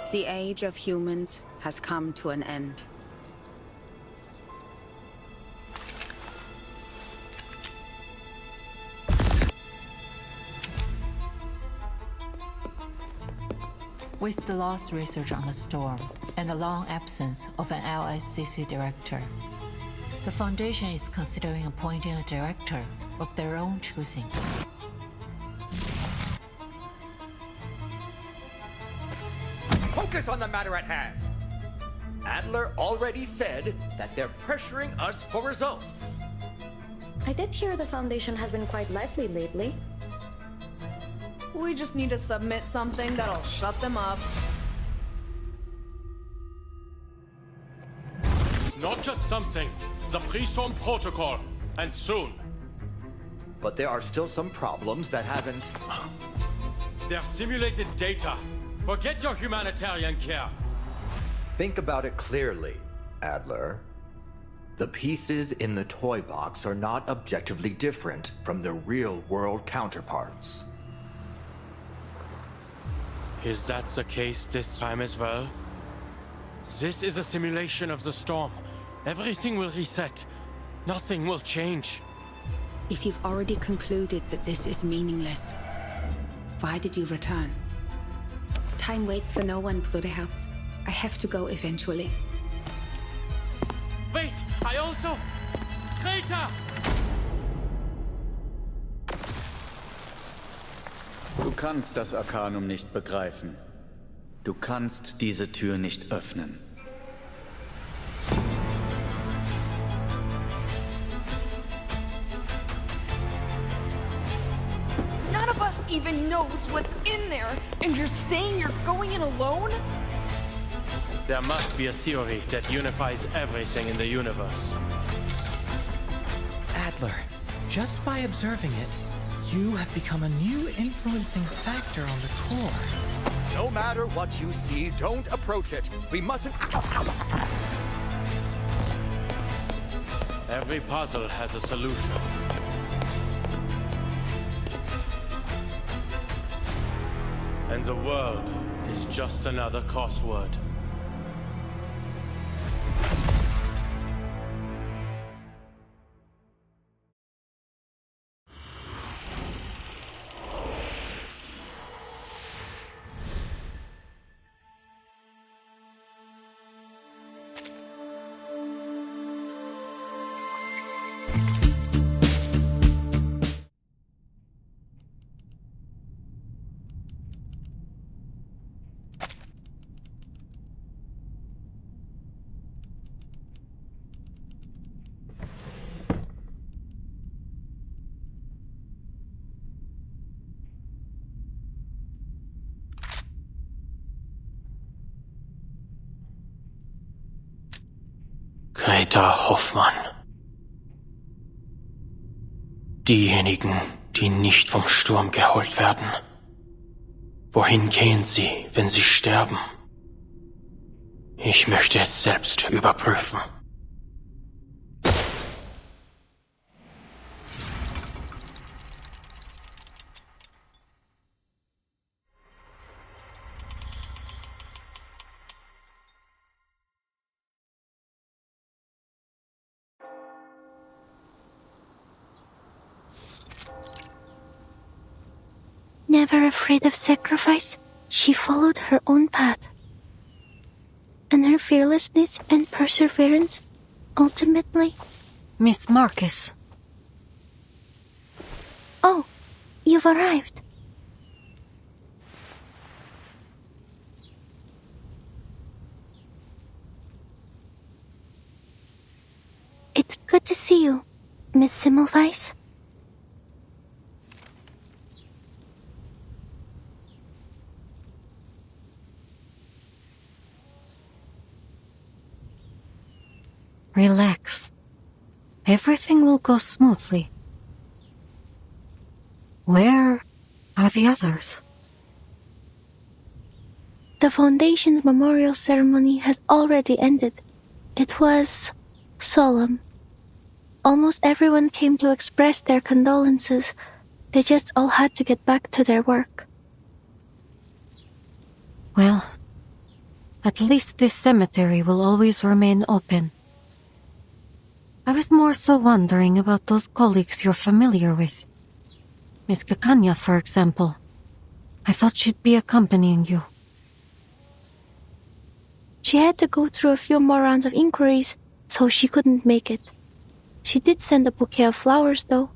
The age of humans has come to an end. With the lost research on the storm and the long absence of an LSCC director, the Foundation is considering appointing a director of their own choosing. Focus on the matter at hand! Adler already said that they're pressuring us for results. I did hear the Foundation has been quite lively lately. We just need to submit something that'll shut them up. Not just something, the pre-storm protocol, and soon. But there are still some problems that haven't... Their simulated data. Forget your humanitarian care. Think about it clearly, Adler. The pieces in the toy box are not objectively different from their real-world counterparts. Is that the case this time as well? This is a simulation of the storm. Everything will reset. Nothing will change. If you've already concluded that this is meaningless, why did you return? Time waits for no one, Bruderherz. I have to go eventually. Wait, I also... Greta! Du kannst das Arcanum nicht begreifen. Du kannst diese Tür nicht öffnen. None of us even knows what's in there, and you're saying you're going in alone? There must be a theory that unifies everything in the universe. Adler, just by observing it, you have become a new influencing factor on the core. No matter what you see, don't approach it. We mustn't... Every puzzle has a solution. And the world is just another crossword. Greta Hoffmann. Diejenigen, die nicht vom Sturm geholt werden. Wohin gehen sie, wenn sie sterben? Ich möchte es selbst überprüfen. Never afraid of sacrifice, she followed her own path. And her fearlessness and perseverance ultimately... Miss Marcus. Oh, you've arrived. It's good to see you, Miss Semmelweis. Relax. Everything will go smoothly. Where are the others? The Foundation's memorial ceremony has already ended. It was solemn. Almost everyone came to express their condolences. They just all had to get back to their work. Well, At least this cemetery will always remain open. I was more so wondering about those colleagues you're familiar with. Miss Kakanya, for example. I thought she'd be accompanying you. She had to go through a few more rounds of inquiries, so she couldn't make it. She did send a bouquet of flowers, though.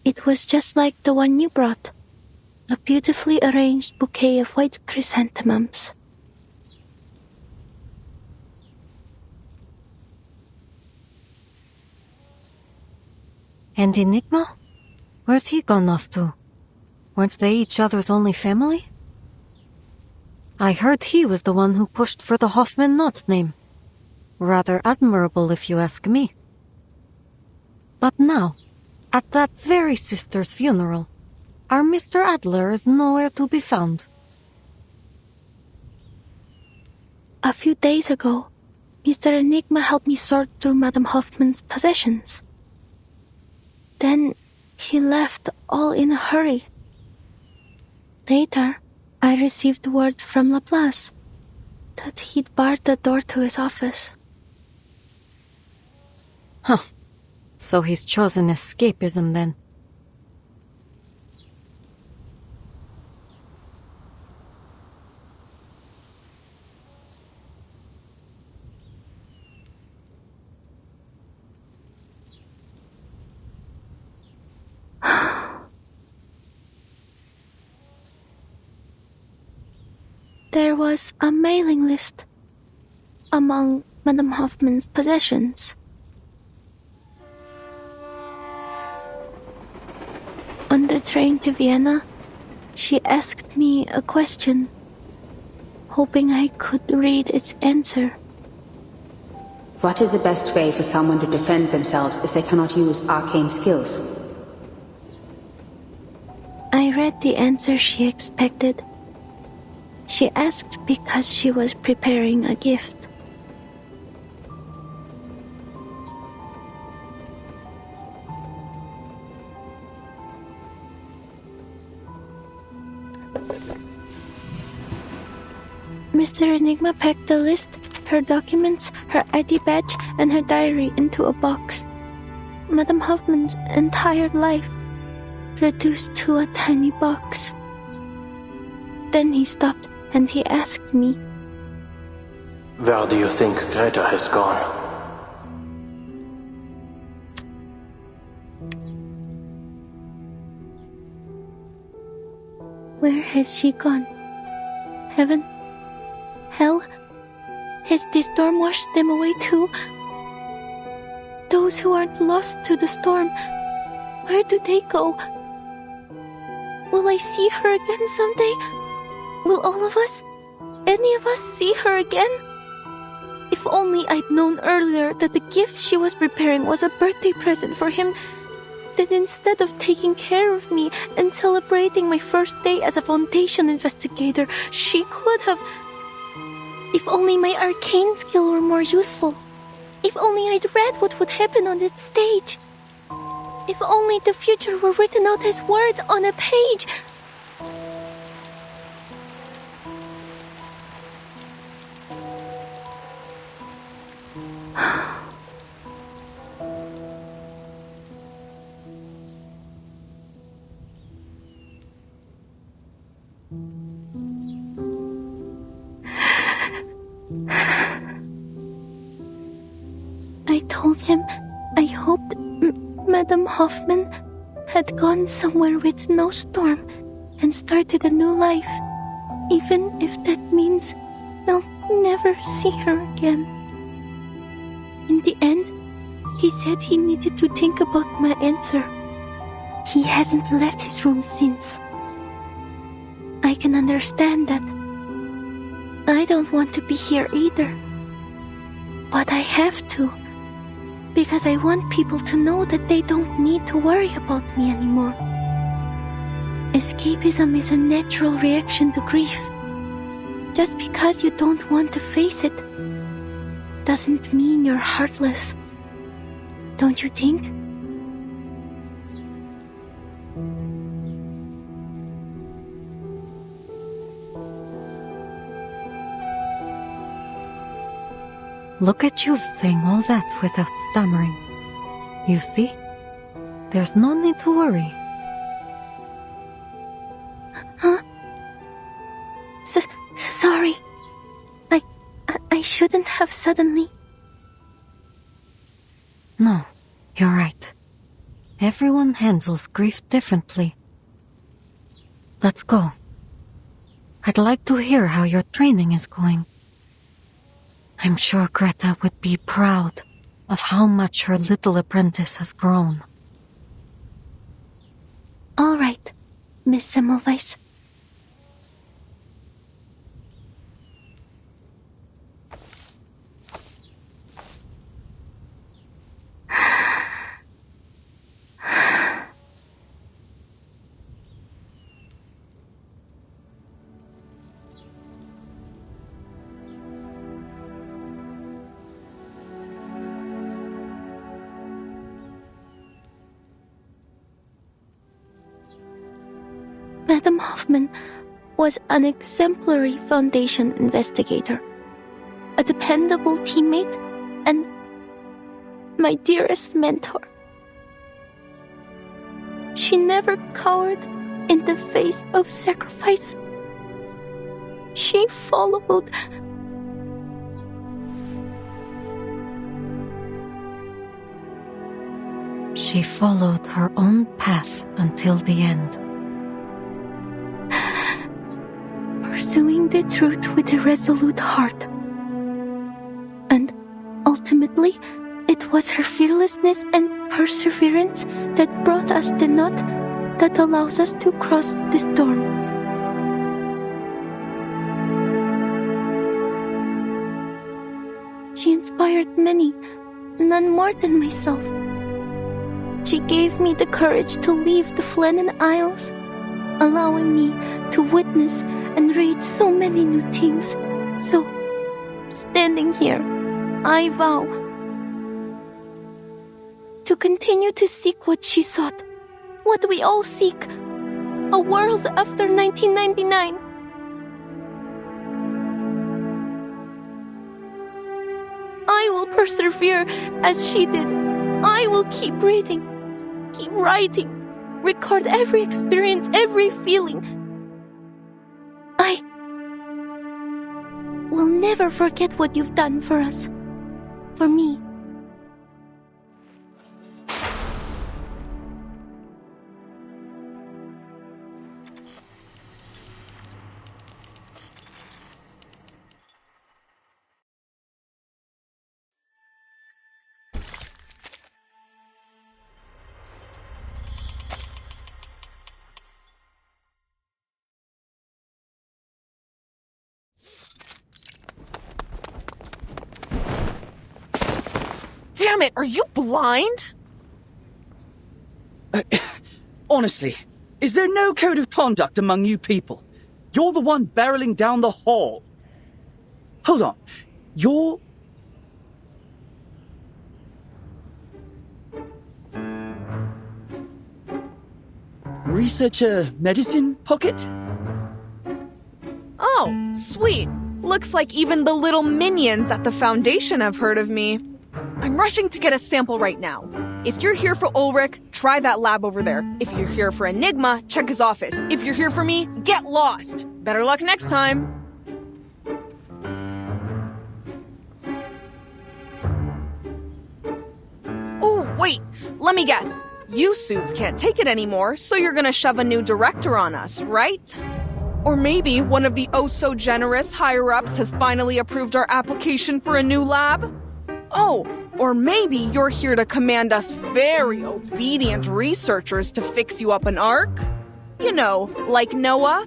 It was just like the one you brought. A beautifully arranged bouquet of white chrysanthemums. And Enigma? Where's he gone off to? Weren't they each other's only family? I heard he was the one who pushed for the Hoffman Knott name. Rather admirable, if you ask me. But now, at that very sister's funeral, our Mr. Adler is nowhere to be found. A few days ago, Mr. Enigma helped me sort through Madame Hoffman's possessions. Then he left all in a hurry. Later, I received word from Laplace that he'd barred the door to his office. Huh. So he's chosen escapism then. There was a mailing list among Madame Hoffman's possessions. On the train to Vienna, she asked me a question, hoping I could read its answer. What is the best way for someone to defend themselves if they cannot use arcane skills? I read the answer she expected. She asked because she was preparing a gift. Mr. Enigma packed the list, her documents, her ID badge, and her diary into a box. Madame Hoffman's entire life reduced to a tiny box. Then he stopped and he asked me, Where do you think Greta has gone? Where has she gone? Heaven? Hell? Has the storm washed them away too? Those who aren't lost to the storm, where do they go? Will I see her again someday? Will all of us, any of us, see her again? If only I'd known earlier that the gift she was preparing was a birthday present for him, then instead of taking care of me and celebrating my first day as a Foundation investigator, she could have... If only my arcane skill were more useful. If only I'd read what would happen on that stage. If only the future were written out as words on a page. I told him I hoped Madame Hoffman had gone somewhere with no storm and started a new life, even if that means I'll never see her again. In the end, he said he needed to think about my answer. He hasn't left his room since. I can understand that. I don't want to be here either. But I have to. Because I want people to know that they don't need to worry about me anymore. Escapism is a natural reaction to grief. Just because you don't want to face it doesn't mean you're heartless. Don't you think? Look at you saying all that without stammering. You see? There's no need to worry. Huh? Sorry. I shouldn't have suddenly. No, you're right. Everyone handles grief differently. Let's go. I'd like to hear how your training is going. I'm sure Greta would be proud of how much her little apprentice has grown. All right, Miss Semmelweis. Madam Hoffman was an exemplary Foundation investigator, a dependable teammate, and my dearest mentor. She never cowered in the face of sacrifice. She followed. She followed her own path until the end. Pursuing the truth with a resolute heart. And ultimately, it was her fearlessness and perseverance that brought us the knot that allows us to cross the storm. She inspired many, none more than myself. She gave me the courage to leave the Flennon Isles, allowing me to witness and read so many new things. So, standing here, I vow to continue to seek what she sought, what we all seek, a world after 1999. I will persevere as she did. I will keep reading, keep writing, record every experience, every feeling. I will never forget what you've done for us, for me. Damn it, are you blind? Honestly, is there no code of conduct among you people? You're the one barreling down the hall. Hold on. You're... Researcher Medicine Pocket? Oh, sweet. Looks like even the little minions at the Foundation have heard of me. I'm rushing to get a sample right now. If you're here for Ulrich, try that lab over there. If you're here for Enigma, check his office. If you're here for me, get lost. Better luck next time. Oh, wait. Let me guess. You suits can't take it anymore, so you're gonna shove a new director on us, right? Or maybe one of the oh-so-generous higher-ups has finally approved our application for a new lab? Oh, or maybe you're here to command us very obedient researchers to fix you up an arc? You know, like Noah?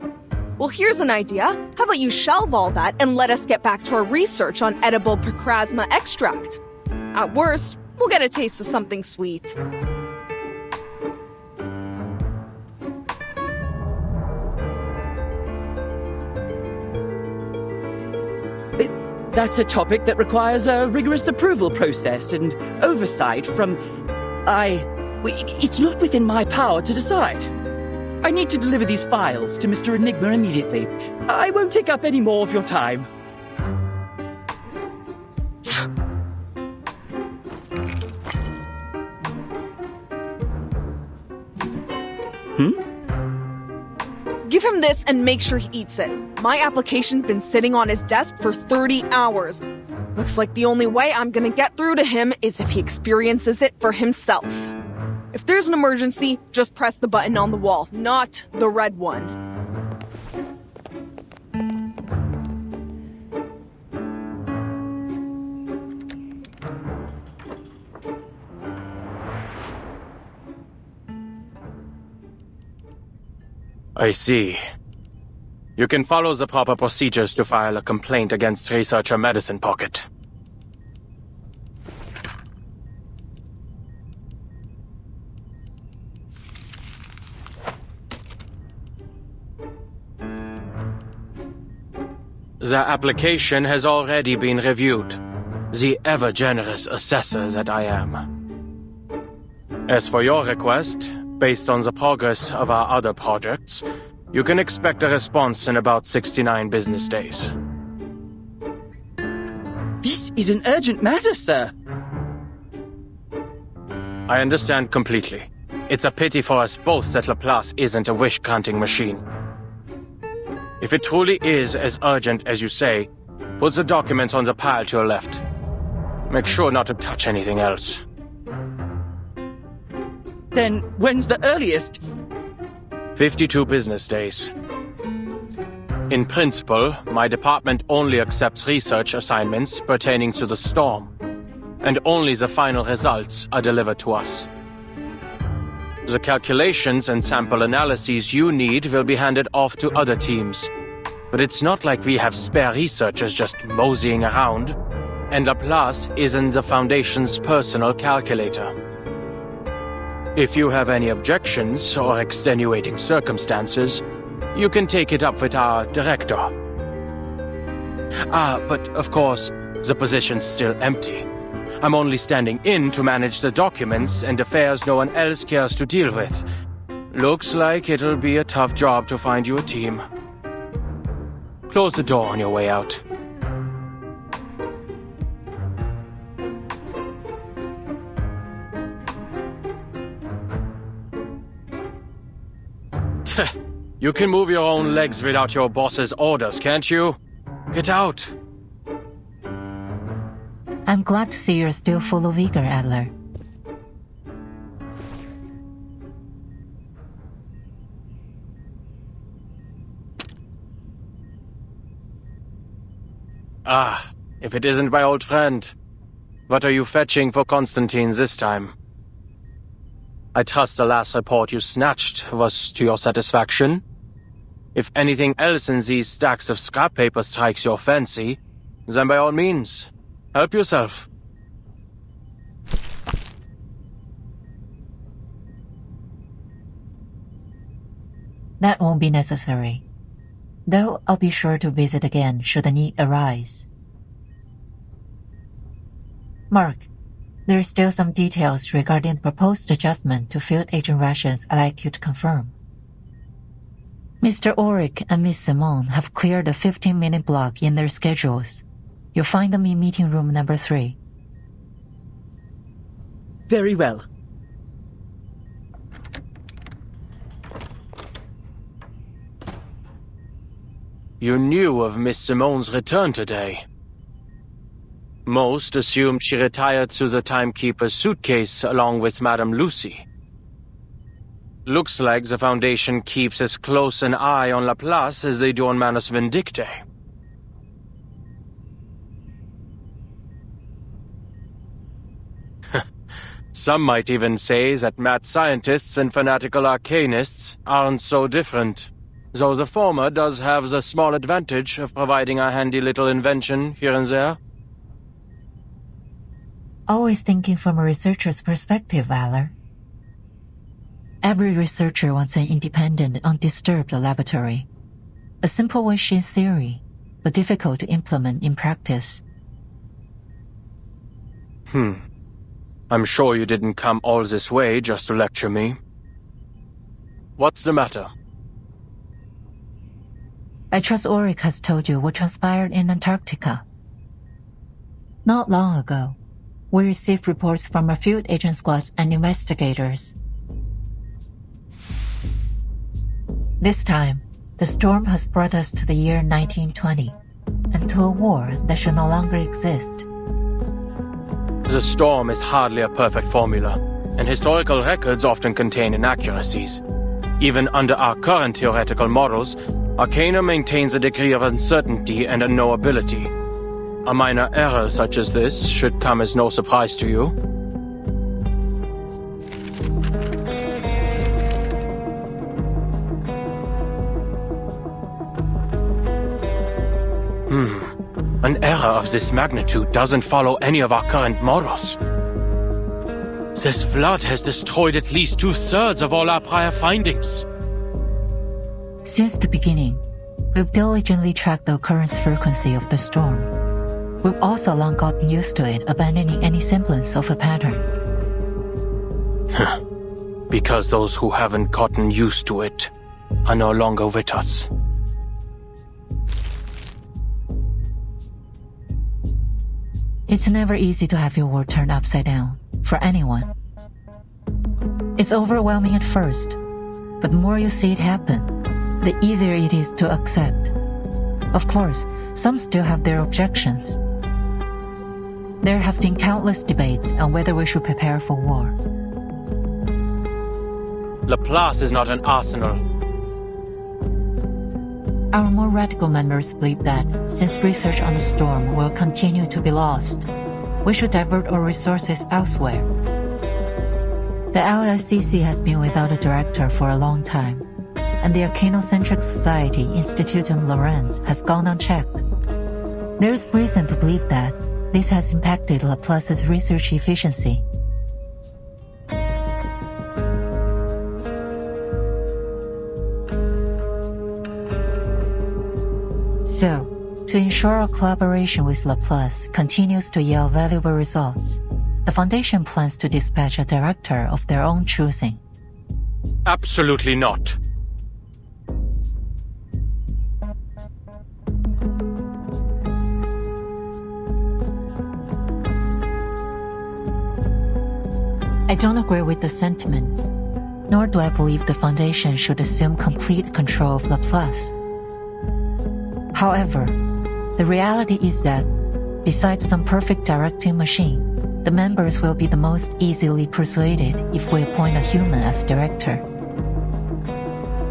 Well, here's an idea. How about you shelve all that and let us get back to our research on edible Procrasma extract? At worst, we'll get a taste of something sweet. That's a topic that requires a rigorous approval process and oversight from... It's not within my power to decide. I need to deliver these files to Mr. Enigma immediately. I won't take up any more of your time. Give him this and make sure he eats it. My application's been sitting on his desk for 30 hours. Looks like the only way I'm gonna get through to him is if he experiences it for himself. If there's an emergency, just press the button on the wall, not the red one. I see. You can follow the proper procedures to file a complaint against Researcher Medicine Pocket. The application has already been reviewed. The ever-generous assessor that I am. As for your request, based on the progress of our other projects, you can expect a response in about 69 business days. This is an urgent matter, sir. I understand completely. It's a pity for us both that Laplace isn't a wish-granting machine. If it truly is as urgent as you say, put the documents on the pile to your left. Make sure not to touch anything else. Then when's the earliest? 52 business days. In principle, my department only accepts research assignments pertaining to the storm, and only the final results are delivered to us. The calculations and sample analyses you need will be handed off to other teams, but it's not like we have spare researchers just moseying around, and Laplace isn't the Foundation's personal calculator. If you have any objections or extenuating circumstances, you can take it up with our director. But of course, the position's still empty. I'm only standing in to manage the documents and affairs no one else cares to deal with. Looks like it'll be a tough job to find you a team. Close the door on your way out. You can move your own legs without your boss's orders, can't you? Get out! I'm glad to see you're still full of vigor, Adler. If it isn't my old friend. What are you fetching for Constantine this time? I trust the last report you snatched was to your satisfaction. If anything else in these stacks of scrap paper strikes your fancy, then by all means, help yourself. That won't be necessary. Though I'll be sure to visit again should the need arise. Mark, there are still some details regarding the proposed adjustment to field agent rations I'd like you to confirm. Mr. Ulrich and Miss Simone have cleared a 15-minute block in their schedules. You'll find them in meeting room number 3. Very well. You knew of Miss Simone's return today. Most assumed she retired to the timekeeper's suitcase along with Madame Lucy. Looks like the Foundation keeps as close an eye on Laplace as they do on Manus Vindictae. Some might even say that mad scientists and fanatical arcanists aren't so different, though the former does have the small advantage of providing a handy little invention here and there. Always thinking from a researcher's perspective, Valor. Every researcher wants an independent, undisturbed laboratory. A simple wish in theory, but difficult to implement in practice. I'm sure you didn't come all this way just to lecture me. What's the matter? I trust Ulrich has told you what transpired in Antarctica. Not long ago, we received reports from our field agent squads and investigators. This time, The storm has brought us to the year 1920, and to a war that should no longer exist. The storm is hardly a perfect formula, and historical records often contain inaccuracies. Even under our current theoretical models, Arcana maintains a degree of uncertainty and unknowability. A minor error such as this should come as no surprise to you. An error of this magnitude doesn't follow any of our current models. This flood has destroyed at least 2/3 of all our prior findings. Since the beginning, we've diligently tracked the occurrence frequency of the storm. We've also long gotten used to it, abandoning any semblance of a pattern. Because those who haven't gotten used to it are no longer with us. It's never easy to have your world turned upside down, for anyone. It's overwhelming at first, but the more you see it happen, the easier it is to accept. Of course, some still have their objections. There have been countless debates on whether we should prepare for war. Laplace is not an arsenal. Our more radical members believe that, since research on the storm will continue to be lost, we should divert our resources elsewhere. The LSCC has been without a director for a long time, and the Arcanocentric Society Institutum Laurent has gone unchecked. There is reason to believe that this has impacted Laplace's research efficiency. So, to ensure our collaboration with Laplace continues to yield valuable results, the Foundation plans to dispatch a director of their own choosing. Absolutely not. I don't agree with the sentiment, nor do I believe the Foundation should assume complete control of Laplace. However, the reality is that, besides some perfect directing machine, the members will be the most easily persuaded if we appoint a human as director.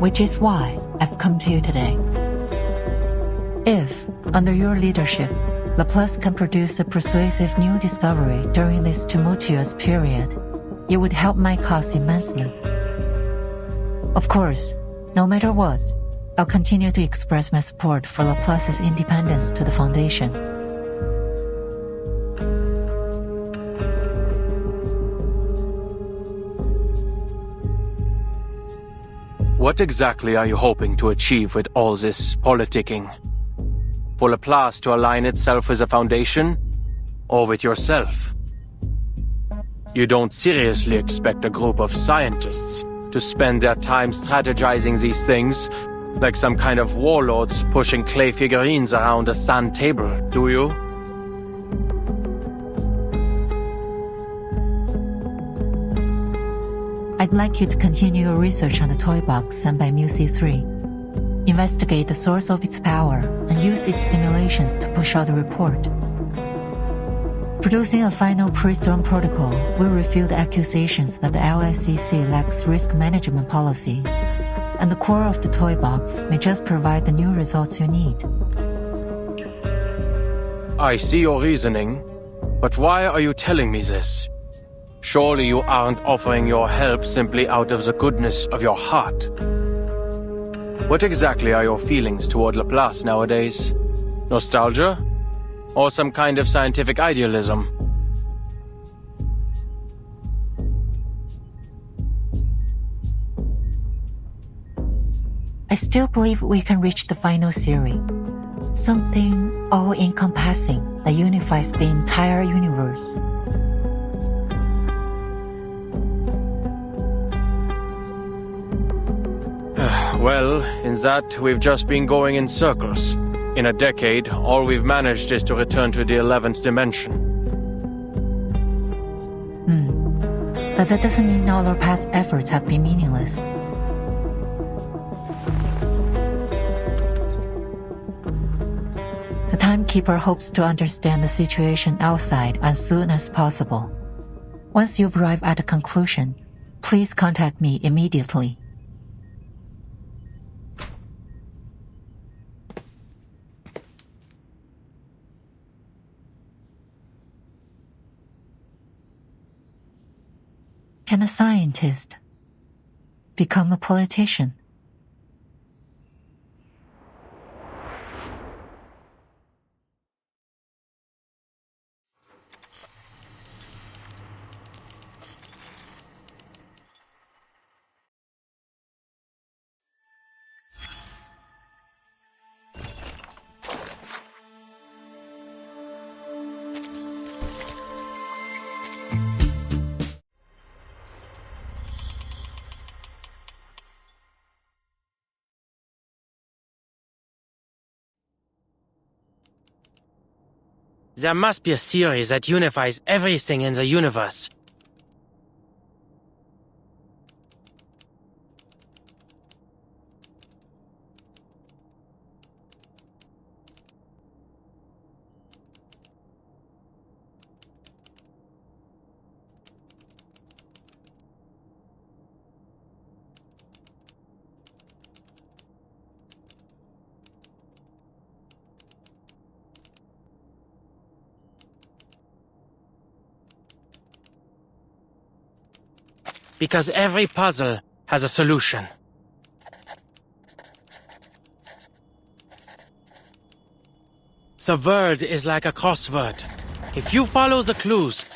Which is why I've come to you today. If, under your leadership, Laplace can produce a persuasive new discovery during this tumultuous period, it would help my cause immensely. Of course, no matter what, I'll continue to express my support for Laplace's independence to the Foundation. What exactly are you hoping to achieve with all this politicking? For Laplace to align itself with the Foundation, or with yourself? You don't seriously expect a group of scientists to spend their time strategizing these things like some kind of warlords pushing clay figurines around a sand table, do you? I'd like you to continue your research on the toy box sent by MUC3. Investigate the source of its power and use its simulations to push out a report. Producing a final pre-storm protocol will refute the accusations that the LSCC lacks risk management policies, and the core of the toy box may just provide the new results you need. I see your reasoning, but why are you telling me this? Surely you aren't offering your help simply out of the goodness of your heart. What exactly are your feelings toward Laplace nowadays? Nostalgia? Or some kind of scientific idealism? I still believe we can reach the final theory. Something all-encompassing that unifies the entire universe. Well, in that, we've just been going in circles. In a decade, all we've managed is to return to the 11th dimension. But that doesn't mean all our past efforts have been meaningless. Timekeeper hopes to understand the situation outside as soon as possible. Once you've arrived at a conclusion, please contact me immediately. Can a scientist become a politician? There must be a theory that unifies everything in the universe. Because every puzzle has a solution. The world is like a crossword. If you follow the clues...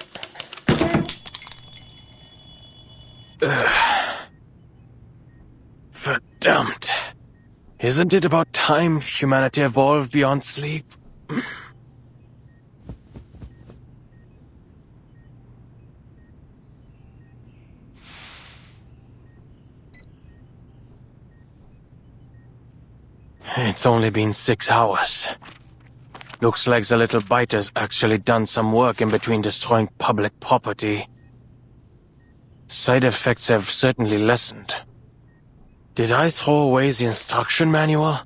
Verdammt. Isn't it about time humanity evolved beyond sleep? It's only been 6 hours. Looks like the little biter's actually done some work in between destroying public property. Side effects have certainly lessened. Did I throw away the instruction manual?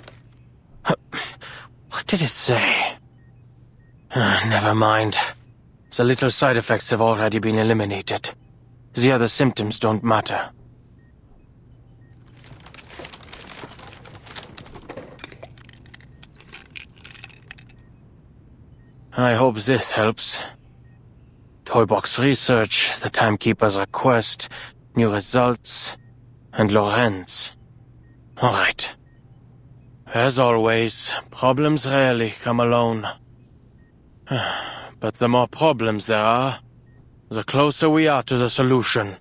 What did it say? Never mind. The little side effects have already been eliminated. The other symptoms don't matter. I hope this helps. Toybox research, the Timekeeper's request, new results, and Lorenz. Alright. As always, problems rarely come alone. But the more problems there are, the closer we are to the solution.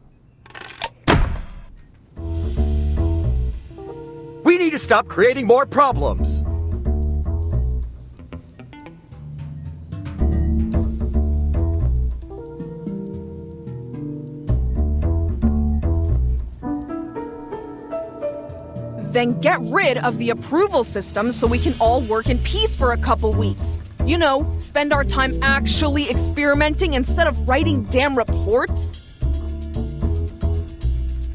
We need to stop creating more problems! Then get rid of the approval system so we can all work in peace for a couple weeks. You know, spend our time actually experimenting instead of writing damn reports.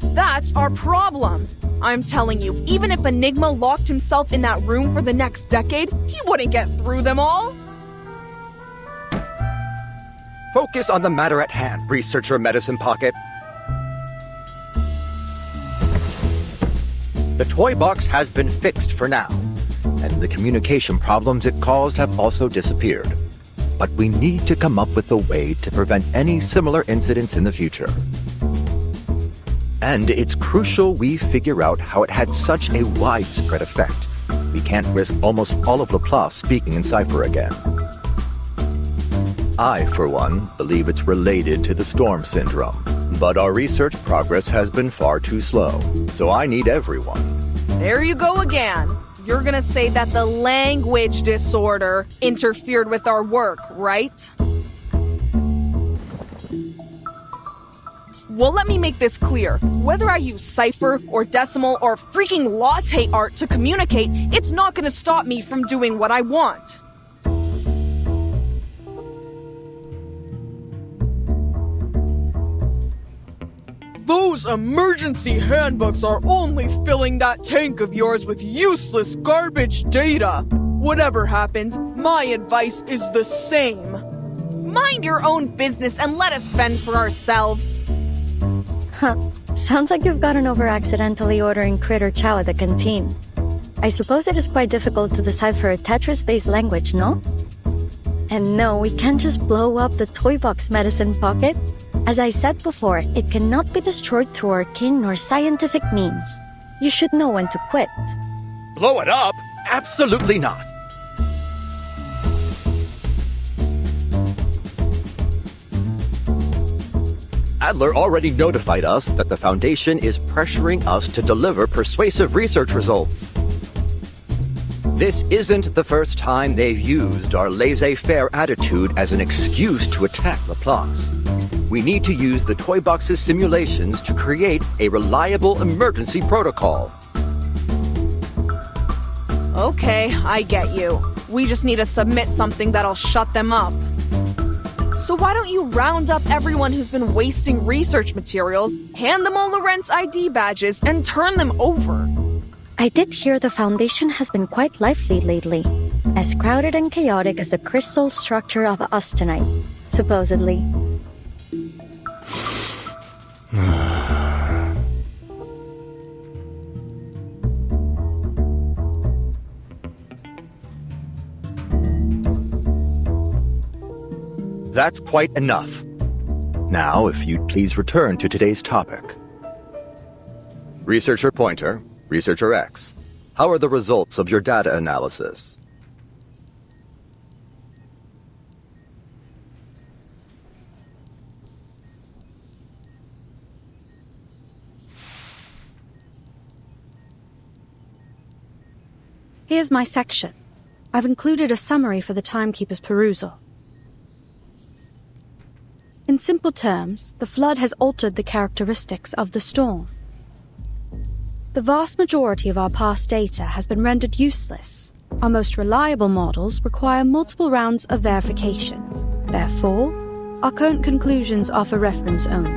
That's our problem. I'm telling you, even if Enigma locked himself in that room for the next decade, he wouldn't get through them all. Focus on the matter at hand, Researcher Medicine Pocket. The toy box has been fixed for now, and the communication problems it caused have also disappeared. But we need to come up with a way to prevent any similar incidents in the future. And it's crucial we figure out how it had such a widespread effect. We can't risk almost all of Laplace speaking in cipher again. I, for one, believe it's related to the storm syndrome. But our research progress has been far too slow, so I need everyone. There you go again. You're gonna say that the language disorder interfered with our work, right? Well, let me make this clear. Whether I use cipher or decimal or freaking latte art to communicate, it's not gonna stop me from doing what I want. Those emergency handbooks are only filling that tank of yours with useless garbage data. Whatever happens, My advice is the same. Mind your own business and let us fend for ourselves. Huh. Sounds like you've gotten over accidentally ordering critter chow at the canteen. I suppose it is quite difficult to decipher a Tetris-based language, no? And no, we can't just blow up the toy box medicine pocket. As I said before, it cannot be destroyed through arcane nor scientific means. You should know when to quit. Blow it up? Absolutely not. Adler already notified us that the Foundation is pressuring us to deliver persuasive research results. This isn't the first time they've used our laissez-faire attitude as an excuse to attack the plots. We need to use the toy box's simulations to create a reliable emergency protocol. Okay, I get you. We just need to submit something that'll shut them up. So why don't you round up everyone who's been wasting research materials, hand them all Lorentz ID badges, and turn them over? I did hear the Foundation has been quite lively lately. As crowded and chaotic as the crystal structure of Austenite, supposedly. That's quite enough. Now, if you'd please return to today's topic. Researcher Pointer, Researcher X, how are the results of your data analysis? Here's my section. I've included a summary for the timekeeper's perusal. In simple terms, the flood has altered the characteristics of the storm. The vast majority of our past data has been rendered useless. Our most reliable models require multiple rounds of verification. Therefore, our current conclusions offer reference only.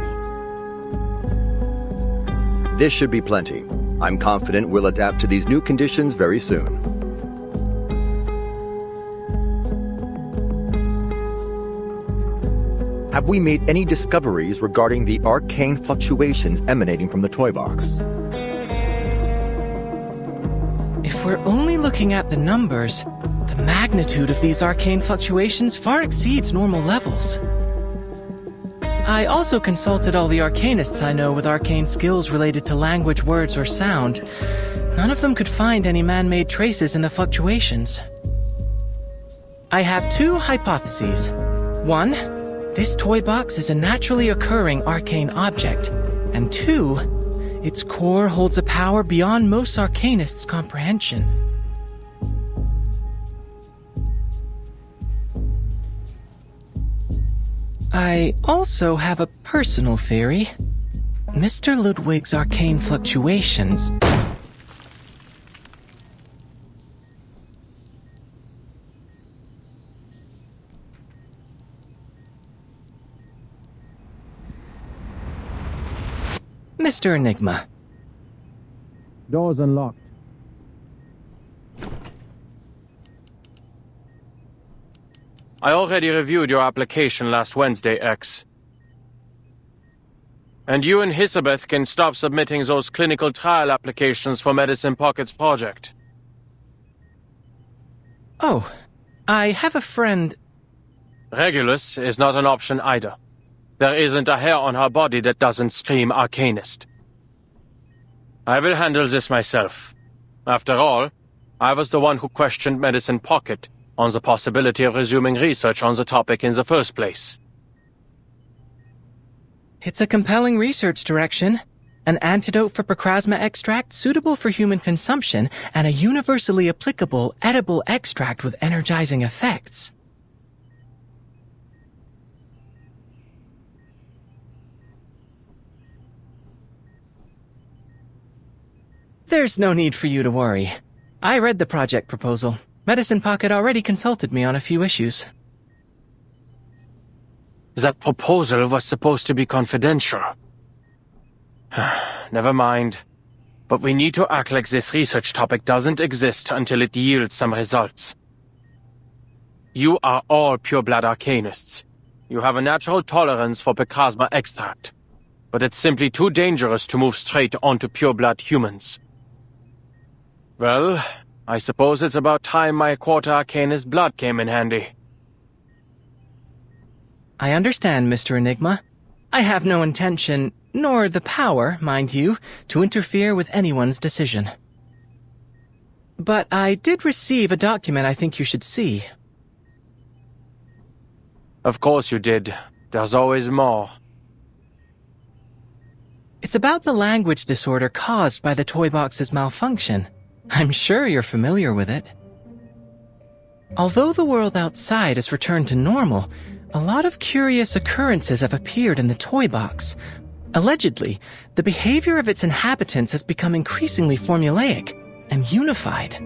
This should be plenty. I'm confident we'll adapt to these new conditions very soon. Have we made any discoveries regarding the arcane fluctuations emanating from the toy box? If we're only looking at the numbers, the magnitude of these arcane fluctuations far exceeds normal levels. I also consulted all the arcanists I know with arcane skills related to language, words, or sound. None of them could find any man-made traces in the fluctuations. I have two hypotheses. One, this toy box is a naturally occurring arcane object. And two, its core holds a power beyond most arcanists' comprehension. I also have a personal theory. Mr. Ludwig's arcane fluctuations... Mr. Enigma. Doors unlocked. I already reviewed your application last Wednesday, X. And you and Elizabeth can stop submitting those clinical trial applications for Medicine Pocket's project. Oh, I have a friend... Regulus is not an option either. There isn't a hair on her body that doesn't scream Arcanist. I will handle this myself. After all, I was the one who questioned Medicine Pocket on the possibility of resuming research on the topic in the first place. It's a compelling research direction. An antidote for Procrasma extract suitable for human consumption and a universally applicable edible extract with energizing effects. There's no need for you to worry. I read the project proposal. Medicine Pocket already consulted me on a few issues. That proposal was supposed to be confidential. Never mind. But we need to act like this research topic doesn't exist until it yields some results. You are all pureblood arcanists. You have a natural tolerance for Picasma extract. But it's simply too dangerous to move straight onto pureblood humans. Well, I suppose it's about time my quarter arcanist blood came in handy. I understand, Mr. Enigma. I have no intention, nor the power, mind you, to interfere with anyone's decision. But I did receive a document I think you should see. Of course you did. There's always more. It's about the language disorder caused by the toy box's malfunction. I'm sure you're familiar with it. Although the world outside has returned to normal, a lot of curious occurrences have appeared in the toy box. Allegedly, the behavior of its inhabitants has become increasingly formulaic and unified.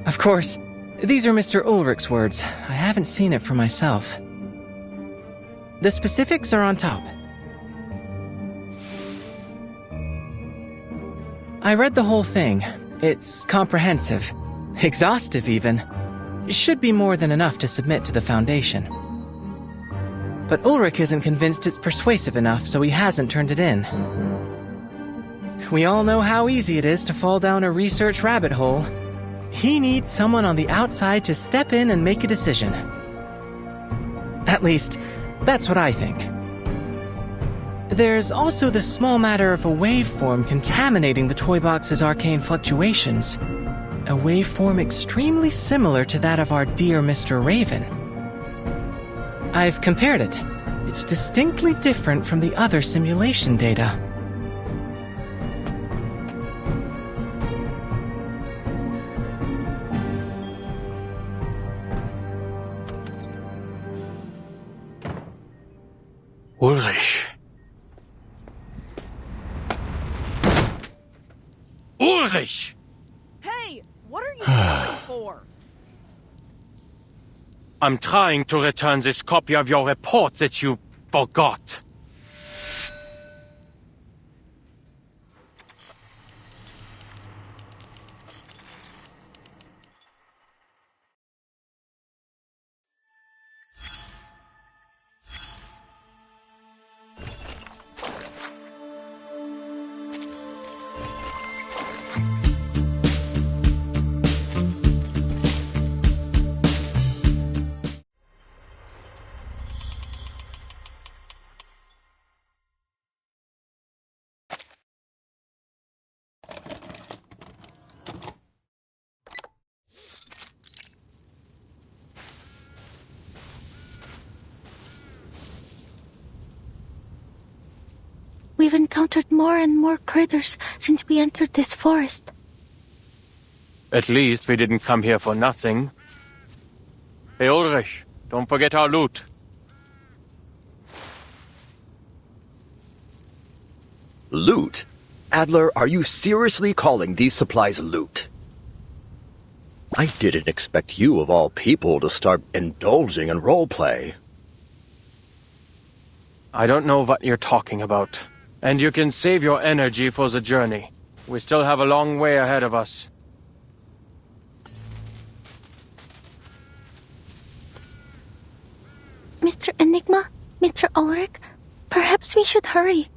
Of course, these are Mr. Ulrich's words. I haven't seen it for myself. The specifics are on top. I read the whole thing. It's comprehensive. Exhaustive, even. Should be more than enough to submit to the Foundation. But Ulrich isn't convinced it's persuasive enough, so he hasn't turned it in. We all know how easy it is to fall down a research rabbit hole. He needs someone on the outside to step in and make a decision. At least, that's what I think. There's also the small matter of a waveform contaminating the toy box's arcane fluctuations. A waveform extremely similar to that of our dear Mr. Raven. I've compared it. It's distinctly different from the other simulation data. Ulrich. Ulrich! Hey, what are you waiting for? I'm trying to return this copy of your report that you forgot. We've encountered more and more critters since we entered this forest. At least we didn't come here for nothing. Hey Ulrich, don't forget our loot. Loot? Adler, are you seriously calling these supplies loot? I didn't expect you, of all people, to start indulging in roleplay. I don't know what you're talking about. And you can save your energy for the journey. We still have a long way ahead of us. Mr. Enigma, Mr. Ulrich, perhaps we should hurry.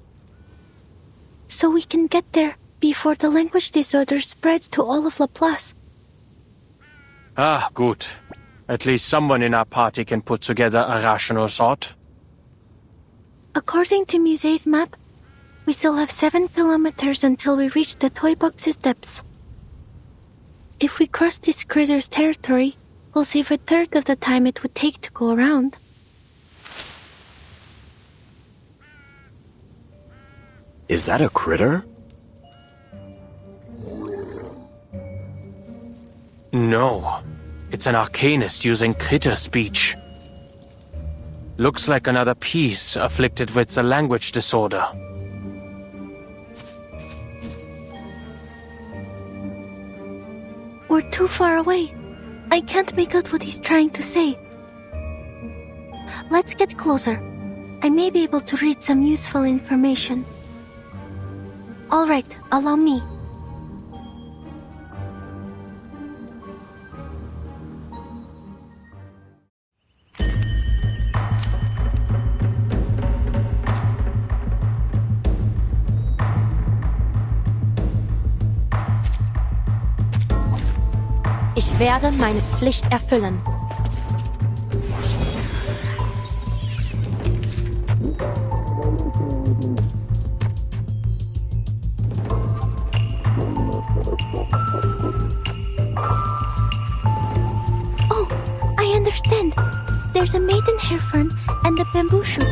So we can get there before the language disorder spreads to all of Laplace. Ah, good. At least someone in our party can put together a rational thought. According to Muse's map, we still have 7 kilometers until we reach the toy box's depths. If we cross this critter's territory, we'll save a third of the time it would take to go around. Is that a critter? No. It's an arcanist using critter speech. Looks like another piece afflicted with the language disorder. We're too far away. I can't make out what he's trying to say. Let's get closer. I may be able to read some useful information. All right, allow me. werde meine Pflicht erfüllen. Oh, I understand. There's a maidenhair fern and a bamboo shoot.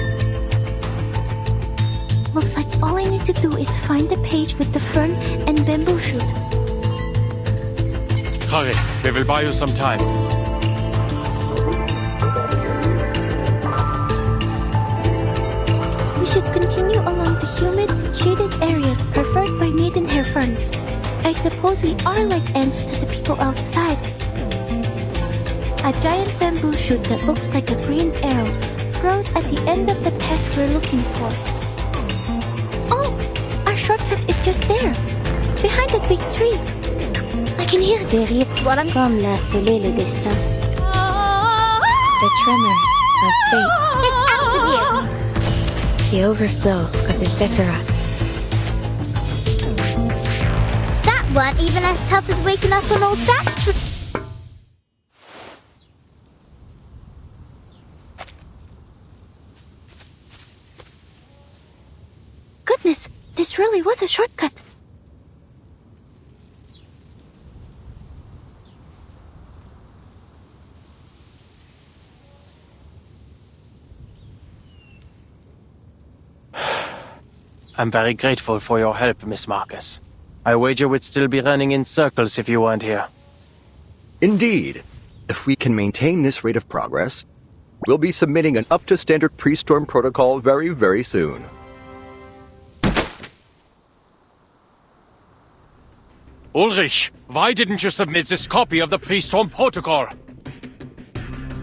Looks like all I need to do is find the page with the fern and bamboo shoot. Hurry, we will buy you some time. We should continue along the humid, shaded areas preferred by maidenhair ferns. I suppose we are like ants to the people outside. A giant bamboo shoot that looks like a green arrow grows at the end of the path we're looking for. Oh, our shortcut is just there, behind that big tree. I can hear it. Comme la soleil le destin. The tremors of fate. Get out of here! The overflow of the Sephiroth. That one even as tough as waking up an old fat tree. Goodness, this really was a shortcut. I'm very grateful for your help, Miss Marcus. I wager we'd still be running in circles if you weren't here. Indeed. If we can maintain this rate of progress, we'll be submitting an up-to-standard pre-storm protocol very, very soon. Ulrich, why didn't you submit this copy of the pre-storm protocol?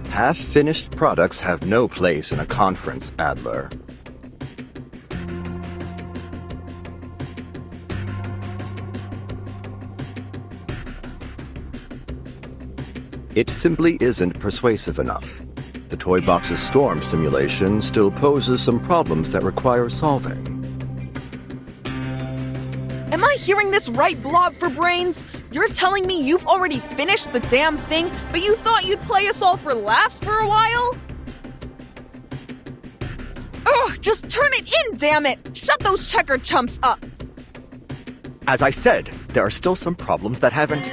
Half-finished products have no place in a conference, Adler. It simply isn't persuasive enough. The toy box's storm simulation still poses some problems that require solving. Am I hearing this right, Blob for Brains? You're telling me you've already finished the damn thing, but you thought you'd play us all for laughs for a while? Ugh, just turn it in, damn it! Shut those checker chumps up! As I said, there are still some problems that haven't...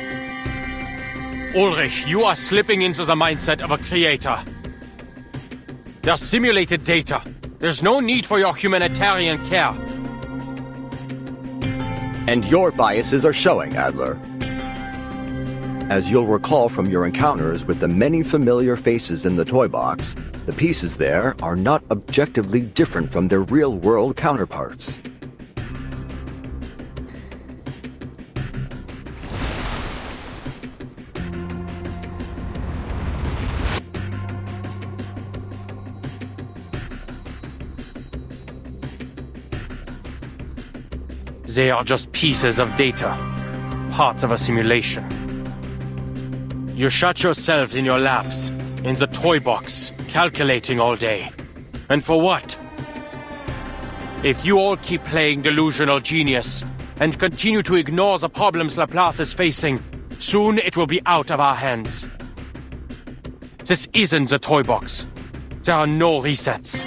Ulrich, you are slipping into the mindset of a creator. They're simulated data. There's no need for your humanitarian care. And your biases are showing, Adler. As you'll recall from your encounters with the many familiar faces in the toy box, the pieces there are not objectively different from their real-world counterparts. They are just pieces of data, parts of a simulation. You shut yourself in your labs, in the toy box, calculating all day. And for what? If you all keep playing delusional genius and continue to ignore the problems Laplace is facing, soon it will be out of our hands. This isn't the toy box. There are no resets.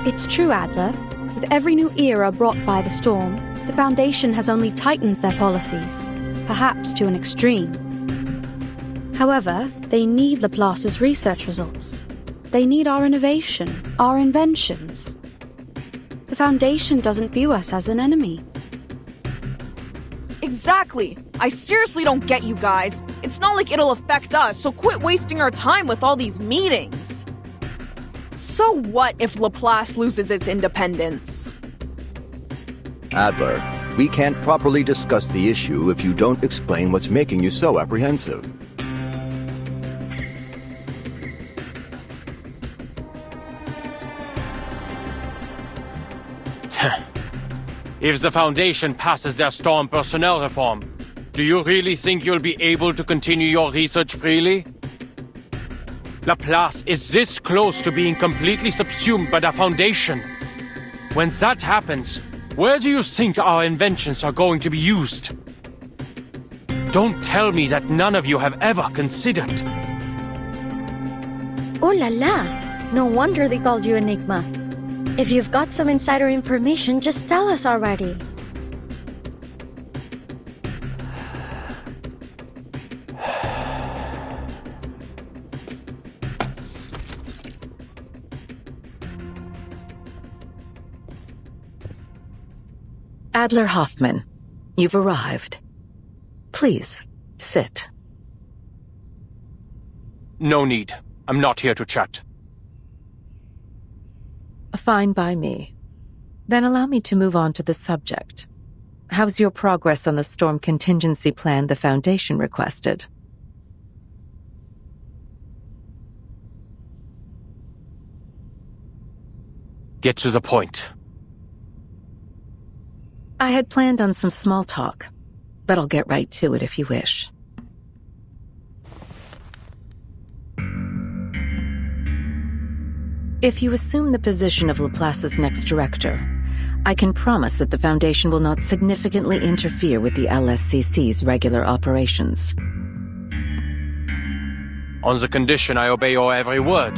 It's true, Adler. With every new era brought by the storm, the Foundation has only tightened their policies, perhaps to an extreme. However, they need Laplace's research results. They need our innovation, our inventions. The Foundation doesn't view us as an enemy. Exactly! I seriously don't get you guys. It's not like it'll affect us, so quit wasting our time with all these meetings. So what if Laplace loses its independence? Adler, we can't properly discuss the issue if you don't explain what's making you so apprehensive. If the Foundation passes their storm personnel reform, do you really think you'll be able to continue your research freely? Laplace is this close to being completely subsumed by the Foundation. When that happens, where do you think our inventions are going to be used? Don't tell me that none of you have ever considered. Oh la la! No wonder they called you Enigma. If you've got some insider information, just tell us already. Adler Hoffman, you've arrived. Please, sit. No need. I'm not here to chat. Fine by me. Then allow me to move on to the subject. How's your progress on the storm contingency plan the Foundation requested? Get to the point. I had planned on some small talk, but I'll get right to it if you wish. If you assume the position of Laplace's next director, I can promise that the Foundation will not significantly interfere with the LSCC's regular operations. On the condition I obey your every word.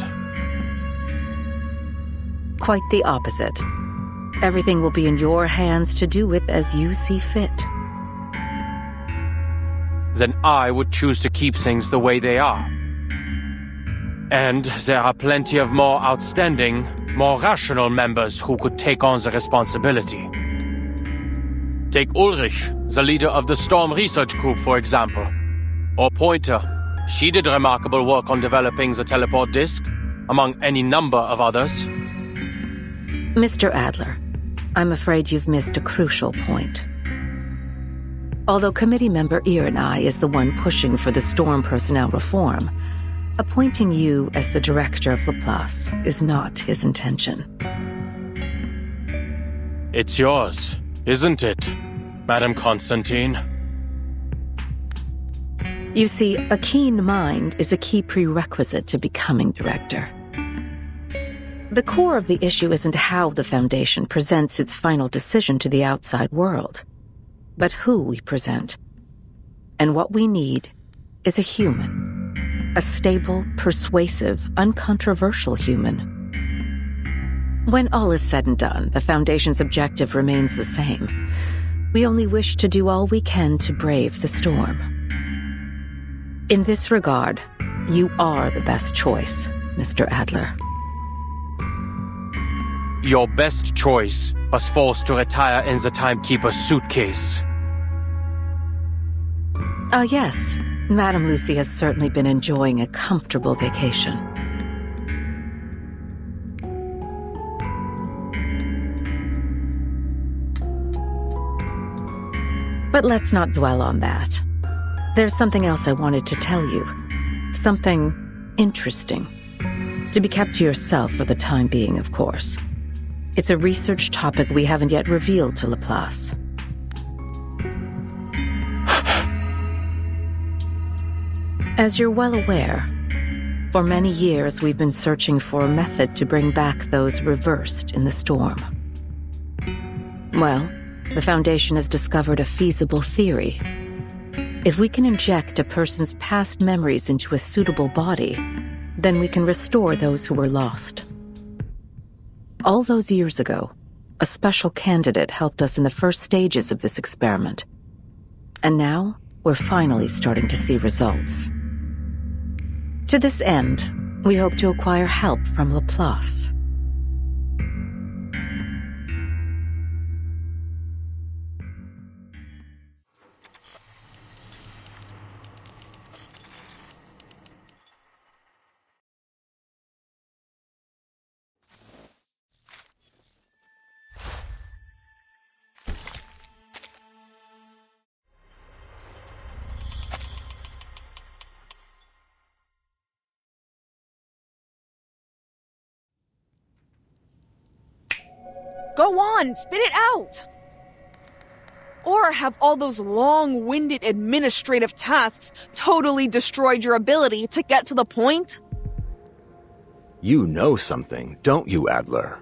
Quite the opposite. Everything will be in your hands to do with as you see fit. Then I would choose to keep things the way they are. And there are plenty of more outstanding, more rational members who could take on the responsibility. Take Ulrich, the leader of the Storm Research Group, for example. Or Pointer. She did remarkable work on developing the teleport disk, among any number of others. Mr. Adler, I'm afraid you've missed a crucial point. Although committee member Irenai is the one pushing for the Storm personnel reform, appointing you as the director of Laplace is not his intention. It's yours, isn't it, Madam Constantine? You see, a keen mind is a key prerequisite to becoming director. The core of the issue isn't how the Foundation presents its final decision to the outside world, but who we present. And what we need is a human. A stable, persuasive, uncontroversial human. When all is said and done, the Foundation's objective remains the same. We only wish to do all we can to brave the storm. In this regard, you are the best choice, Mr. Adler. Your best choice was forced to retire in the Timekeeper's suitcase. Yes. Madame Lucy has certainly been enjoying a comfortable vacation. But let's not dwell on that. There's something else I wanted to tell you. Something interesting. To be kept to yourself for the time being, of course. It's a research topic we haven't yet revealed to Laplace. As you're well aware, for many years we've been searching for a method to bring back those reversed in the storm. Well, the Foundation has discovered a feasible theory. If we can inject a person's past memories into a suitable body, then we can restore those who were lost. All those years ago, a special candidate helped us in the first stages of this experiment. And now, we're finally starting to see results. To this end, we hope to acquire help from Laplace. Go on, spit it out! Or have all those long-winded administrative tasks totally destroyed your ability to get to the point? You know something, don't you, Adler?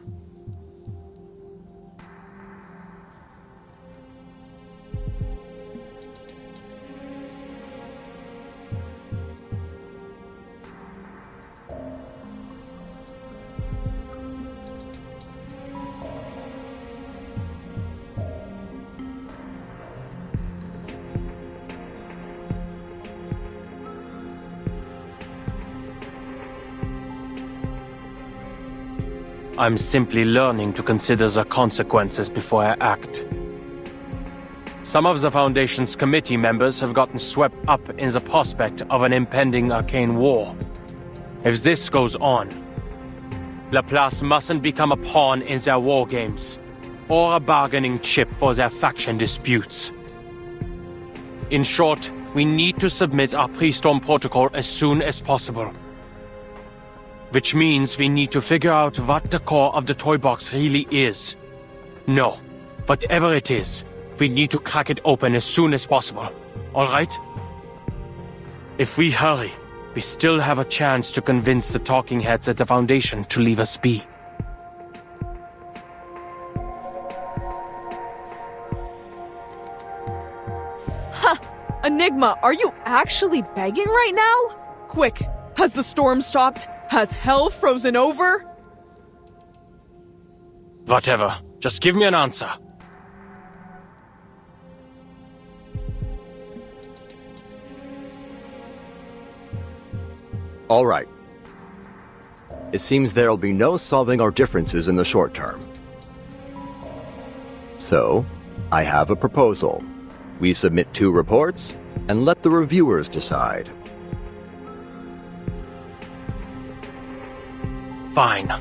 I'm simply learning to consider the consequences before I act. Some of the Foundation's committee members have gotten swept up in the prospect of an impending arcane war. If this goes on, Laplace mustn't become a pawn in their war games, or a bargaining chip for their faction disputes. In short, we need to submit our pre-storm protocol as soon as possible. Which means we need to figure out what the core of the toy box really is. No, whatever it is, we need to crack it open as soon as possible. Alright? If we hurry, we still have a chance to convince the talking heads at the Foundation to leave us be. Huh! Enigma, are you actually begging right now? Quick, has the storm stopped? Has hell frozen over? Whatever. Just give me an answer. All right. It seems there'll be no solving our differences in the short term. So, I have a proposal. We submit 2 reports, and let the reviewers decide. Fine.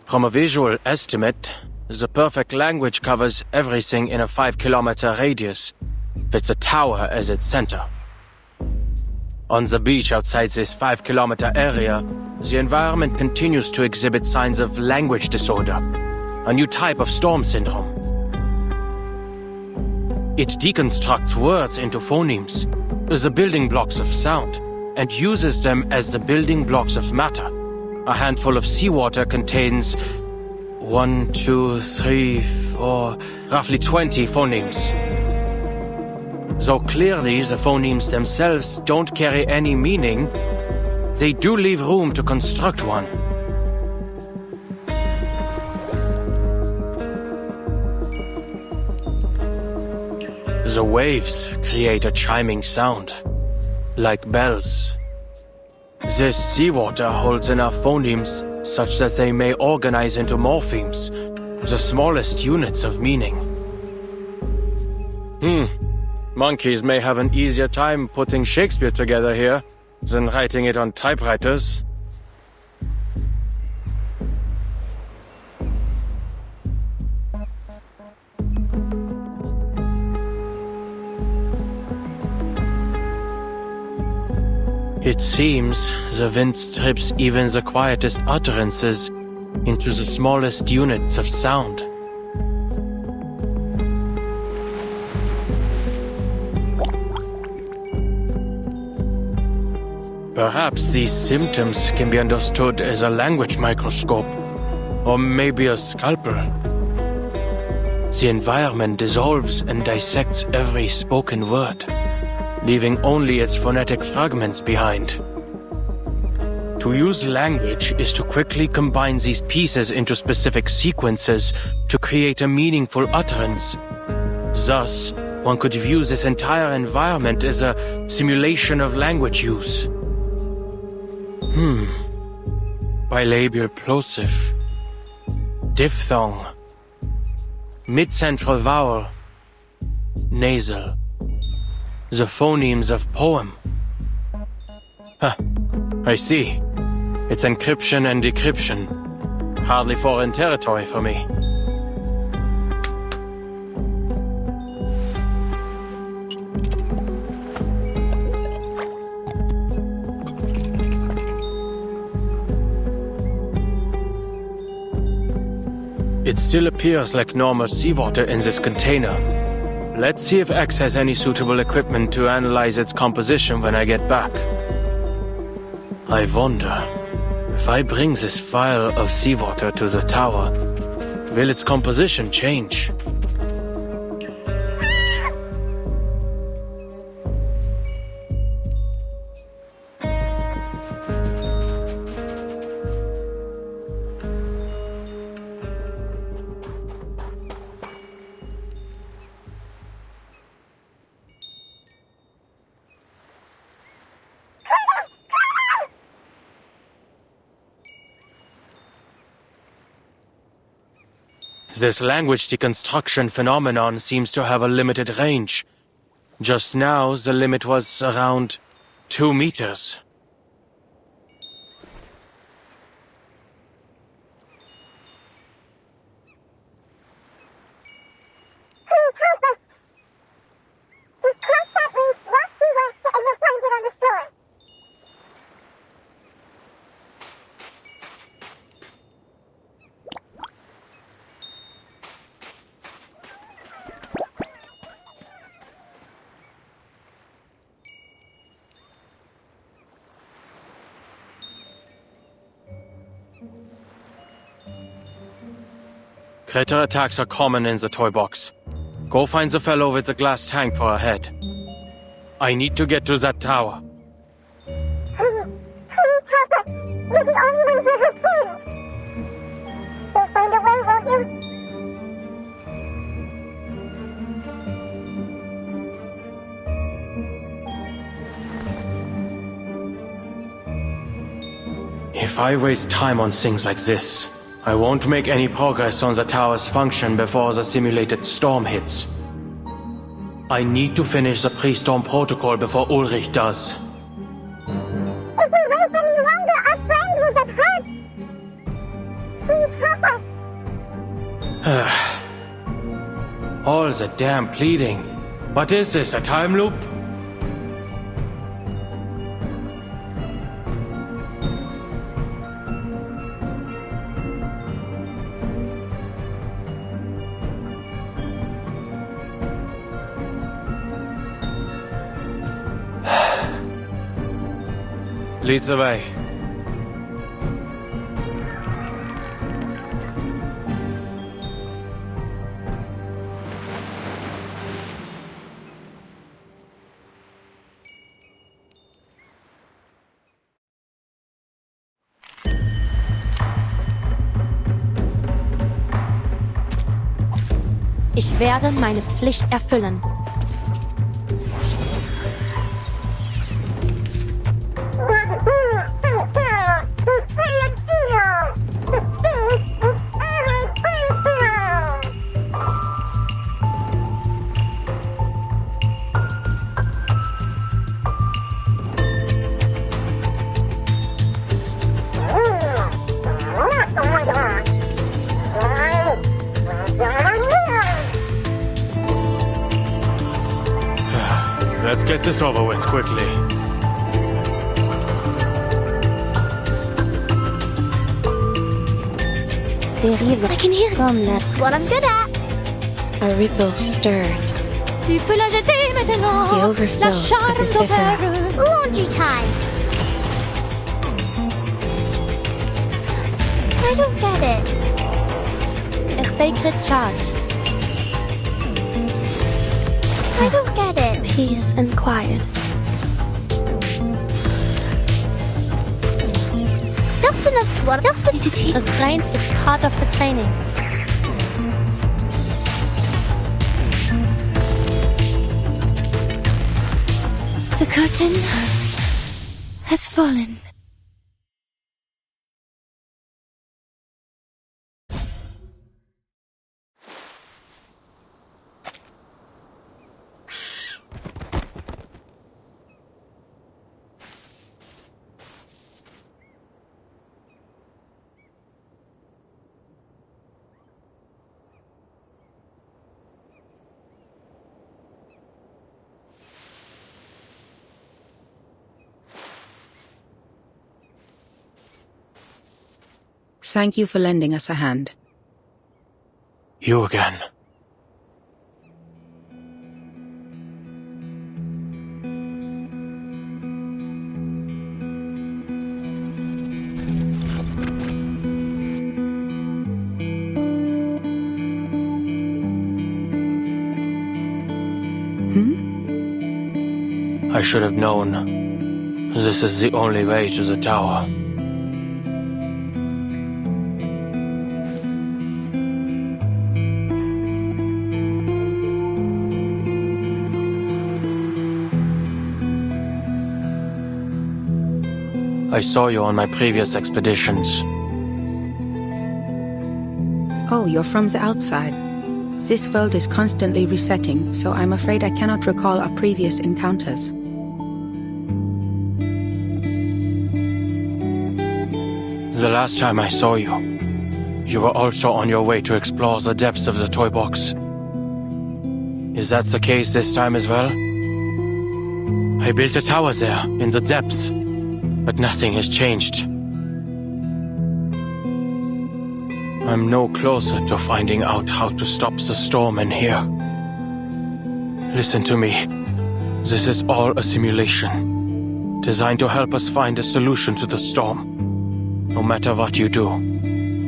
From a visual estimate, the perfect language covers everything in a 5-kilometer radius, with the tower as its center. On the beach outside this 5-kilometer area, the environment continues to exhibit signs of language disorder, a new type of storm syndrome. It deconstructs words into phonemes, the building blocks of sound, and uses them as the building blocks of matter. A handful of seawater contains 1, 2, 3, 4, roughly 20 phonemes. Though clearly the phonemes themselves don't carry any meaning, they do leave room to construct one. The waves create a chiming sound, like bells. This seawater holds enough phonemes such that they may organize into morphemes, the smallest units of meaning. Monkeys may have an easier time putting Shakespeare together here than writing it on typewriters. It seems the wind strips even the quietest utterances into the smallest units of sound. Perhaps these symptoms can be understood as a language microscope, or maybe a scalpel. The environment dissolves and dissects every spoken word, leaving only its phonetic fragments behind. To use language is to quickly combine these pieces into specific sequences to create a meaningful utterance. Thus, one could view this entire environment as a simulation of language use. Bilabial plosive, diphthong, mid-central vowel, nasal. The phonemes of poem. I see. It's encryption and decryption. Hardly foreign territory for me. It still appears like normal seawater in this container. Let's see if X has any suitable equipment to analyze its composition when I get back. I wonder, if I bring this vial of seawater to the tower, will its composition change? This language deconstruction phenomenon seems to have a limited range. Just now, the limit was around 2 meters. Critter attacks are common in the toy box. Go find the fellow with the glass tank for a head. I need to get to that tower. You're the only one here who can. You'll find a way, won't you? If I waste time on things like this, I won't make any progress on the tower's function before the simulated storm hits. I need to finish the pre-storm protocol before Ulrich does. If we wait any longer, our friend will get hurt. Please help us. All the damn pleading. What is this, a time loop? Leads the way. Ich werde meine Pflicht erfüllen. Let's get this over with quickly. I can hear it. That's what I'm good at. A ripple stirred. Tu peux la jeter maintenant. The overflow La of charme the s'opère. Sephora. Laundry time. I don't get it. A sacred charge. I don't get it. Peace and quiet. Just enough water. Just it is here. Restraint is part of the training. The curtain has fallen. Thank you for lending us a hand. You again. I should have known. This is the only way to the tower. I saw you on my previous expeditions. Oh, you're from the outside. This world is constantly resetting, so I'm afraid I cannot recall our previous encounters. The last time I saw you, you were also on your way to explore the depths of the toy box. Is that the case this time as well? I built a tower there, in the depths, but nothing has changed. I'm no closer to finding out how to stop the storm in here. Listen to me. This is all a simulation, designed to help us find a solution to the storm. No matter what you do,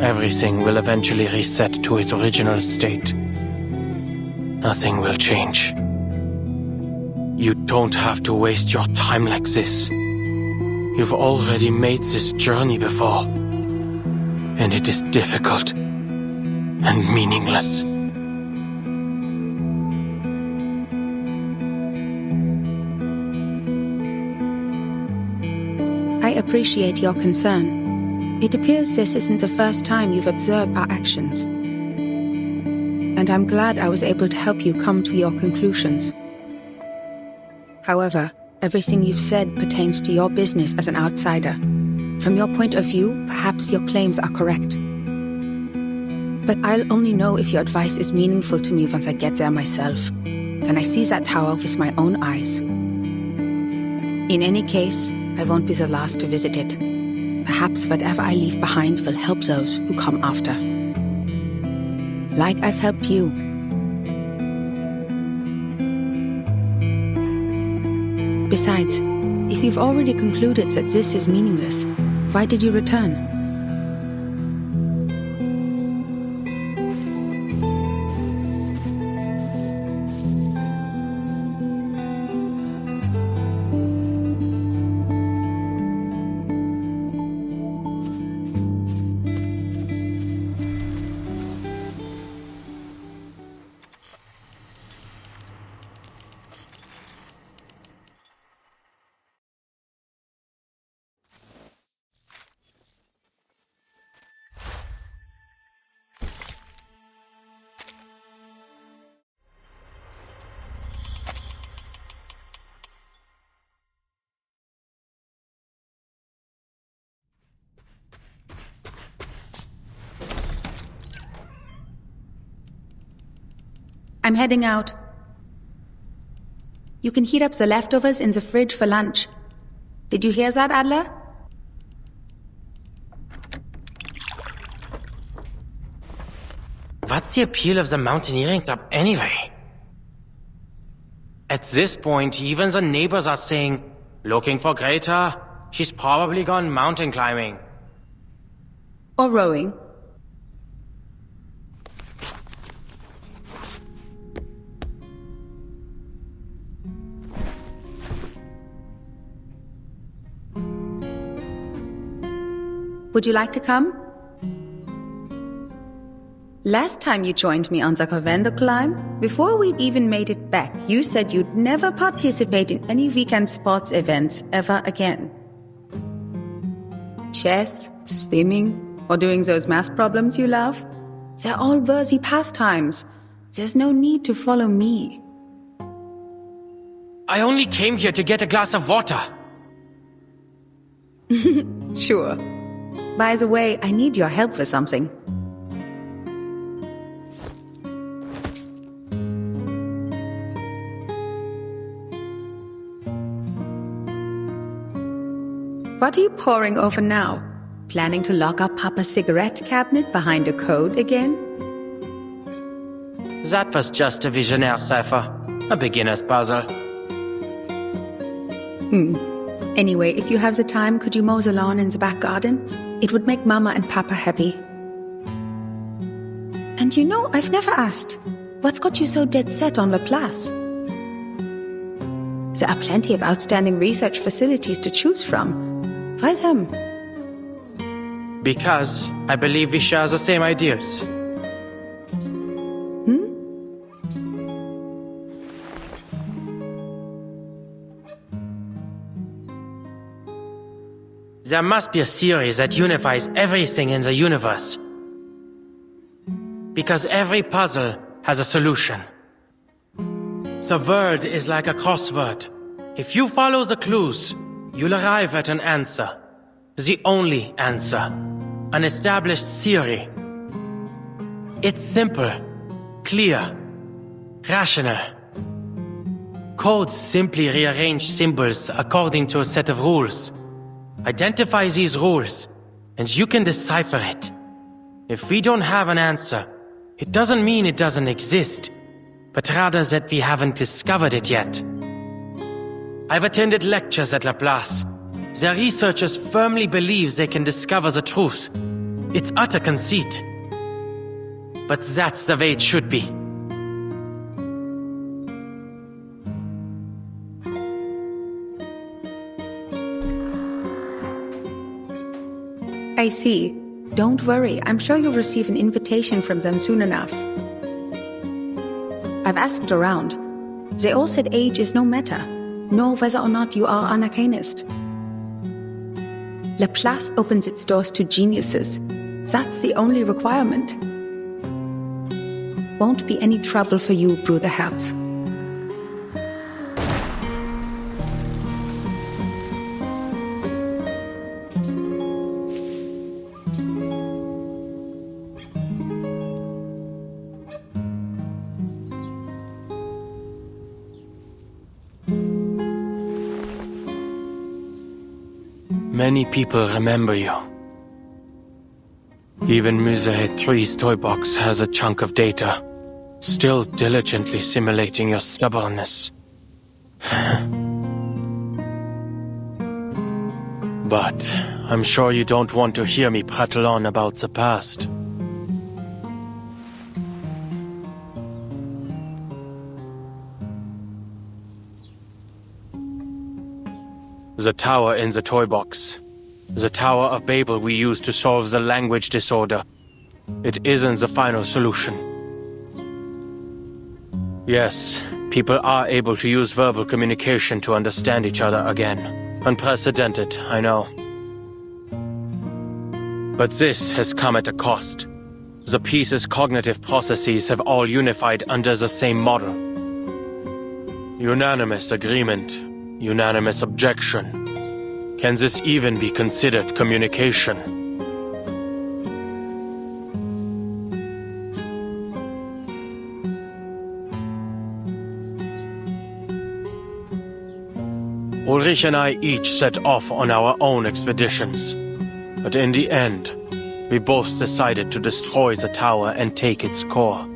everything will eventually reset to its original state. Nothing will change. You don't have to waste your time like this. You've already made this journey before, and it is difficult and meaningless. I appreciate your concern. It appears this isn't the first time you've observed our actions. And I'm glad I was able to help you come to your conclusions. However, everything you've said pertains to your business as an outsider. From your point of view, perhaps your claims are correct. But I'll only know if your advice is meaningful to me once I get there myself, when I see that tower with my own eyes. In any case, I won't be the last to visit it. Perhaps whatever I leave behind will help those who come after. Like I've helped you. Besides, if you've already concluded that this is meaningless, why did you return? I'm heading out. You can heat up the leftovers in the fridge for lunch. Did you hear that, Adler? What's the appeal of the mountaineering club anyway? At this point, even the neighbors are saying, looking for Greta? She's probably gone mountain climbing. Or rowing. Would you like to come? Last time you joined me on the Covendo climb, before we'd even made it back, you said you'd never participate in any weekend sports events ever again. Chess, swimming, or doing those math problems you love? They're all worthy pastimes. There's no need to follow me. I only came here to get a glass of water. Sure. By the way, I need your help with something. What are you poring over now? Planning to lock up Papa's cigarette cabinet behind a code again? That was just a Visionaire cipher. A beginner's puzzle. Anyway, if you have the time, could you mow the lawn in the back garden? It would make Mama and Papa happy. And you know, I've never asked, what's got you so dead set on Laplace? There are plenty of outstanding research facilities to choose from. Why them? Because I believe we share the same ideas. There must be a theory that unifies everything in the universe. Because every puzzle has a solution. The world is like a crossword. If you follow the clues, you'll arrive at an answer. The only answer. An established theory. It's simple, clear, rational. Codes simply rearrange symbols according to a set of rules. Identify these rules, and you can decipher it. If we don't have an answer, it doesn't mean it doesn't exist, but rather that we haven't discovered it yet. I've attended lectures at Laplace. Their researchers firmly believe they can discover the truth. It's utter conceit. But that's the way it should be. I see. Don't worry, I'm sure you'll receive an invitation from them soon enough. I've asked around. They all said age is no matter, nor whether or not you are an arcanist. Laplace opens its doors to geniuses. That's the only requirement. Won't be any trouble for you, Bruderherz. Many people remember you. Even Musée 3's toy box has a chunk of data, still diligently simulating your stubbornness. But I'm sure you don't want to hear me prattle on about the past. The tower in the toy box. The Tower of Babel we used to solve the language disorder. It isn't the final solution. Yes, people are able to use verbal communication to understand each other again. Unprecedented, I know. But this has come at a cost. The piece's cognitive processes have all unified under the same model. Unanimous agreement. Unanimous objection. Can this even be considered communication? Ulrich and I each set off on our own expeditions. But in the end, we both decided to destroy the tower and take its core.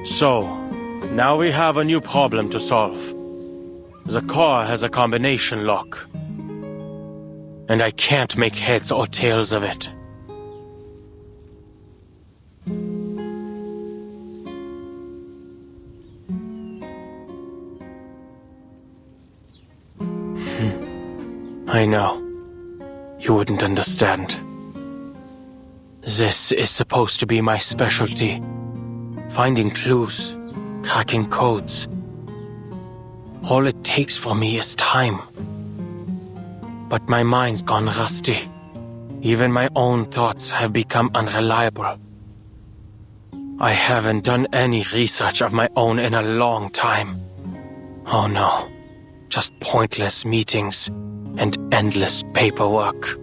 So, now we have a new problem to solve. The core has a combination lock. And I can't make heads or tails of it. I know. You wouldn't understand. This is supposed to be my specialty. Finding clues, cracking codes. All it takes for me is time. But my mind's gone rusty. Even my own thoughts have become unreliable. I haven't done any research of my own in a long time. Oh no, just pointless meetings and endless paperwork.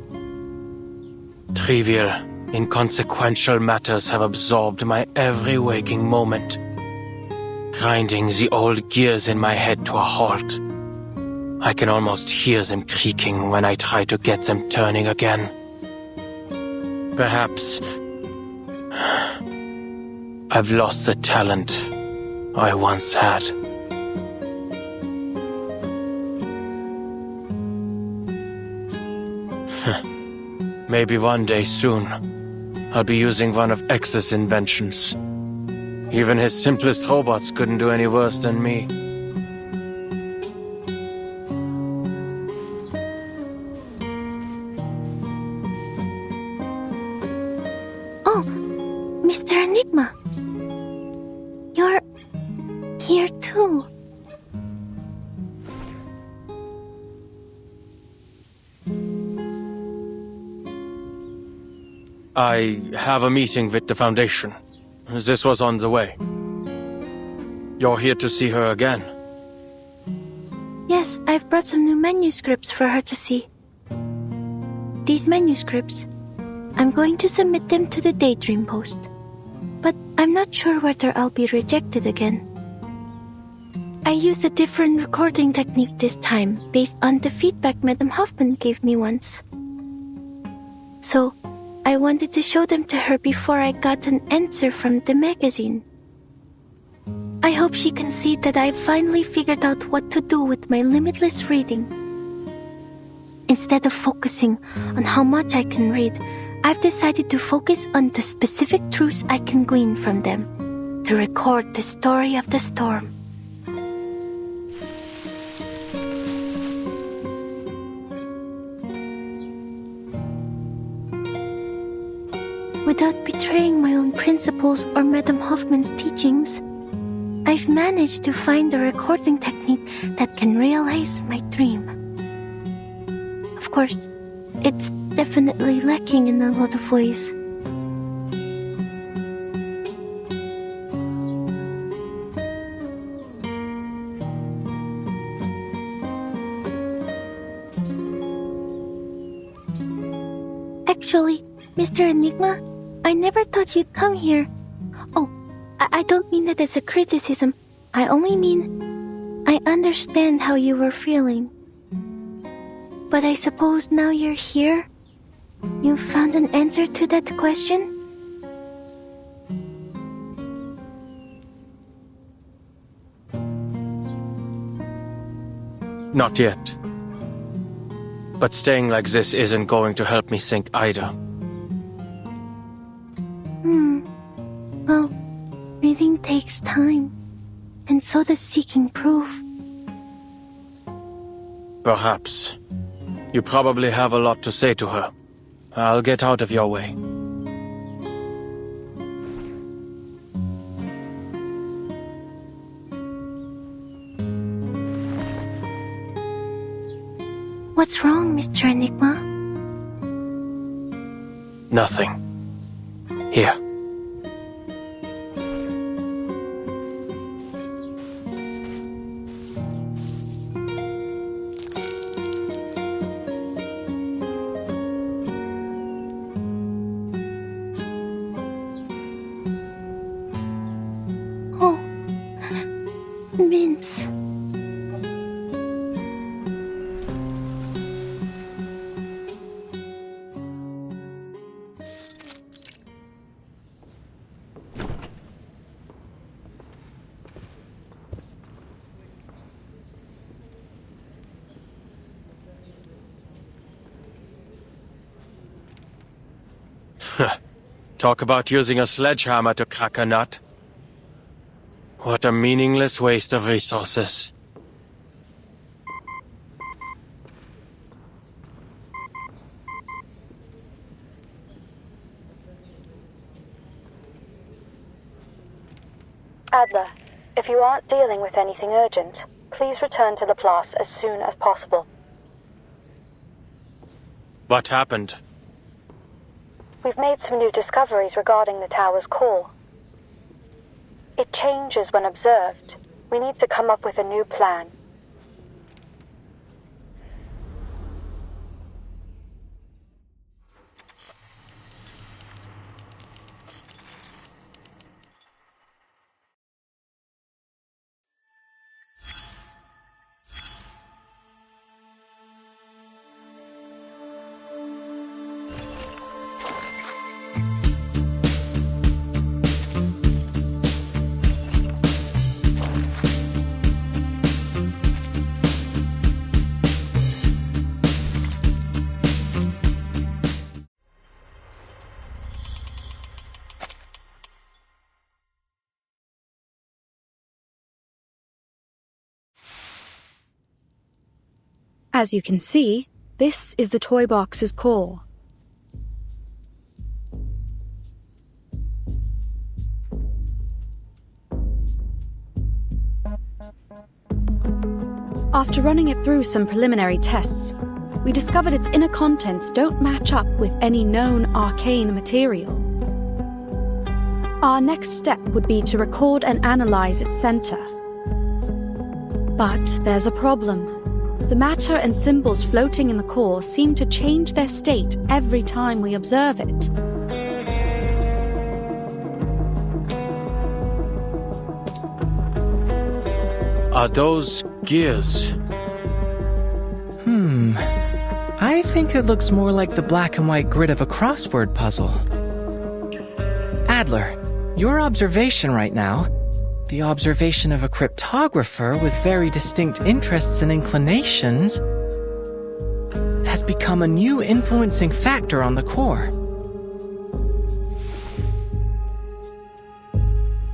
Trivial, inconsequential matters have absorbed my every waking moment, grinding the old gears in my head to a halt. I can almost hear them creaking when I try to get them turning again. Perhaps I've lost the talent I once had. Maybe one day soon, I'll be using one of X's inventions. Even his simplest robots couldn't do any worse than me. Oh, Mr. Enigma. You're here too. I have a meeting with the Foundation. This was on the way. You're here to see her again? Yes, I've brought some new manuscripts for her to see. These manuscripts, I'm going to submit them to the Daydream Post. But I'm not sure whether I'll be rejected again. I used a different recording technique this time, based on the feedback Madame Hoffman gave me once. So, I wanted to show them to her before I got an answer from the magazine. I hope she can see that I've finally figured out what to do with my limitless reading. Instead of focusing on how much I can read, I've decided to focus on the specific truths I can glean from them, to record the story of the storm. Without betraying my own principles or Madame Hoffman's teachings, I've managed to find a recording technique that can realize my dream. Of course, it's definitely lacking in a lot of ways. Actually, Mr. Enigma, I never thought you'd come here. Oh, I don't mean that as a criticism. I only mean I understand how you were feeling. But I suppose now you're here, you've found an answer to that question? Not yet. But staying like this isn't going to help me think either. Well, reading takes time, and so does seeking proof. Perhaps. You probably have a lot to say to her. I'll get out of your way. What's wrong, Mr. Enigma? Nothing. Here. Oh, Vince. Talk about using a sledgehammer to crack a nut. What a meaningless waste of resources. Adler, if you aren't dealing with anything urgent, please return to the Place as soon as possible. What happened? We've made some new discoveries regarding the tower's core. It changes when observed. We need to come up with a new plan. As you can see, this is the toy box's core. After running it through some preliminary tests, we discovered its inner contents don't match up with any known arcane material. Our next step would be to record and analyze its center. But there's a problem. The matter and symbols floating in the core seem to change their state every time we observe it. Are those gears? I think it looks more like the black and white grid of a crossword puzzle. Adler, your observation right now, the observation of a cryptographer with very distinct interests and inclinations, has become a new influencing factor on the core.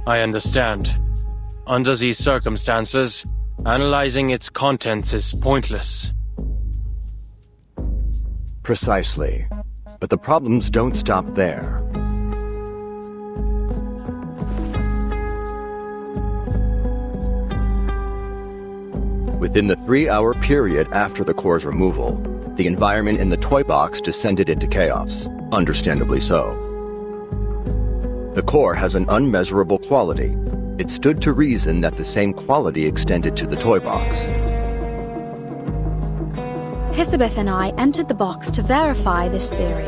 I understand. Under these circumstances, analyzing its contents is pointless. Precisely. But the problems don't stop there. Within the 3-hour period after the core's removal, the environment in the toy box descended into chaos, understandably so. The core has an unmeasurable quality. It stood to reason that the same quality extended to the toy box. Hisabeth and I entered the box to verify this theory.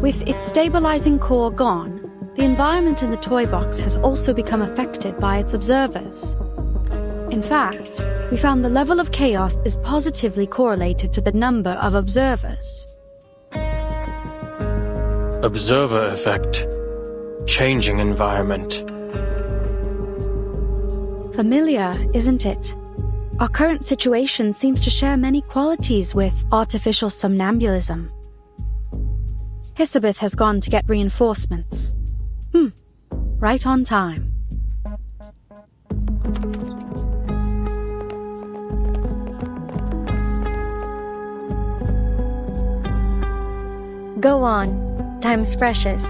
With its stabilizing core gone, the environment in the toy box has also become affected by its observers. In fact, we found the level of chaos is positively correlated to the number of observers. Observer effect. Changing environment. Familiar, isn't it? Our current situation seems to share many qualities with artificial somnambulism. Hisabeth has gone to get reinforcements. Right on time. Go on. Time's precious.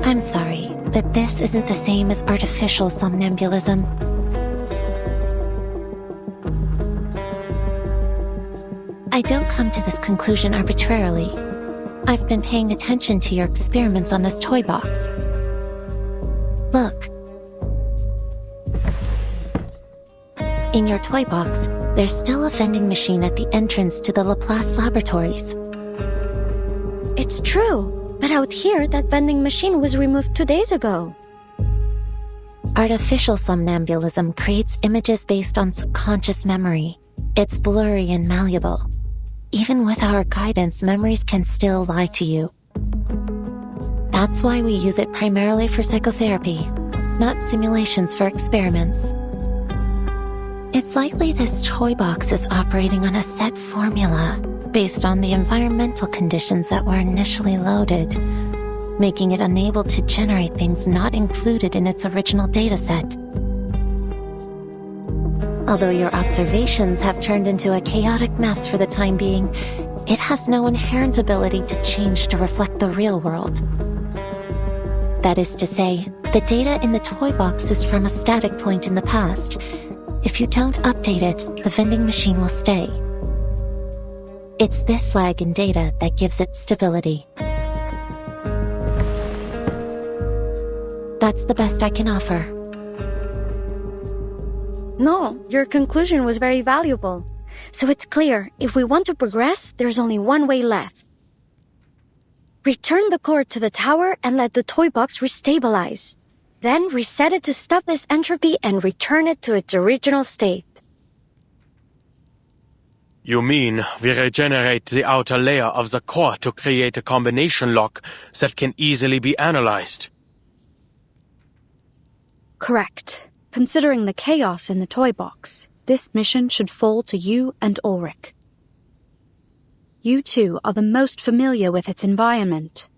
I'm sorry, but this isn't the same as artificial somnambulism. I don't come to this conclusion arbitrarily. I've been paying attention to your experiments on this toy box. Look. In your toy box, there's still a vending machine at the entrance to the Laplace laboratories. It's true. But out here, that vending machine was removed 2 days ago. Artificial somnambulism creates images based on subconscious memory. It's blurry and malleable. Even with our guidance, memories can still lie to you. That's why we use it primarily for psychotherapy, not simulations for experiments. It's likely this toy box is operating on a set formula, based on the environmental conditions that were initially loaded, making it unable to generate things not included in its original dataset. Although your observations have turned into a chaotic mess for the time being, it has no inherent ability to change to reflect the real world. That is to say, the data in the toy box is from a static point in the past. If you don't update it, the vending machine will stay. It's this lag in data that gives it stability. That's the best I can offer. No, your conclusion was very valuable. So it's clear, if we want to progress, there's only one way left. Return the core to the tower and let the toy box restabilize. Then reset it to stop this entropy and return it to its original state. You mean we regenerate the outer layer of the core to create a combination lock that can easily be analyzed? Correct. Considering the chaos in the toy box, this mission should fall to you and Ulrich. You two are the most familiar with its environment.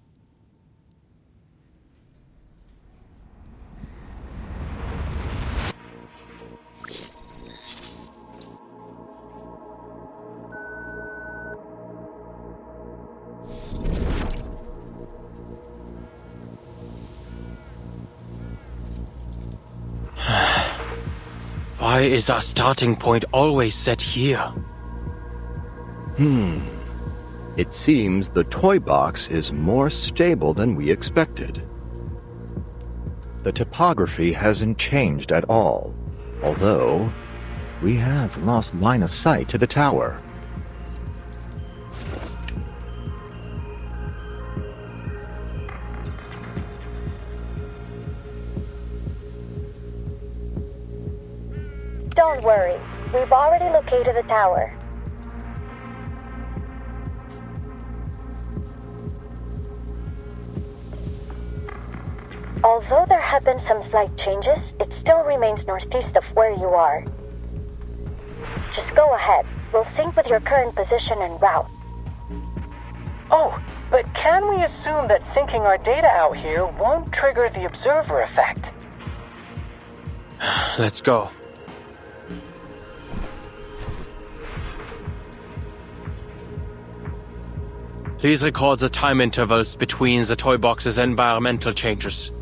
Why is our starting point always set here? It seems the toy box is more stable than we expected. The topography hasn't changed at all, although we have lost line of sight to the tower. Don't worry, we've already located the tower. Although there have been some slight changes, it still remains northeast of where you are. Just go ahead. We'll sync with your current position and route. Oh, but can we assume that syncing our data out here won't trigger the observer effect? Let's go. Please record the time intervals between the toy box's environmental changes.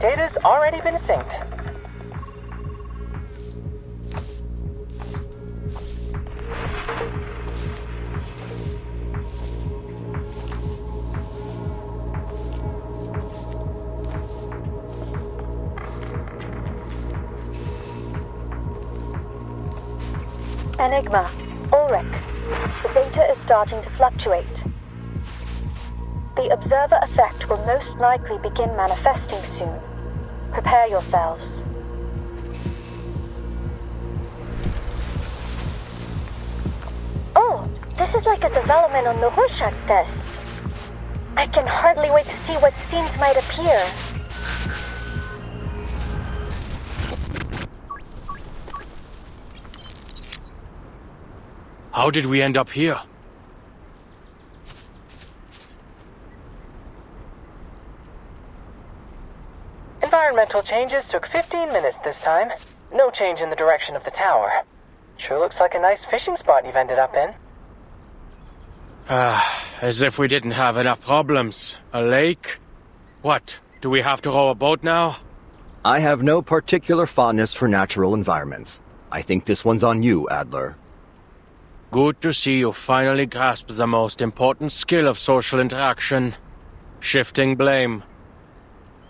Data's already been synced. Enigma, Ulrich, the data is starting to fluctuate. The observer effect will most likely begin manifesting soon. Prepare yourselves. Oh, this is like a development on the Rorschach test. I can hardly wait to see what scenes might appear. How did we end up here? Environmental changes took 15 minutes this time. No change in the direction of the tower. Sure looks like a nice fishing spot you've ended up in. As if we didn't have enough problems. A lake? What, do we have to row a boat now? I have no particular fondness for natural environments. I think this one's on you, Adler. Good to see you finally grasp the most important skill of social interaction. Shifting blame.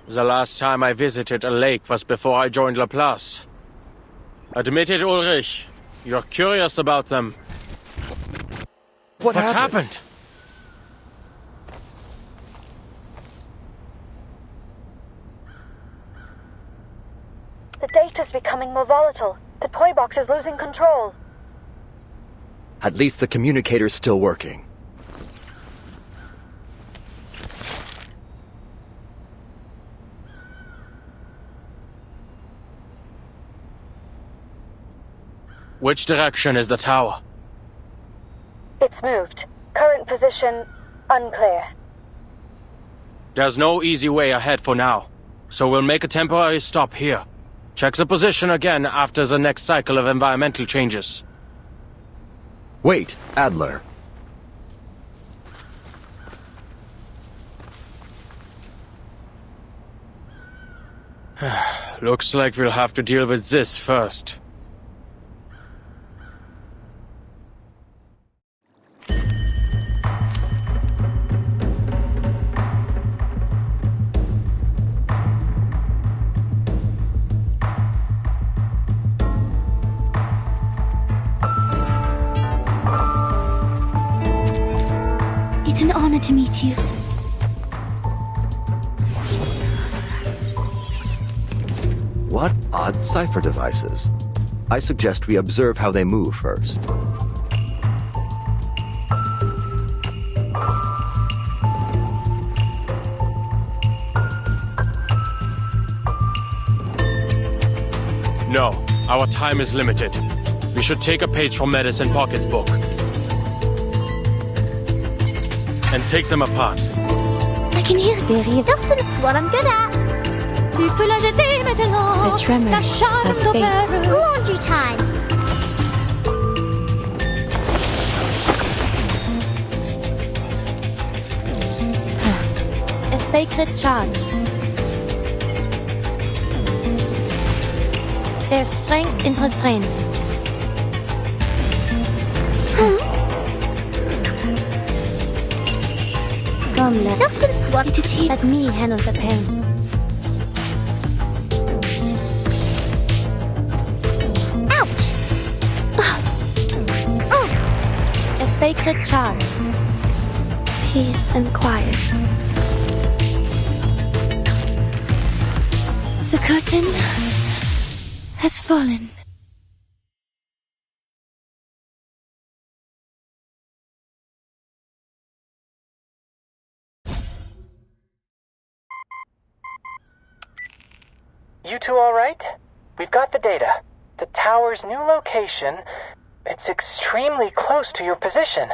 The last time I visited a lake was before I joined Laplace. Admit it, Ulrich. You're curious about them. What happened? The data's becoming more volatile. The toy box is losing control. At least the communicator's still working. Which direction is the tower? It's moved. Current position, unclear. There's no easy way ahead for now, so we'll make a temporary stop here. Check the position again after the next cycle of environmental changes. Wait, Adler. Looks like we'll have to deal with this first. It's an honor to meet you. What odd cipher devices? I suggest we observe how they move first. No, our time is limited. We should take a page from Medicine Pocket's book and take them apart. I can hear it. Justin, it's what I'm good at. Tu peux la jeter maintenant. The tremors La charme of fate. d'Aubert. Laundry time. A sacred charge. There's strength in restraint. Come, it is he. Let me handle the pen. A sacred charge. Peace and quiet. The curtain has fallen. You two all right? We've got the data. The tower's new location, it's extremely close to your position.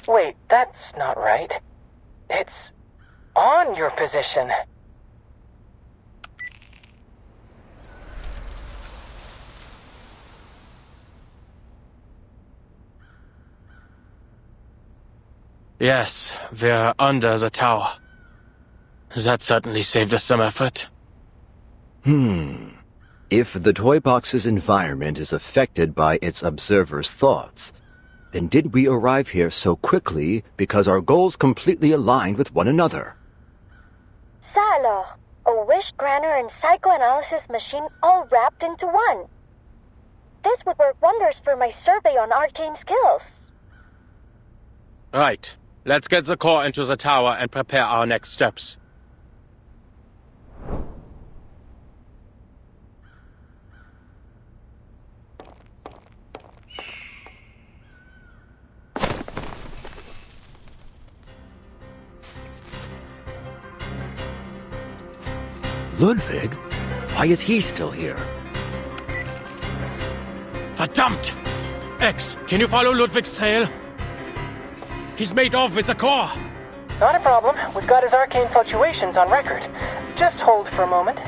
Wait, that's not right. It's on your position. Yes, we're under the tower. That certainly saved us some effort. If the toy box's environment is affected by its observer's thoughts, then did we arrive here so quickly because our goals completely aligned with one another? Salo, a wish granter and psychoanalysis machine all wrapped into one. This would work wonders for my survey on arcane skills. Right. Let's get the core into the tower and prepare our next steps. Ludwig? Why is he still here? Verdammt! X, can you follow Ludwig's trail? He's made off with the core. Not a problem. We've got his arcane fluctuations on record. Just hold for a moment.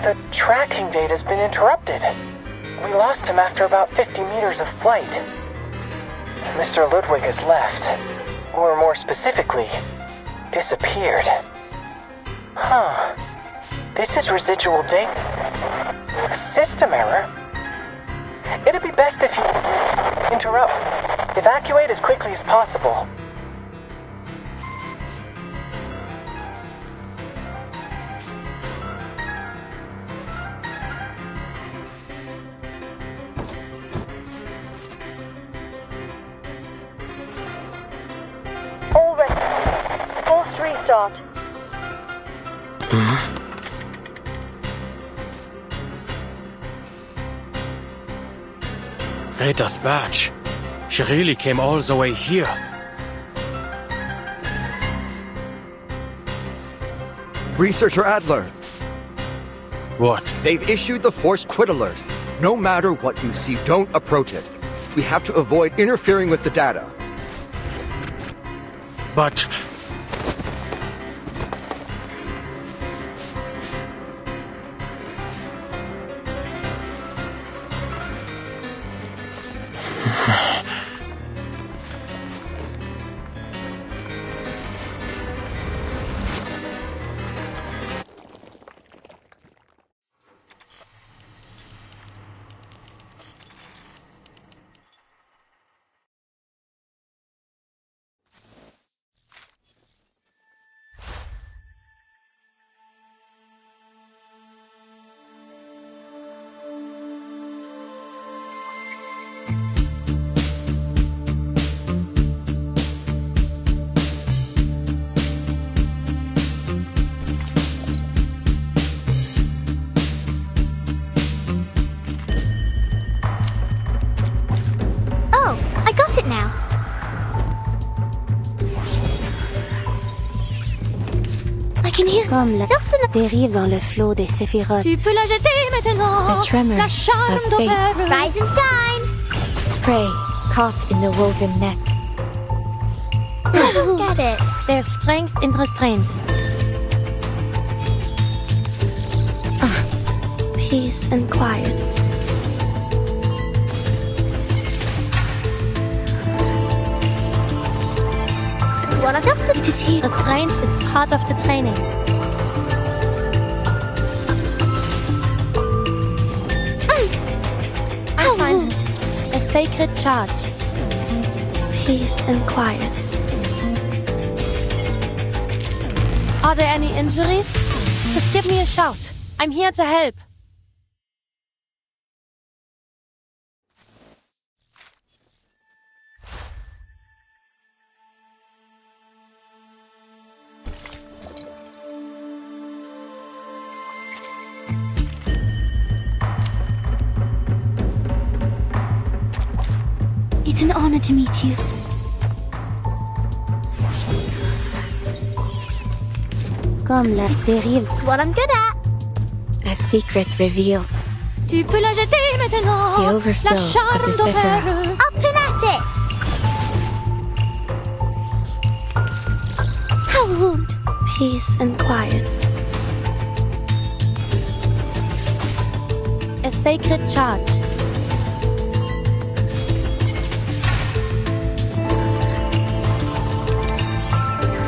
The tracking data's been interrupted. We lost him after about 50 meters of flight. Mr. Ludwig has left. Or more specifically, disappeared. Huh. This is residual data. A system error? It'd be best if you interrupt. Evacuate as quickly as possible. All ready. Full restart. Rita's badge. She really came all the way here. Researcher Adler. What? They've issued the Force Quit Alert. No matter what you see, don't approach it. We have to avoid interfering with the data. But... Comme la dérive dans le flot des séphirotes. Tu peux la jeter maintenant. A tremor La charme of d'Oberyn. fate. Rise and shine. Prey caught in the woven net. I don't get it. There's strength in restraint. Peace and quiet. wanna just it is here. Restraint is part of the training. I find a sacred charge. Peace and quiet. Are there any injuries? Just give me a shout. I'm here to help. It's an honor to meet you. Comme la dérive. What I'm good at. A secret revealed. Tu peux la jeter maintenant. The overflow La charme of the Sephiroth. d'Opère. Up and at it! How wound. Peace and quiet. A sacred charge.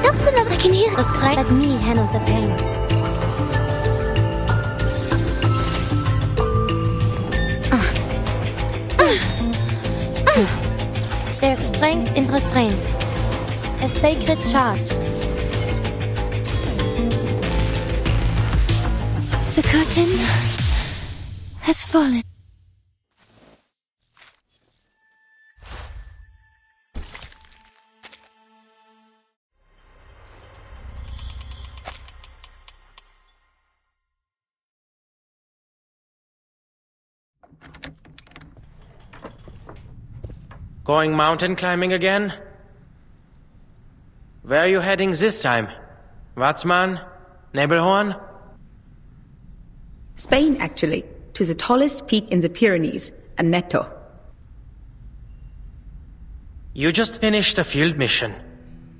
Just another I can hear it. Restraint. Let me handle the pain. There's strength in restraint. A sacred charge. The curtain has fallen. Going mountain climbing again? Where are you heading this time? Watzmann? Nebelhorn? Spain, actually, to the tallest peak in the Pyrenees, Aneto. You just finished a field mission.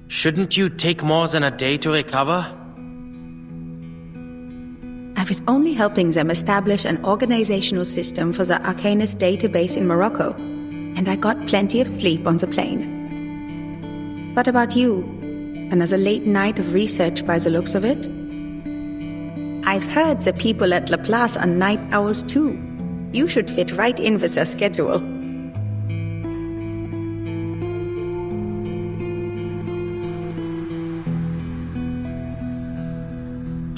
Shouldn't you take more than a day to recover? I was only helping them establish an organizational system for the Arcanist database in Morocco, and I got plenty of sleep on the plane. What about you? Another late night of research by the looks of it? I've heard the people at Laplace are night owls too. You should fit right in with their schedule.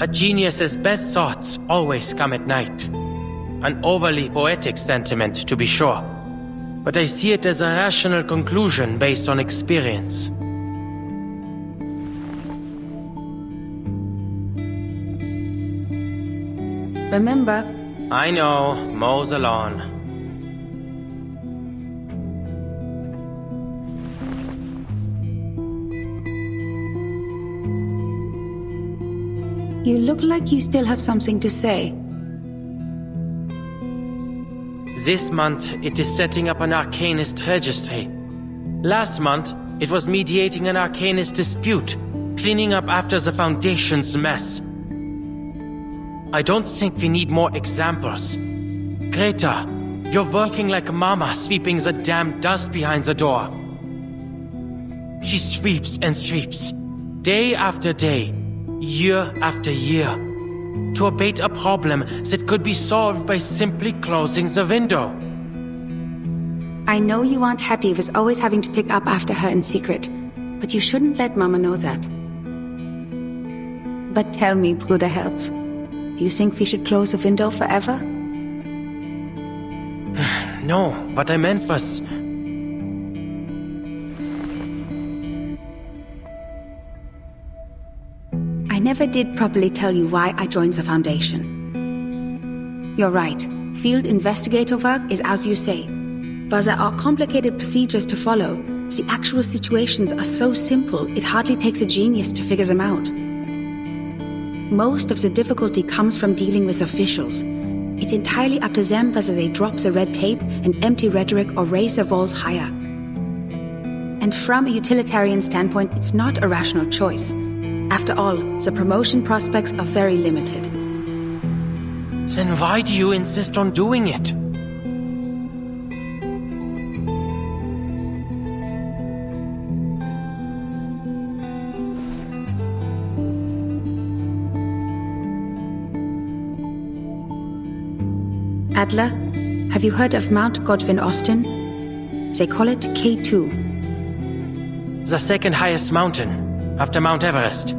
A genius's best thoughts always come at night. An overly poetic sentiment, to be sure. But I see it as a rational conclusion based on experience. Remember? I know, mow the lawn. You look like you still have something to say. This month, it is setting up an Arcanist registry. Last month, it was mediating an Arcanist dispute, cleaning up after the Foundation's mess. I don't think we need more examples. Greta, you're working like Mama sweeping the damn dust behind the door. She sweeps and sweeps, day after day, year after year, to abate a problem that could be solved by simply closing the window. I know you aren't happy with always having to pick up after her in secret, but you shouldn't let Mama know that. But tell me, Bruderherz, do you think we should close the window forever? No, what I meant was... I never did properly tell you why I joined the Foundation. You're right, field investigator work is as you say, but there are complicated procedures to follow. The actual situations are so simple, it hardly takes a genius to figure them out. Most of the difficulty comes from dealing with officials. It's entirely up to them whether they drop the red tape and empty rhetoric or raise their walls higher. And from a utilitarian standpoint, it's not a rational choice. After all, the promotion prospects are very limited. Then why do you insist on doing it? Adler, have you heard of Mount Godwin Austen? They call it K2. The second highest mountain, after Mount Everest.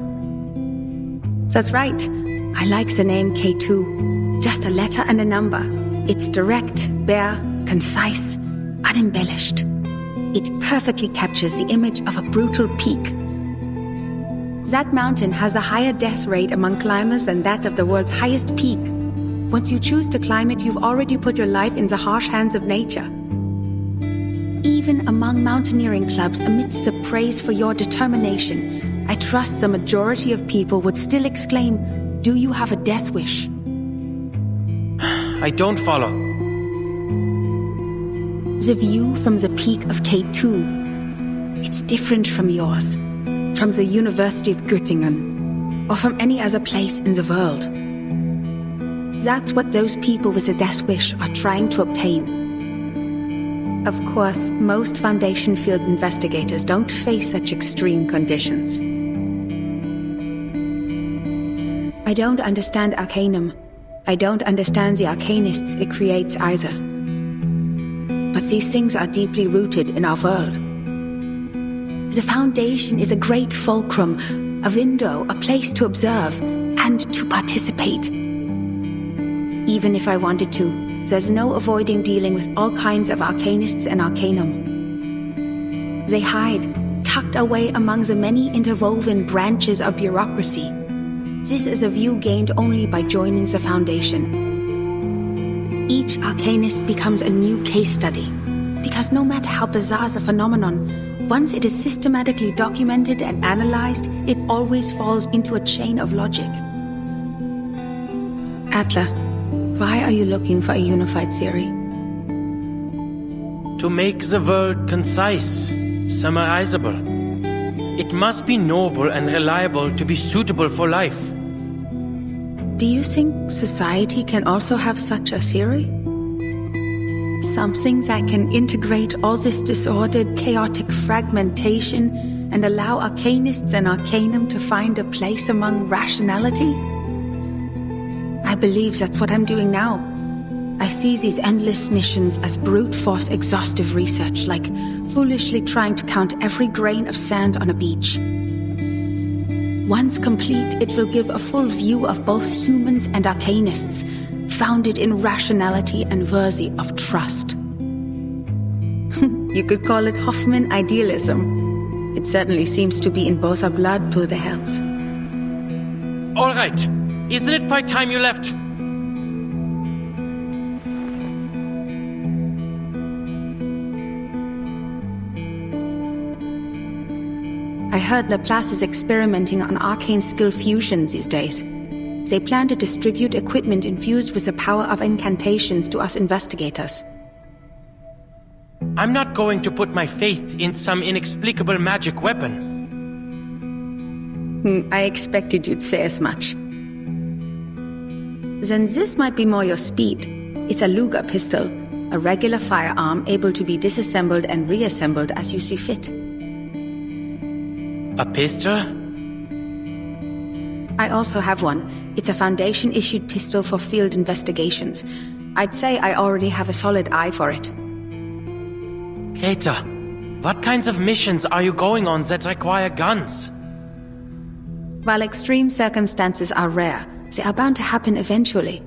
That's right. I like the name K2. Just a letter and a number. It's direct, bare, concise, unembellished. It perfectly captures the image of a brutal peak. That mountain has a higher death rate among climbers than that of the world's highest peak. Once you choose to climb it, you've already put your life in the harsh hands of nature. Even among mountaineering clubs, amidst the praise for your determination, I trust the majority of people would still exclaim, "Do you have a death wish?" I don't follow. The view from the peak of K2, it's different from yours, from the University of Göttingen, or from any other place in the world. That's what those people with a death wish are trying to obtain. Of course, most Foundation field investigators don't face such extreme conditions. I don't understand Arcanum. I don't understand the Arcanists it creates either. But these things are deeply rooted in our world. The Foundation is a great fulcrum, a window, a place to observe, and to participate. Even if I wanted to, there's no avoiding dealing with all kinds of Arcanists and Arcanum. They hide, tucked away among the many interwoven branches of bureaucracy. This is a view gained only by joining the Foundation. Each Arcanist becomes a new case study, because no matter how bizarre the phenomenon, once it is systematically documented and analyzed, it always falls into a chain of logic. Adler, why are you looking for a unified theory? To make the world concise, summarizable. It must be noble and reliable to be suitable for life. Do you think society can also have such a theory? Something that can integrate all this disordered, chaotic fragmentation and allow Arcanists and Arcanum to find a place among rationality? I believe that's what I'm doing now. I see these endless missions as brute force exhaustive research, like foolishly trying to count every grain of sand on a beach. Once complete, it will give a full view of both humans and Arcanists, founded in rationality and worthy of trust. You could call it Hoffman idealism. It certainly seems to be in both our blood, Bruder Herz. All right. Isn't it by time you left? I heard Laplace is experimenting on arcane skill fusion these days. They plan to distribute equipment infused with the power of incantations to us investigators. I'm not going to put my faith in some inexplicable magic weapon. I expected you'd say as much. Then this might be more your speed. It's a Luger pistol, a regular firearm able to be disassembled and reassembled as you see fit. A pistol? I also have one. It's a Foundation-issued pistol for field investigations. I'd say I already have a solid eye for it. Greta, what kinds of missions are you going on that require guns? While extreme circumstances are rare, they are bound to happen eventually.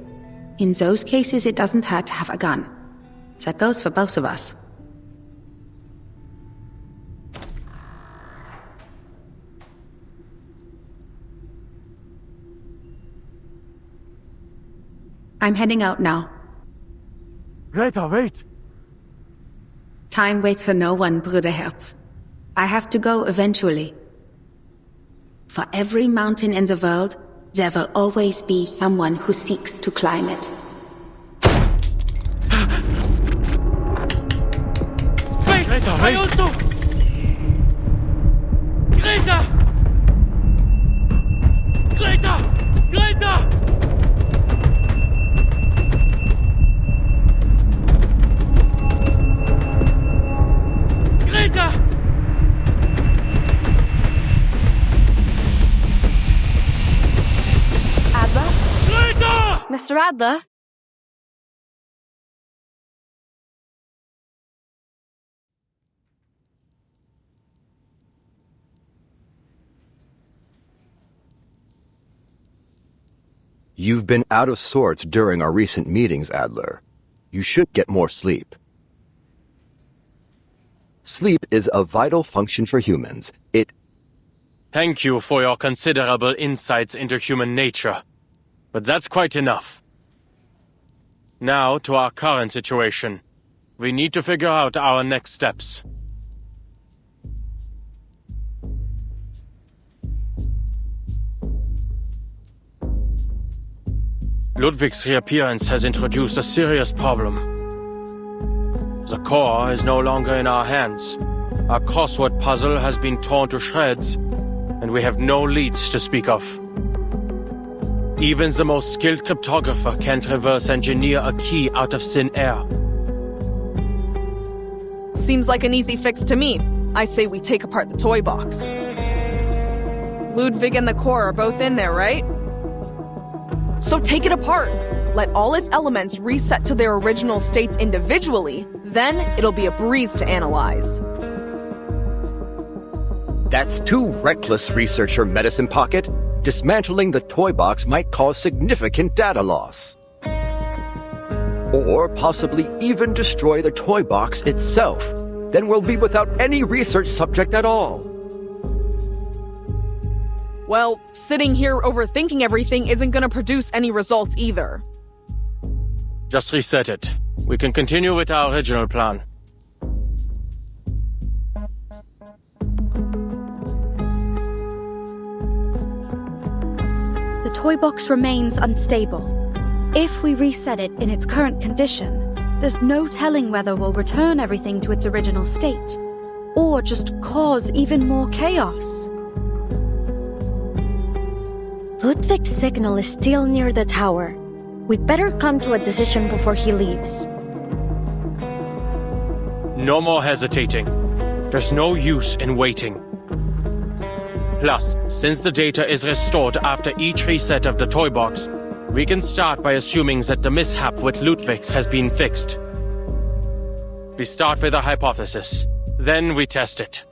In those cases, it doesn't hurt to have a gun. That goes for both of us. I'm heading out now. Greta, wait! Time waits for no one, Bruder Herz. I have to go eventually. For every mountain in the world, there will always be someone who seeks to climb it. Wait! Greta, wait! I also... Greta! Greta! Greta! Greta! Adler? Greta! Mr. Adler? You've been out of sorts during our recent meetings, Adler. You should get more sleep. Sleep is a vital function for humans. Thank you for your considerable insights into human nature. But that's quite enough. Now to our current situation. We need to figure out our next steps. Ludwig's reappearance has introduced a serious problem. The core is no longer in our hands. Our crossword puzzle has been torn to shreds, and we have no leads to speak of. Even the most skilled cryptographer can't reverse engineer a key out of thin air. Seems like an easy fix to me. I say we take apart the toy box. Ludwig and the core are both in there, right? So take it apart. Let all its elements reset to their original states individually, then it'll be a breeze to analyze. That's too reckless, researcher Medicine Pocket. Dismantling the toy box might cause significant data loss. Or possibly even destroy the toy box itself. Then we'll be without any research subject at all. Well, sitting here overthinking everything isn't gonna produce any results either. Just reset it. We can continue with our original plan. The toy box remains unstable. If we reset it in its current condition, there's no telling whether we'll return everything to its original state, or just cause even more chaos. Ludwig's signal is still near the tower. We'd better come to a decision before he leaves. No more hesitating. There's no use in waiting. Plus, since the data is restored after each reset of the toy box, we can start by assuming that the mishap with Ludwig has been fixed. We start with a hypothesis, then we test it.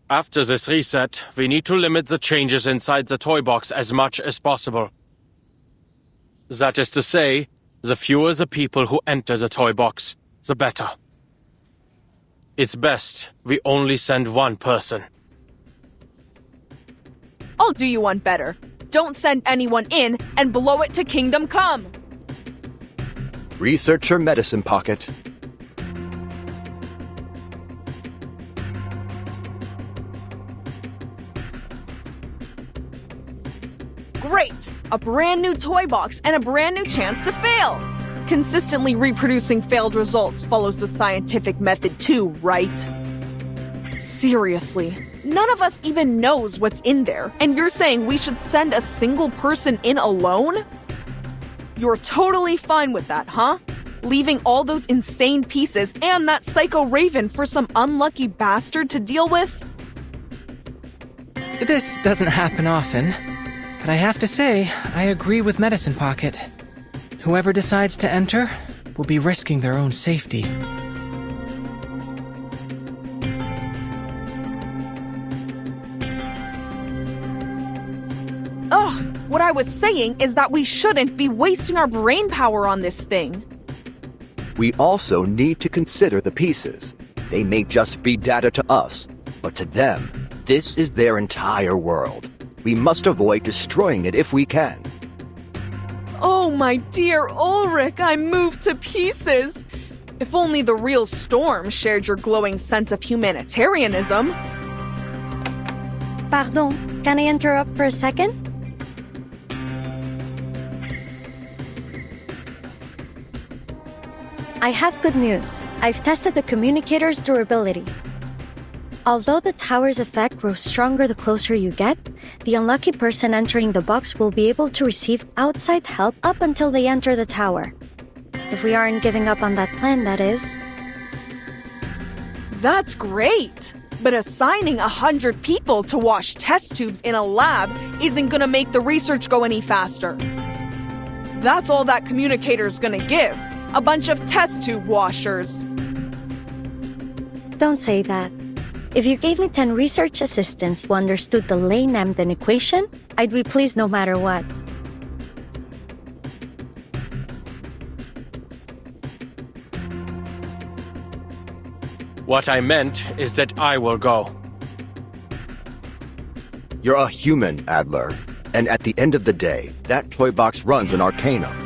After this reset, we need to limit the changes inside the toy box as much as possible. That is to say, the fewer the people who enter the toy box, the better. It's best we only send one person. I'll do you one better. Don't send anyone in and blow it to Kingdom Come! Researcher Medicine Pocket. Great! A brand new toy box and a brand new chance to fail! Consistently reproducing failed results follows the scientific method too, right? Seriously, none of us even knows what's in there, and you're saying we should send a single person in alone? You're totally fine with that, huh? Leaving all those insane pieces and that psycho Raven for some unlucky bastard to deal with? This doesn't happen often, but I have to say, I agree with Medicine Pocket. Whoever decides to enter will be risking their own safety. Ugh, what I was saying is that we shouldn't be wasting our brain power on this thing. We also need to consider the pieces. They may just be data to us, but to them, this is their entire world. We must avoid destroying it if we can. Oh, my dear Ulrich, I'm moved to pieces. If only the real Storm shared your glowing sense of humanitarianism. Pardon, can I interrupt for a second? I have good news. I've tested the communicator's durability. Although the tower's effect grows stronger the closer you get, the unlucky person entering the box will be able to receive outside help up until they enter the tower. If we aren't giving up on that plan, that is. That's great! But assigning 100 people to wash test tubes in a lab isn't gonna make the research go any faster. That's all that communicator's gonna give. A bunch of test tube washers. Don't say that. If you gave me 10 research assistants who understood the Lane-Emden equation, I'd be pleased no matter what. What I meant is that I will go. You're a human, Adler. And at the end of the day, that toy box runs an Arcana.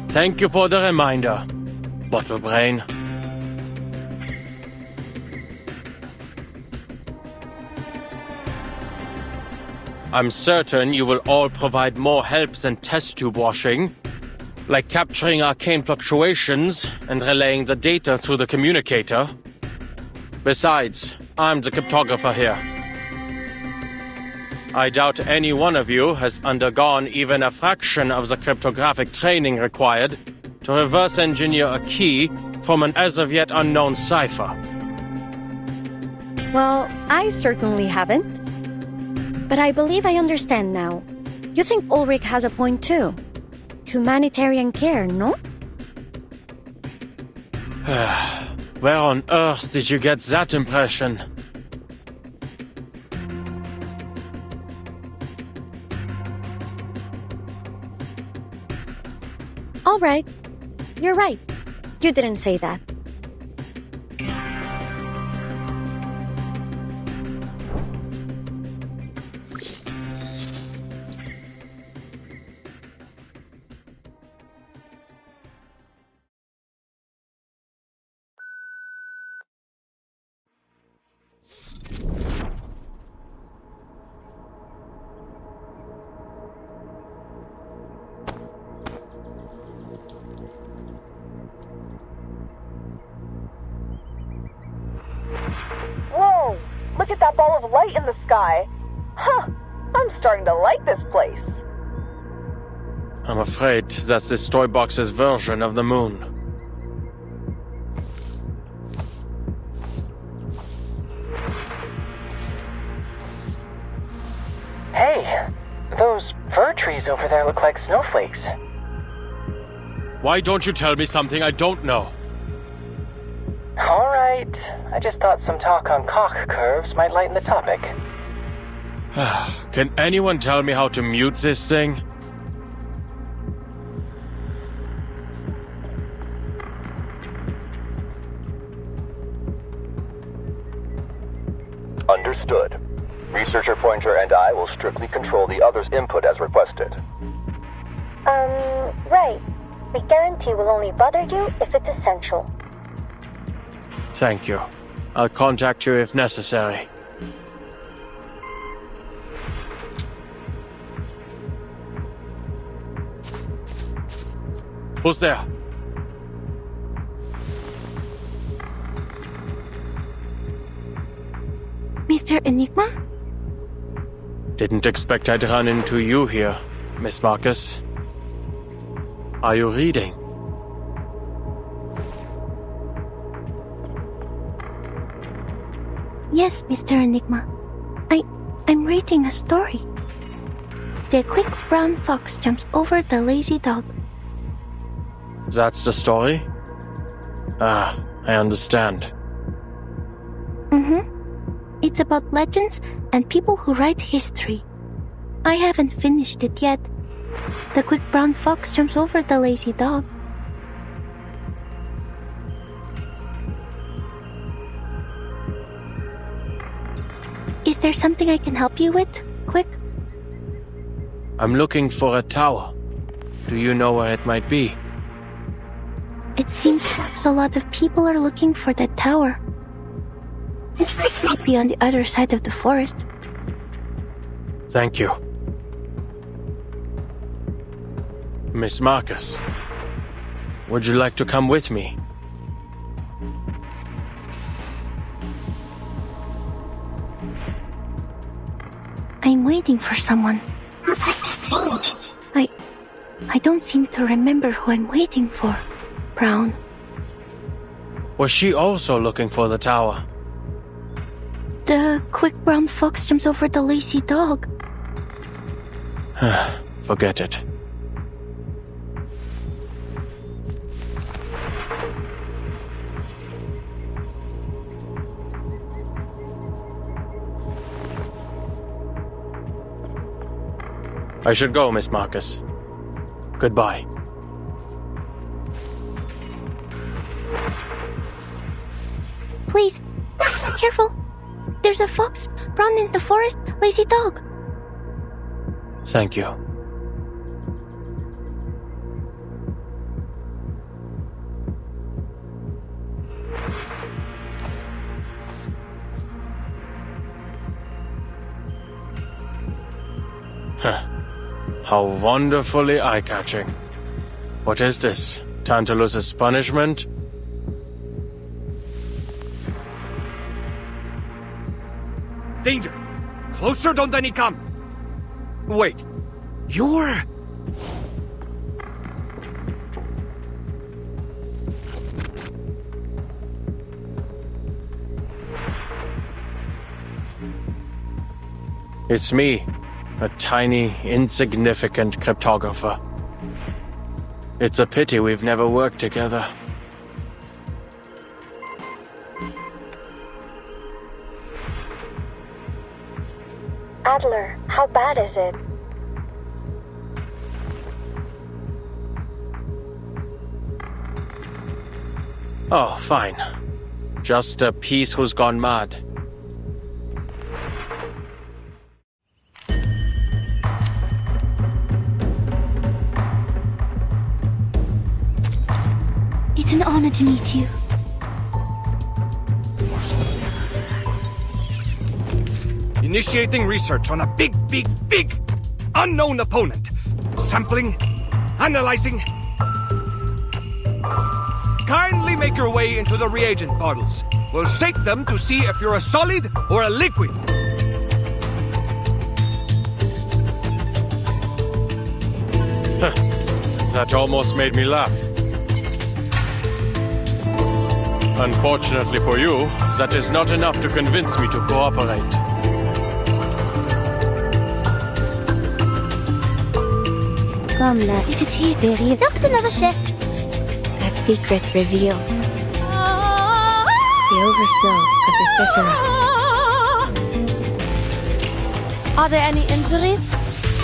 Thank you for the reminder, Bottle Brain. I'm certain you will all provide more help than test tube washing, like capturing arcane fluctuations and relaying the data through the communicator. Besides, I'm the cryptographer here. I doubt any one of you has undergone even a fraction of the cryptographic training required to reverse engineer a key from an as-of-yet unknown cipher. Well, I certainly haven't. But I believe I understand now. You think Ulrich has a point too? Humanitarian care, no? Where on earth did you get that impression? All right. You're right. You didn't say that. Whoa! Look at that ball of light in the sky! Huh! I'm starting to like this place. I'm afraid that's this toy box's version of the moon. Hey, those fir trees over there look like snowflakes. Why don't you tell me something I don't know? Alright, I just thought some talk on Koch curves might lighten the topic. Can anyone tell me how to mute this thing? Understood. Researcher Pointer and I will strictly control the other's input as requested. Right. We guarantee we'll only bother you if it's essential. Thank you. I'll contact you if necessary. Who's there? Mr. Enigma? Didn't expect I'd run into you here, Miss Marcus. Are you reading? Yes, Mr. Enigma. I'm reading a story. The quick brown fox jumps over the lazy dog. That's the story? Ah, I understand. It's about legends and people who write history. I haven't finished it yet. The quick brown fox jumps over the lazy dog. Is there something I can help you with? Quick? I'm looking for a tower. Do you know where it might be? It seems a lot of people are looking for that tower. It might be on the other side of the forest. Thank you. Miss Marcus. Would you like to come with me? I'm waiting for someone. I don't seem to remember who I'm waiting for, Brown. Was she also looking for the tower? The quick brown fox jumps over the lazy dog. Forget it. I should go, Miss Marcus. Goodbye. Please, careful. There's a fox, Brown in the forest, lazy dog. Thank you. How wonderfully eye-catching. What is this? Tantalus's punishment? Danger! Closer, don't any come! Wait, you're... It's me, a tiny, insignificant cryptographer. It's a pity we've never worked together. Adler, how bad is it? Oh, fine. Just a piece who's gone mad. It's an honor to meet you. Initiating research on a big unknown opponent. Sampling, analyzing. Kindly make your way into the reagent bottles. We'll shake them to see if you're a solid or a liquid. That almost made me laugh. Unfortunately for you, that is not enough to convince me to cooperate. Come, lass. It is here, very. Just another shift. A secret revealed. The overflow of the Sephiroth. Are there any injuries?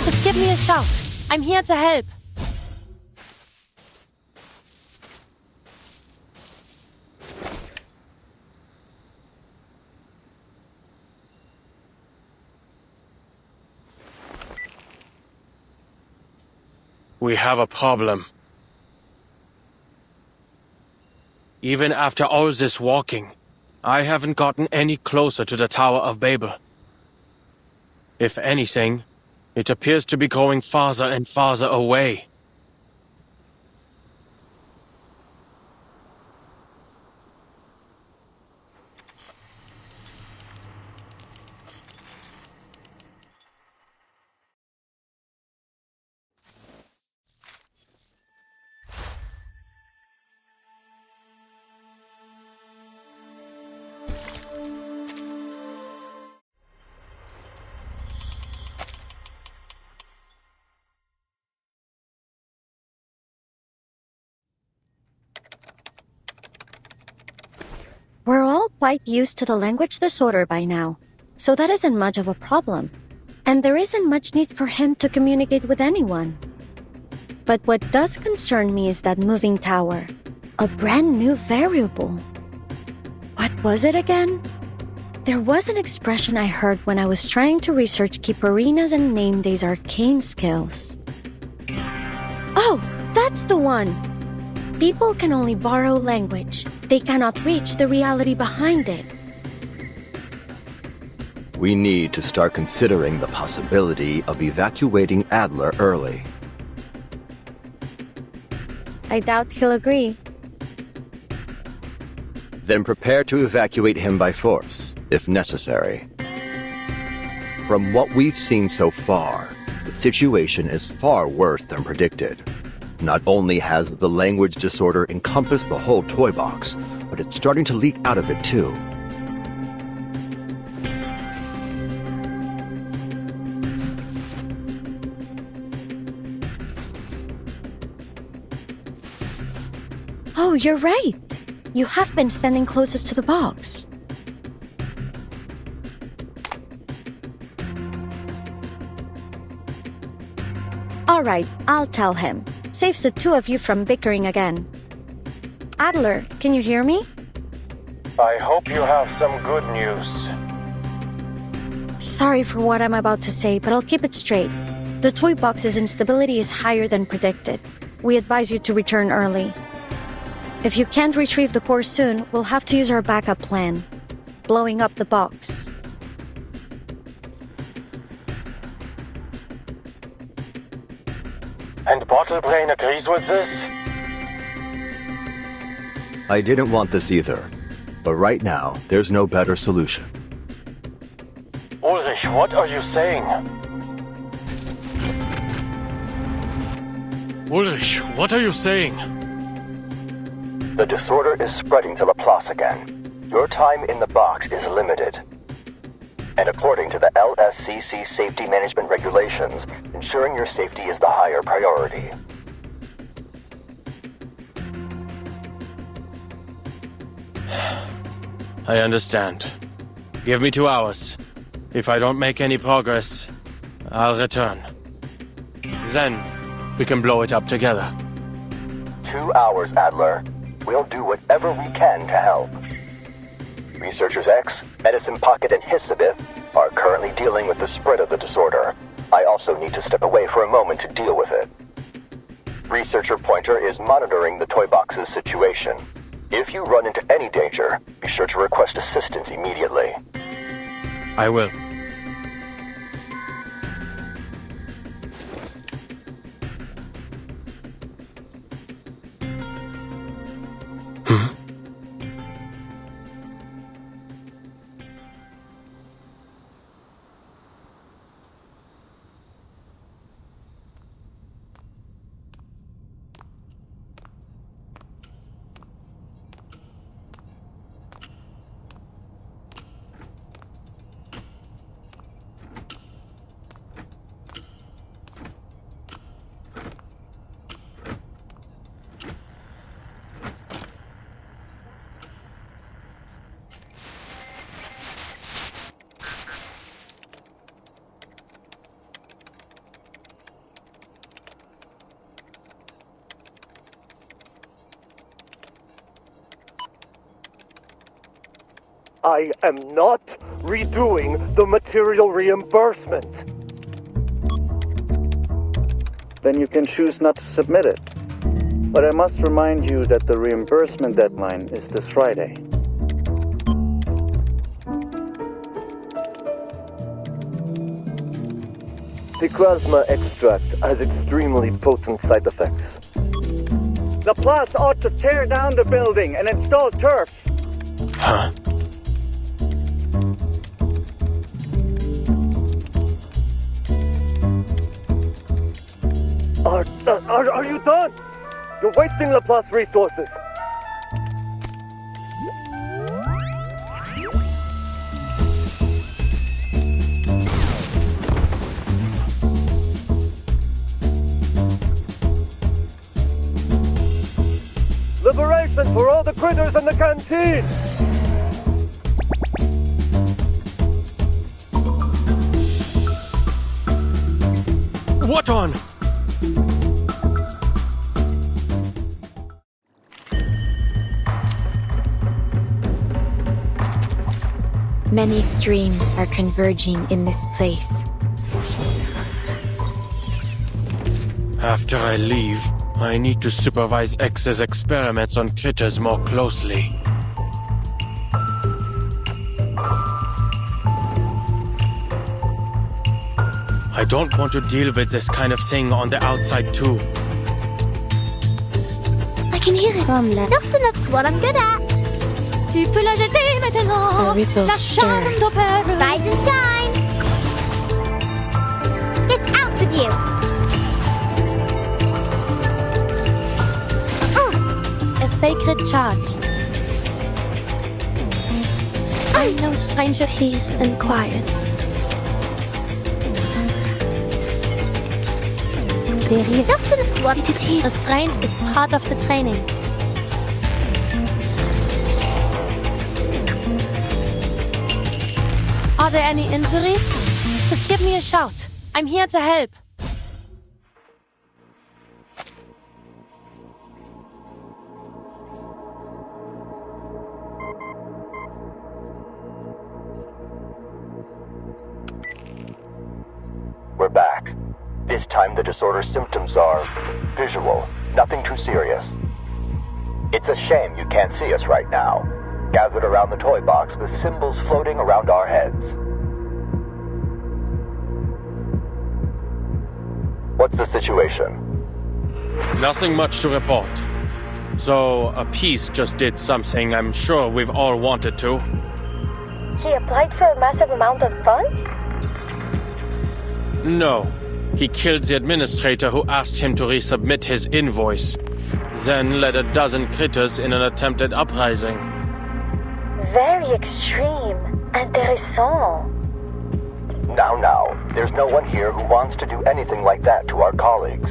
Just give me a shout. I'm here to help. We have a problem. Even after all this walking, I haven't gotten any closer to the Tower of Babel. If anything, it appears to be going farther and farther away. We're all quite used to the language disorder by now, so that isn't much of a problem. And there isn't much need for him to communicate with anyone. But what does concern me is that moving tower. A brand new variable. What was it again? There was an expression I heard when I was trying to research Kipperinas and Namedays arcane skills. Oh, that's the one! People can only borrow language. They cannot reach the reality behind it. We need to start considering the possibility of evacuating Adler early. I doubt he'll agree. Then prepare to evacuate him by force, if necessary. From what we've seen so far, the situation is far worse than predicted. Not only has the language disorder encompassed the whole toy box, but it's starting to leak out of it too. Oh, you're right. You have been standing closest to the box. Alright, I'll tell him. Saves the two of you from bickering again. Adler, can you hear me? I hope you have some good news. Sorry for what I'm about to say, but I'll keep it straight. The toy box's instability is higher than predicted. We advise you to return early. If you can't retrieve the core soon, we'll have to use our backup plan. Blowing up the box. And Bottle Brain agrees with this? I didn't want this either, but right now, there's no better solution. Ulrich, what are you saying? Ulrich, what are you saying? The disorder is spreading to Laplace again. Your time in the box is limited. And according to the LSCC safety management regulations, ensuring your safety is the higher priority. I understand. Give me 2 hours. If I don't make any progress, I'll return. Then, we can blow it up together. 2 hours, Adler. We'll do whatever we can to help. Researchers X, Edison Pocket, and Hissabith are currently dealing with the spread of the disorder. I also need to step away for a moment to deal with it. Researcher Pointer is monitoring the toy box's situation. If you run into any danger, be sure to request assistance immediately. I will. I am not redoing the material reimbursement. Then you can choose not to submit it. But I must remind you that the reimbursement deadline is this Friday. The plasma extract has extremely potent side effects. Laplace ought to tear down the building and install turf. Huh? Are you done? You're wasting Laplace resources. Liberation for all the critters in the canteen! What on? Many streams are converging in this place. After I leave, I need to supervise X's experiments on critters more closely. I don't want to deal with this kind of thing on the outside too. Derrière. Comme la... Just enough what I'm good at. Tu peux la jeter maintenant. La charme d'opéra. Rise and shine. It's out with you. A sacred charge. I know stranger peace and quiet. Derrière. Just enough what it is here. Restraint is part of the training. Are there any injuries? Just give me a shout. I'm here to help. We're back. This time the disorder symptoms are visual, nothing too serious. It's a shame you can't see us right now, gathered around the toy box with symbols floating around our heads. What's the situation? Nothing much to report. So, a piece just did something I'm sure we've all wanted to. He applied for a massive amount of funds? No. He killed the administrator who asked him to resubmit his invoice. Then led a dozen critters in an attempted uprising. Very extreme. Intéressant. Now, there's no one here who wants to do anything like that to our colleagues.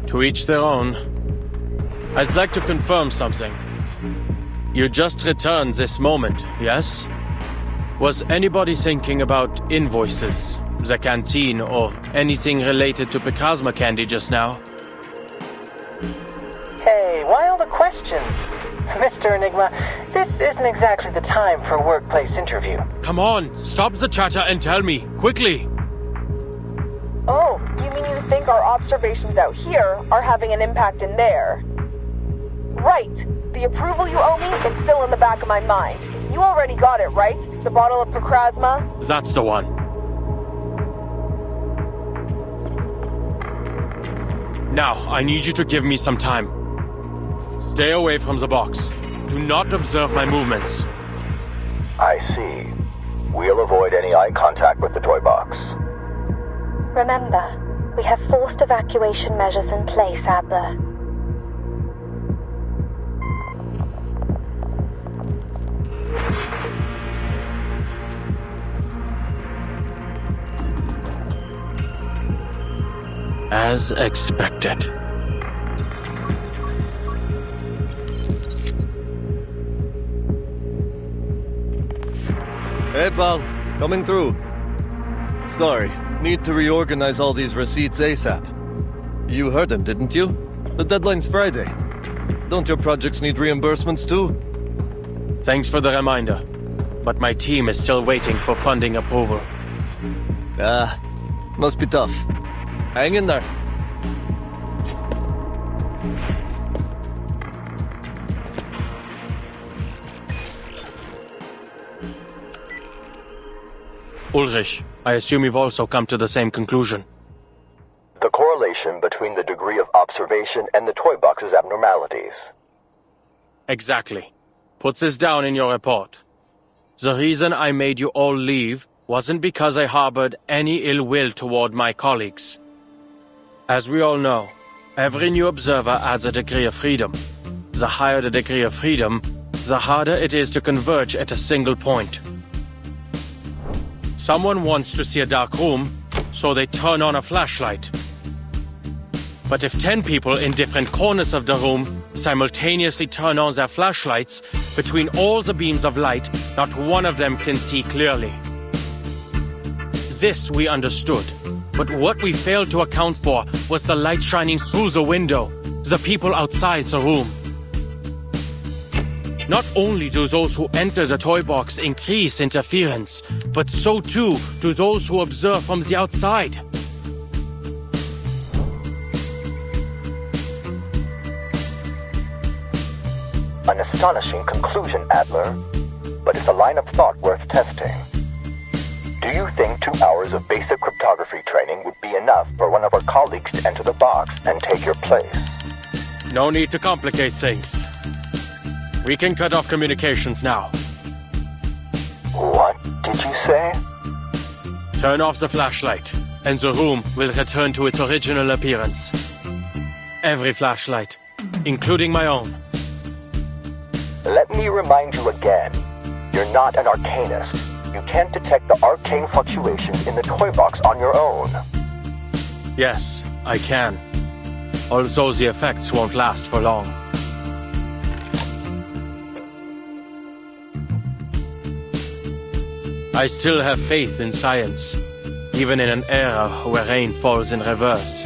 To each their own. I'd like to confirm something. You just returned this moment, yes? Was anybody thinking about invoices, the canteen, or anything related to Picasma candy just now? Hey, why all the questions? Mr. Enigma, this isn't exactly the time for a workplace interview. Come on, stop the chatter and tell me, quickly! Oh, you mean you think our observations out here are having an impact in there? Right. The approval you owe me is still in the back of my mind. You already got it, right? The bottle of Picasma? That's the one. Now, I need you to give me some time. Stay away from the box. Do not observe my movements. I see. We'll avoid any eye contact with the toy box. Remember, we have forced evacuation measures in place, Adler. As expected. Hey, pal. Coming through. Sorry, need to reorganize all these receipts ASAP. You heard him, didn't you? The deadline's Friday. Don't your projects need reimbursements too? Thanks for the reminder. But my team is still waiting for funding approval. Must be tough. Hang in there. Ulrich, I assume you've also come to the same conclusion. The correlation between the degree of observation and the toy box's abnormalities. Exactly. Put this down in your report. The reason I made you all leave wasn't because I harbored any ill will toward my colleagues. As we all know, every new observer adds a degree of freedom. The higher the degree of freedom, the harder it is to converge at a single point. Someone wants to see a dark room, so they turn on a flashlight. But if 10 people in different corners of the room simultaneously turn on their flashlights, between all the beams of light, not one of them can see clearly. This we understood, but what we failed to account for was the light shining through the window, the people outside the room. Not only do those who enter the toy box increase interference, but so too do those who observe from the outside. An astonishing conclusion, Adler, but it's a line of thought worth testing. Do you think 2 hours of basic cryptography training would be enough for one of our colleagues to enter the box and take your place? No need to complicate things. We can cut off communications now. What did you say? Turn off the flashlight, and the room will return to its original appearance. Every flashlight, including my own. Let me remind you again. You're not an arcanist. You can't detect the arcane fluctuations in the toy box on your own. Yes, I can. Although the effects won't last for long. I still have faith in science, even in an era where rain falls in reverse.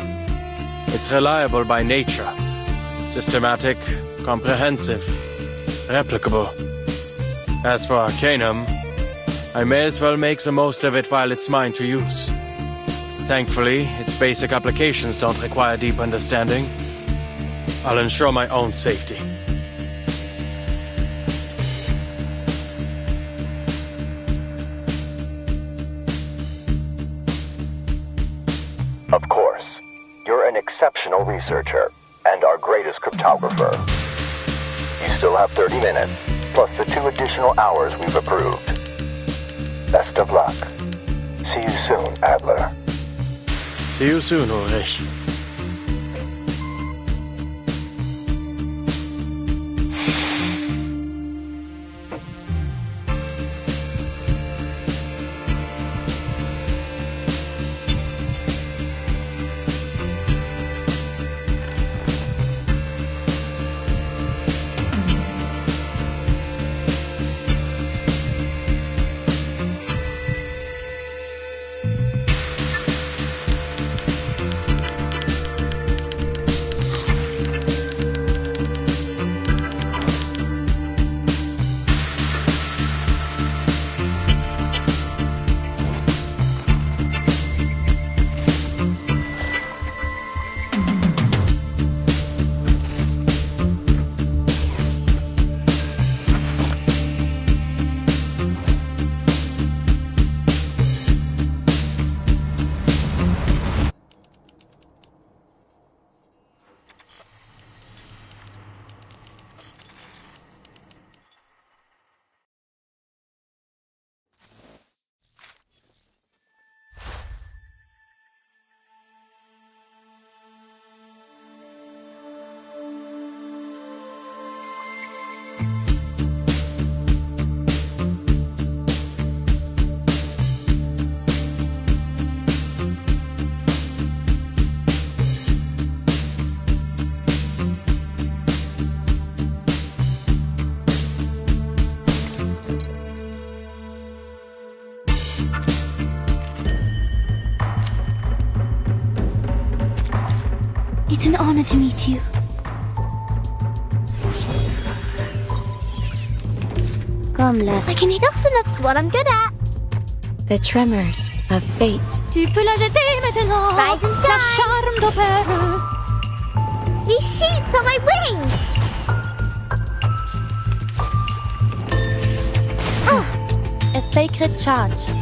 It's reliable by nature. Systematic, comprehensive, replicable. As for Arcanum, I may as well make the most of it while it's mine to use. Thankfully, its basic applications don't require deep understanding. I'll ensure my own safety. Of course. You're an exceptional researcher, and our greatest cryptographer. You still have 30 minutes, plus the 2 additional hours we've approved. Best of luck. See you soon, Adler. See you soon, Ulrich. It's an honor to meet you. Comme la... I can just enough what I'm good at. The tremors of fate. Tu peux la jeter maintenant. Rise and shine. La charme d'opéra. These sheets are my wings. A sacred charge.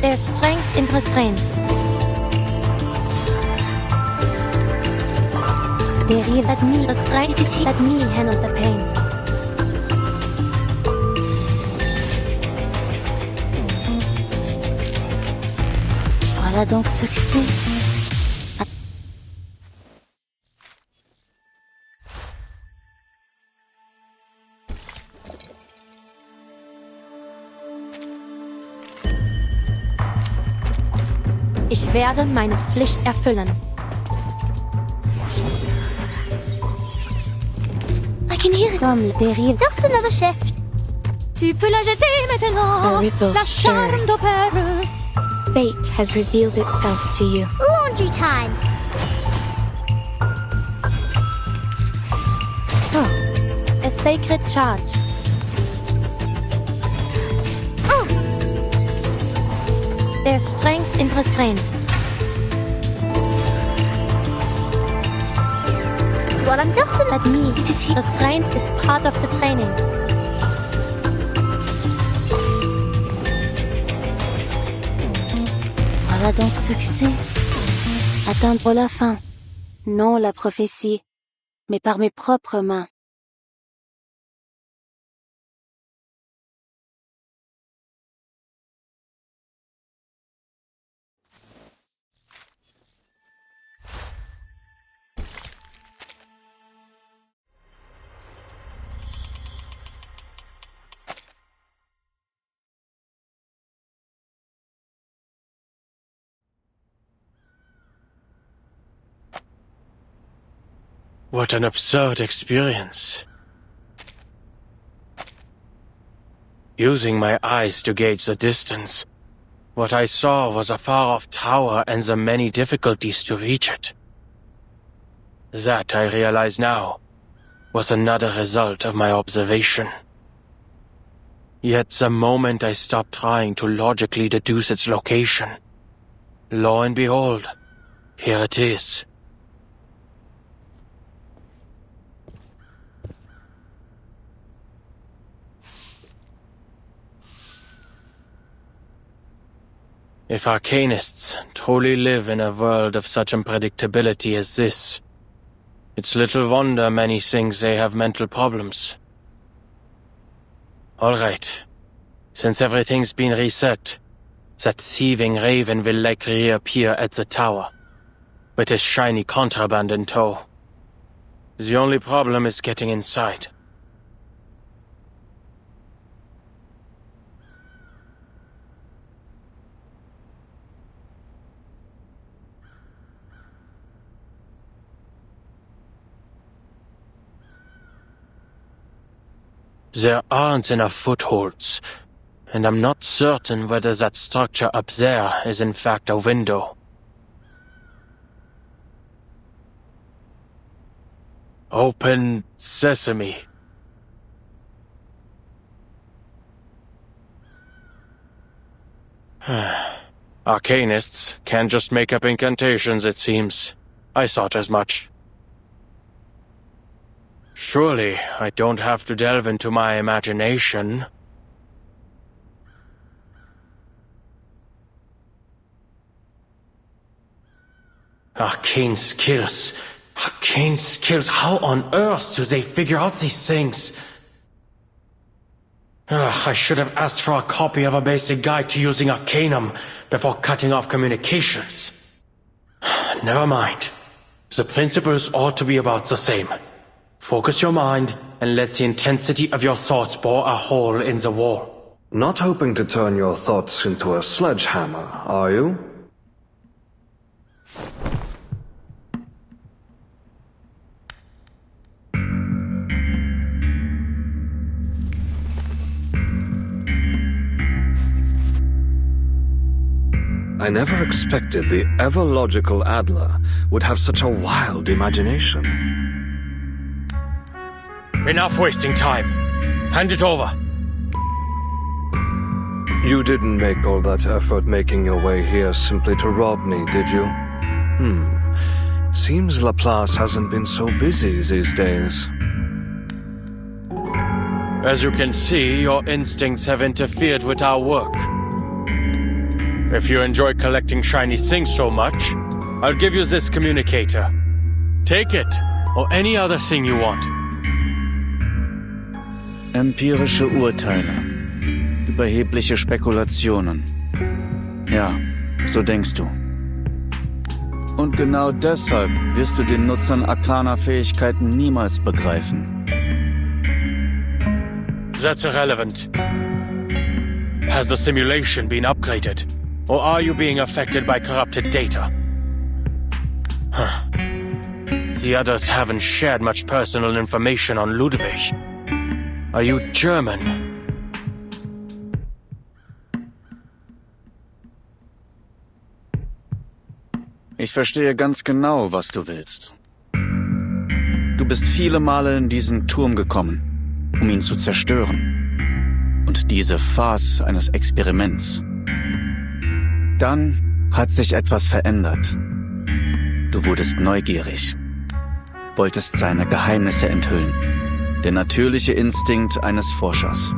There's strength in restraint. There let me restrain to see. Let me handle the pain. Voilà donc succès. Ich werde meine Pflicht erfüllen. I can hear it. Comme dérive. Just another shift. Tu peux la jeter maintenant. A ripple La charme stirred. d'opéra. Fate has revealed itself to you. Laundry time. A sacred charge. There's strength in restraint. What I'm just Let me to see. Restraint is part of the training. Voilà donc succès. Atteindre la fin. Non la prophétie, mais par mes propres mains. What an absurd experience. Using my eyes to gauge the distance, what I saw was a far-off tower and the many difficulties to reach it. That, I realize now, was another result of my observation. Yet the moment I stopped trying to logically deduce its location, lo and behold, here it is. If arcanists truly live in a world of such unpredictability as this, it's little wonder many think they have mental problems. All right. Since everything's been reset, that thieving raven will likely reappear at the tower, with his shiny contraband in tow. The only problem is getting inside. There aren't enough footholds, and I'm not certain whether that structure up there is in fact a window. Open sesame. Arcanists can't just make up incantations, it seems. I thought as much. Surely, I don't have to delve into my imagination. Arcane skills. Arcane skills. How on earth do they figure out these things? I should have asked for a copy of a basic guide to using Arcanum before cutting off communications. Never mind. The principles ought to be about the same. Focus your mind and let the intensity of your thoughts bore a hole in the wall. Not hoping to turn your thoughts into a sledgehammer, are you? I never expected the ever-logical Adler would have such a wild imagination. Enough wasting time. Hand it over. You didn't make all that effort making your way here simply to rob me, did you? Seems Laplace hasn't been so busy these days. As you can see, your instincts have interfered with our work. If you enjoy collecting shiny things so much, I'll give you this communicator. Take it, or any other thing you want. Empirische Urteile. Überhebliche Spekulationen. Ja, so denkst du. Und genau deshalb wirst du den Nutzern arkaner Fähigkeiten niemals begreifen. That's irrelevant. Has the simulation been upgraded? Or are you being affected by corrupted data? The others haven't shared much personal information on Ludwig. Are you German? Ich verstehe ganz genau, was du willst. Du bist viele Male in diesen Turm gekommen, um ihn zu zerstören. Und diese Farce eines Experiments. Dann hat sich etwas verändert. Du wurdest neugierig, wolltest seine Geheimnisse enthüllen. Der natürliche Instinkt eines Forschers.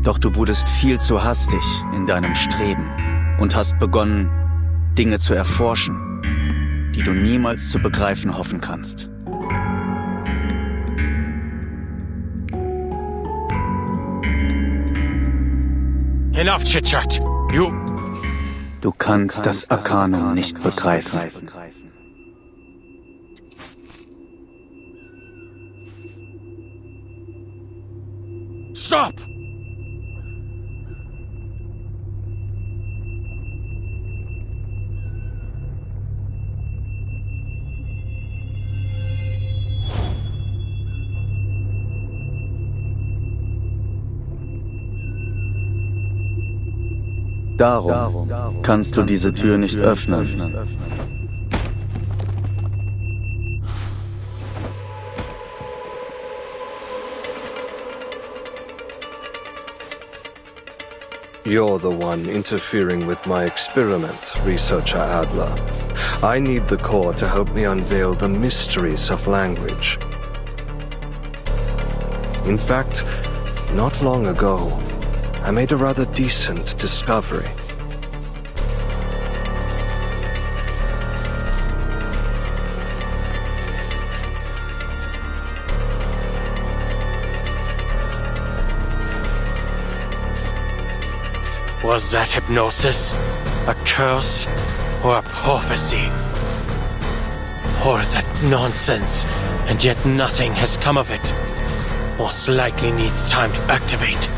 Doch du wurdest viel zu hastig in deinem Streben und hast begonnen, Dinge zu erforschen, die du niemals zu begreifen hoffen kannst. Enough chit-chat. Du kannst das Arkanum nicht begreifen. Stop! Darum kannst du diese Tür nicht öffnen. You're the one interfering with my experiment, Researcher Adler. I need the core to help me unveil the mysteries of language. In fact, not long ago, I made a rather decent discovery. Was that hypnosis a curse or a prophecy? Or is that nonsense, and yet nothing has come of it? Most likely needs time to activate.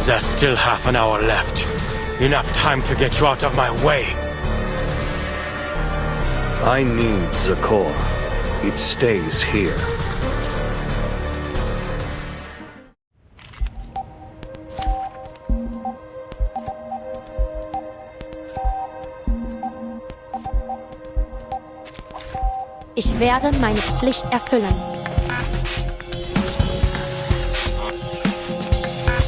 There's still half an hour left. Enough time to get you out of my way. I need the core. It stays here. Ich werde meine Pflicht erfüllen.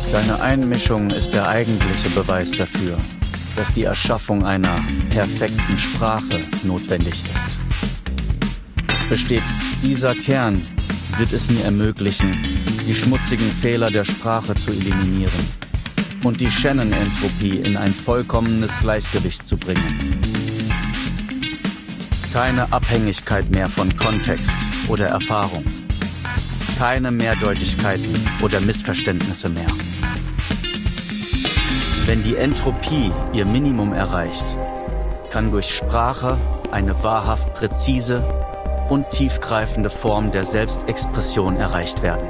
Deine Einmischung ist der eigentliche Beweis dafür, dass die Erschaffung einer perfekten Sprache notwendig ist. Besteht dieser Kern, wird es mir ermöglichen, die schmutzigen Fehler der Sprache zu eliminieren und die Shannon-Entropie in ein vollkommenes Gleichgewicht zu bringen. Keine Abhängigkeit mehr von Kontext oder Erfahrung. Keine Mehrdeutigkeiten oder Missverständnisse mehr. Wenn die Entropie ihr Minimum erreicht, kann durch Sprache eine wahrhaft präzise und tiefgreifende Form der Selbstexpression erreicht werden.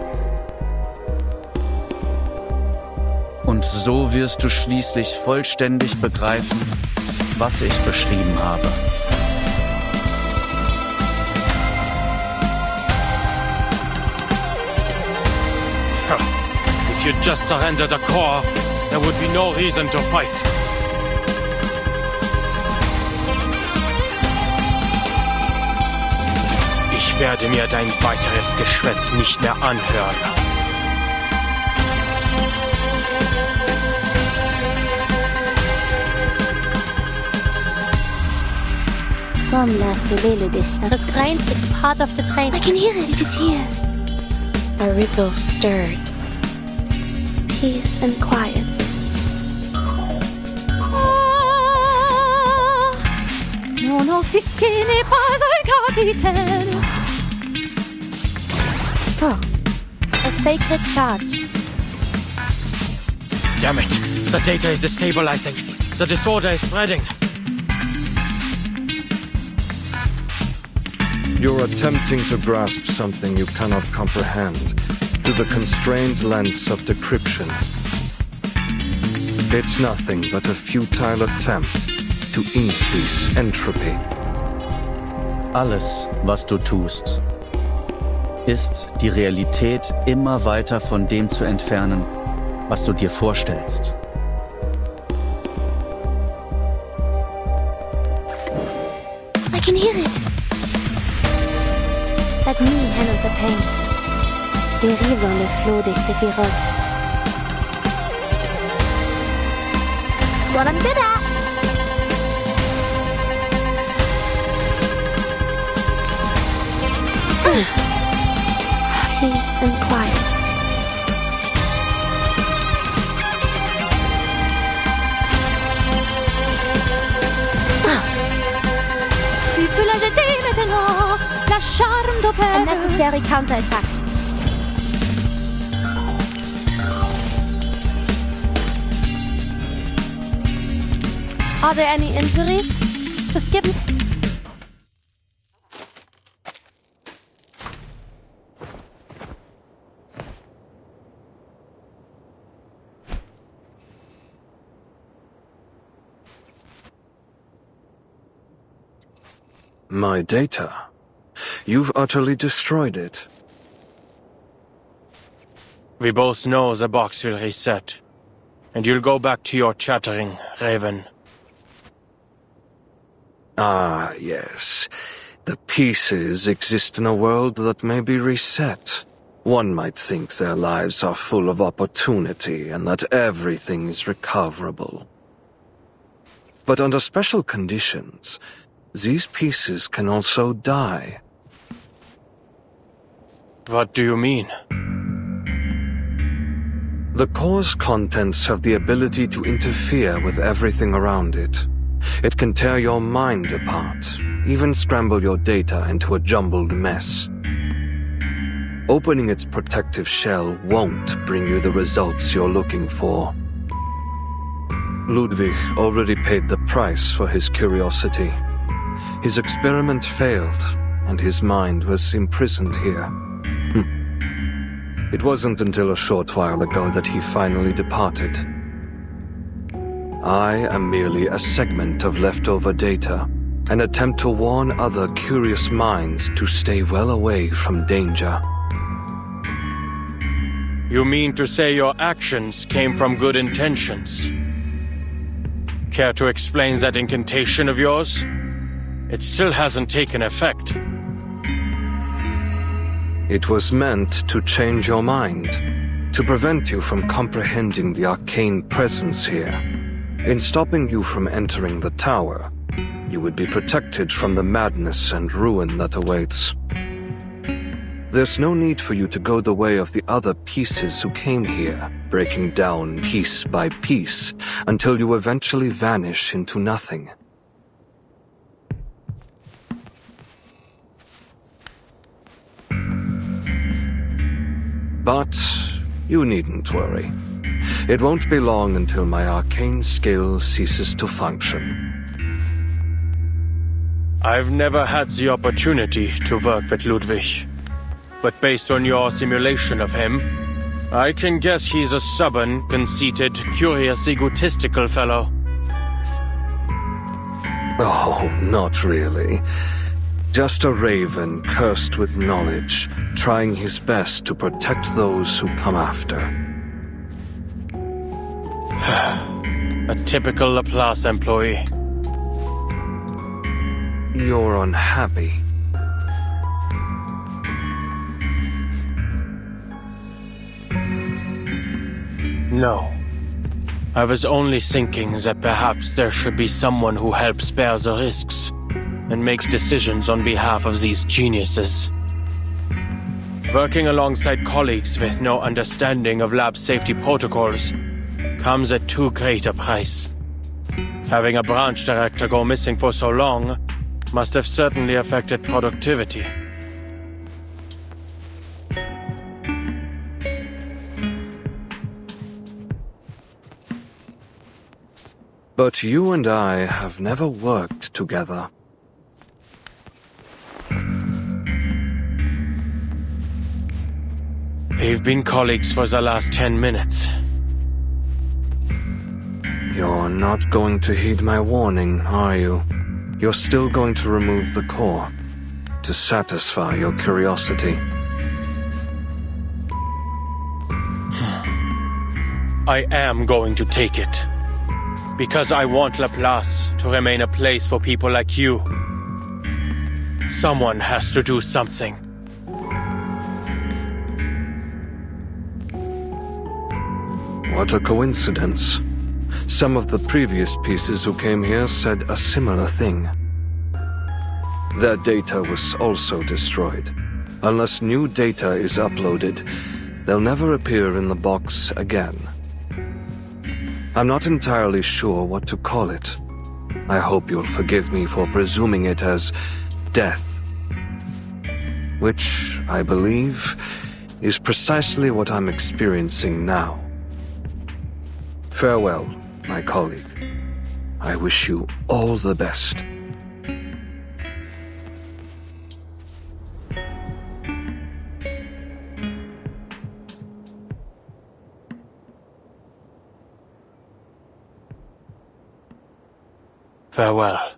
Und so wirst du schließlich vollständig begreifen, was ich beschrieben habe. If you just surrender the core, there would be no reason to fight. Ich werde mir dein weiteres Geschwätz nicht mehr anhören. Comme la soleil distance. The train is part of the train. I can hear it. It is here. A ripple stirred. Peace and quiet. Mon officier n'est pas un capitaine. Oh, a sacred charge. Damn it! The data is destabilizing. The disorder is spreading. You're attempting to grasp something you cannot comprehend through the constrained lens of decryption. It's nothing but a futile attempt to increase entropy. Alles, was du tust, ist die Realität immer weiter von dem zu entfernen, was du dir vorstellst. I can hear it. Let me handle the pain. Dérive dans le flot des séphirotes. What I'm good at. Peace and quiet. A necessary counterattack. Are there any injuries? Just give me... My data? You've utterly destroyed it. We both know the box will reset. And you'll go back to your chattering, Raven. Ah, yes. The pieces exist in a world that may be reset. One might think their lives are full of opportunity and that everything is recoverable. But under special conditions, these pieces can also die. What do you mean? The core's contents have the ability to interfere with everything around it. It can tear your mind apart, even scramble your data into a jumbled mess. Opening its protective shell won't bring you the results you're looking for. Ludwig already paid the price for his curiosity. His experiment failed, and his mind was imprisoned here. It wasn't until a short while ago that he finally departed. I am merely a segment of leftover data, an attempt to warn other curious minds to stay well away from danger. You mean to say your actions came from good intentions? Care to explain that incantation of yours? It still hasn't taken effect. It was meant to change your mind, to prevent you from comprehending the arcane presence here. In stopping you from entering the tower, you would be protected from the madness and ruin that awaits. There's no need for you to go the way of the other pieces who came here, breaking down piece by piece, until you eventually vanish into nothing. But you needn't worry. It won't be long until my arcane skill ceases to function. I've never had the opportunity to work with Ludwig. But based on your simulation of him, I can guess he's a stubborn, conceited, curious, egotistical fellow. Oh, not really. Just a raven cursed with knowledge, trying his best to protect those who come after. A typical Laplace employee. You're unhappy. No. I was only thinking that perhaps there should be someone who helps bear the risks and makes decisions on behalf of these geniuses. Working alongside colleagues with no understanding of lab safety protocols comes at too great a price. Having a branch director go missing for so long must have certainly affected productivity. But you and I have never worked together. We've been colleagues for the last 10 minutes. You're not going to heed my warning, are you? You're still going to remove the core, to satisfy your curiosity. I am going to take it. Because I want Laplace to remain a place for people like you. Someone has to do something. What a coincidence. Some of the previous pieces who came here said a similar thing. Their data was also destroyed. Unless new data is uploaded, they'll never appear in the box again. I'm not entirely sure what to call it. I hope you'll forgive me for presuming it as death. which, I believe, is precisely what I'm experiencing now. Farewell, my colleague. I wish you all the best. Farewell.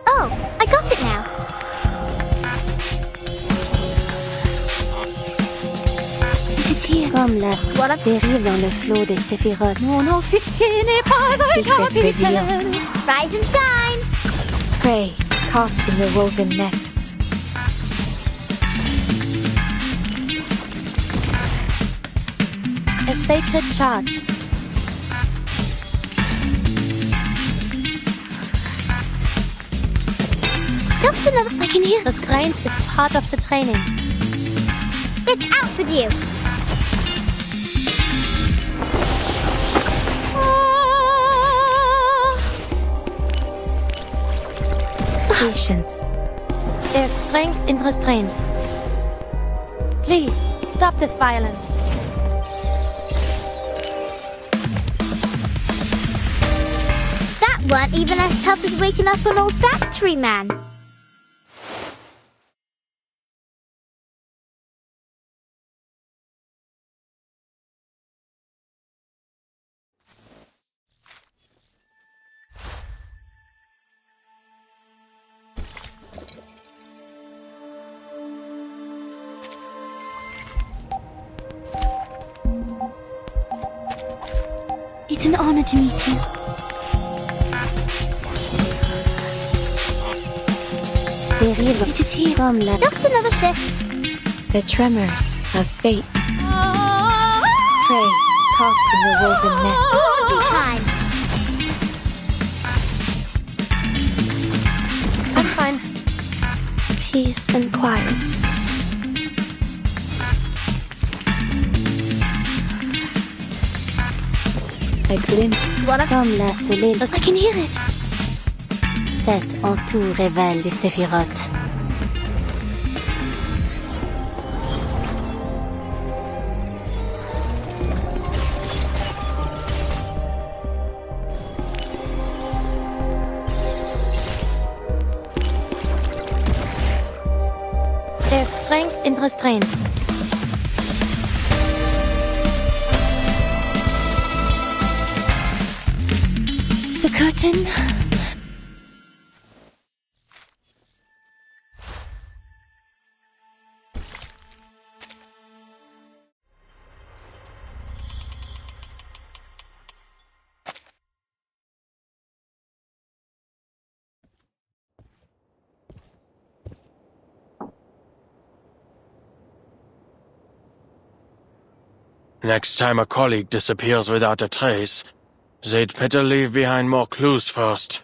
Oh, I got it now. It is here. Comme la dérive dans le flot des séphirotes. Mon officier n'est pas un capitaine. Rise and shine. Prey, caught in the woven net. A sacred charge. Just another. I can hear. Restraint is part of the training. It's out with you. Patience. There's strength in restraint. Please, stop this violence. That weren't even as tough as waking up an old factory man. It's an honor to meet you. It is here. Just another shift. The tremors of fate. Prey, caught in the woven net. Laundry time. I'm fine. Peace and quiet. A glimpse. Comme la soleil. I can hear it. Cet en tout révèle les séphirotes. There's strength in restraint. The curtain. Next time a colleague disappears without a trace, they'd better leave behind more clues first.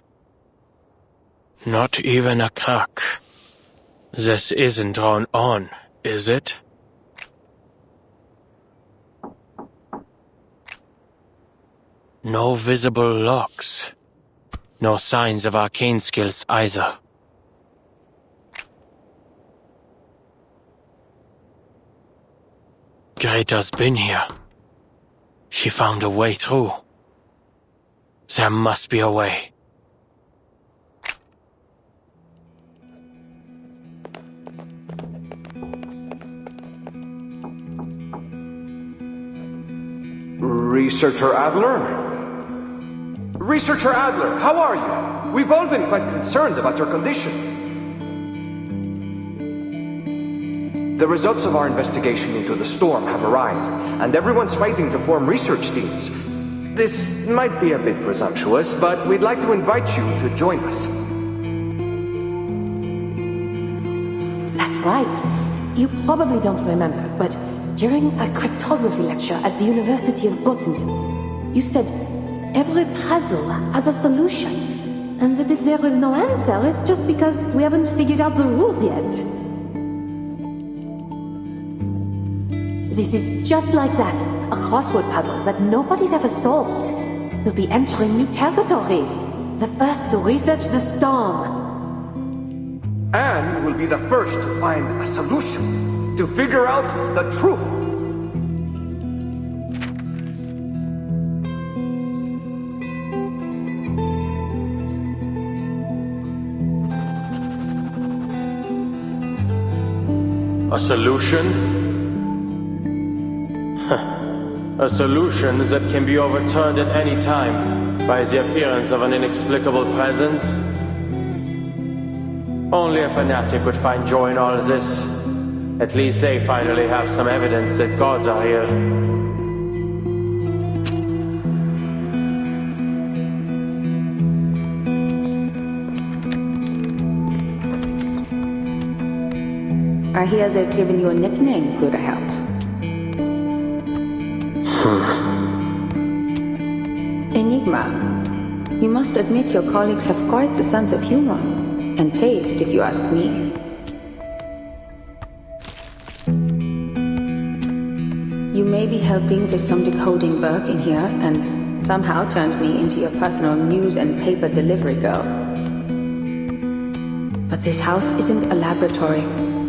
Not even a crack. This isn't drawn on, is it? No visible locks. No signs of arcane skills either. Greta's been here. She found a way through. There must be a way. Researcher Adler? Researcher Adler, how are you? We've all been quite concerned about your condition. The results of our investigation into the storm have arrived, and everyone's fighting to form research teams. This might be a bit presumptuous, but we'd like to invite you to join us. That's right. You probably don't remember, but during a cryptography lecture at the University of Göttingen, you said every puzzle has a solution, and that if there is no answer, it's just because we haven't figured out the rules yet. This is just like that, a crossword puzzle that nobody's ever solved. We'll be entering new territory, the first to research the storm. And we'll be the first to find a solution, to figure out the truth. A solution? A solution that can be overturned at any time by the appearance of an inexplicable presence? Only a fanatic would find joy in all this. At least they finally have some evidence that gods are here. I hear they've given you a nickname, Bruderherz. Enigma. You must admit your colleagues have quite the sense of humor. And taste, if you ask me. You may be helping with some decoding work in here, and somehow turned me into your personal news and paper delivery girl. But this house isn't a laboratory,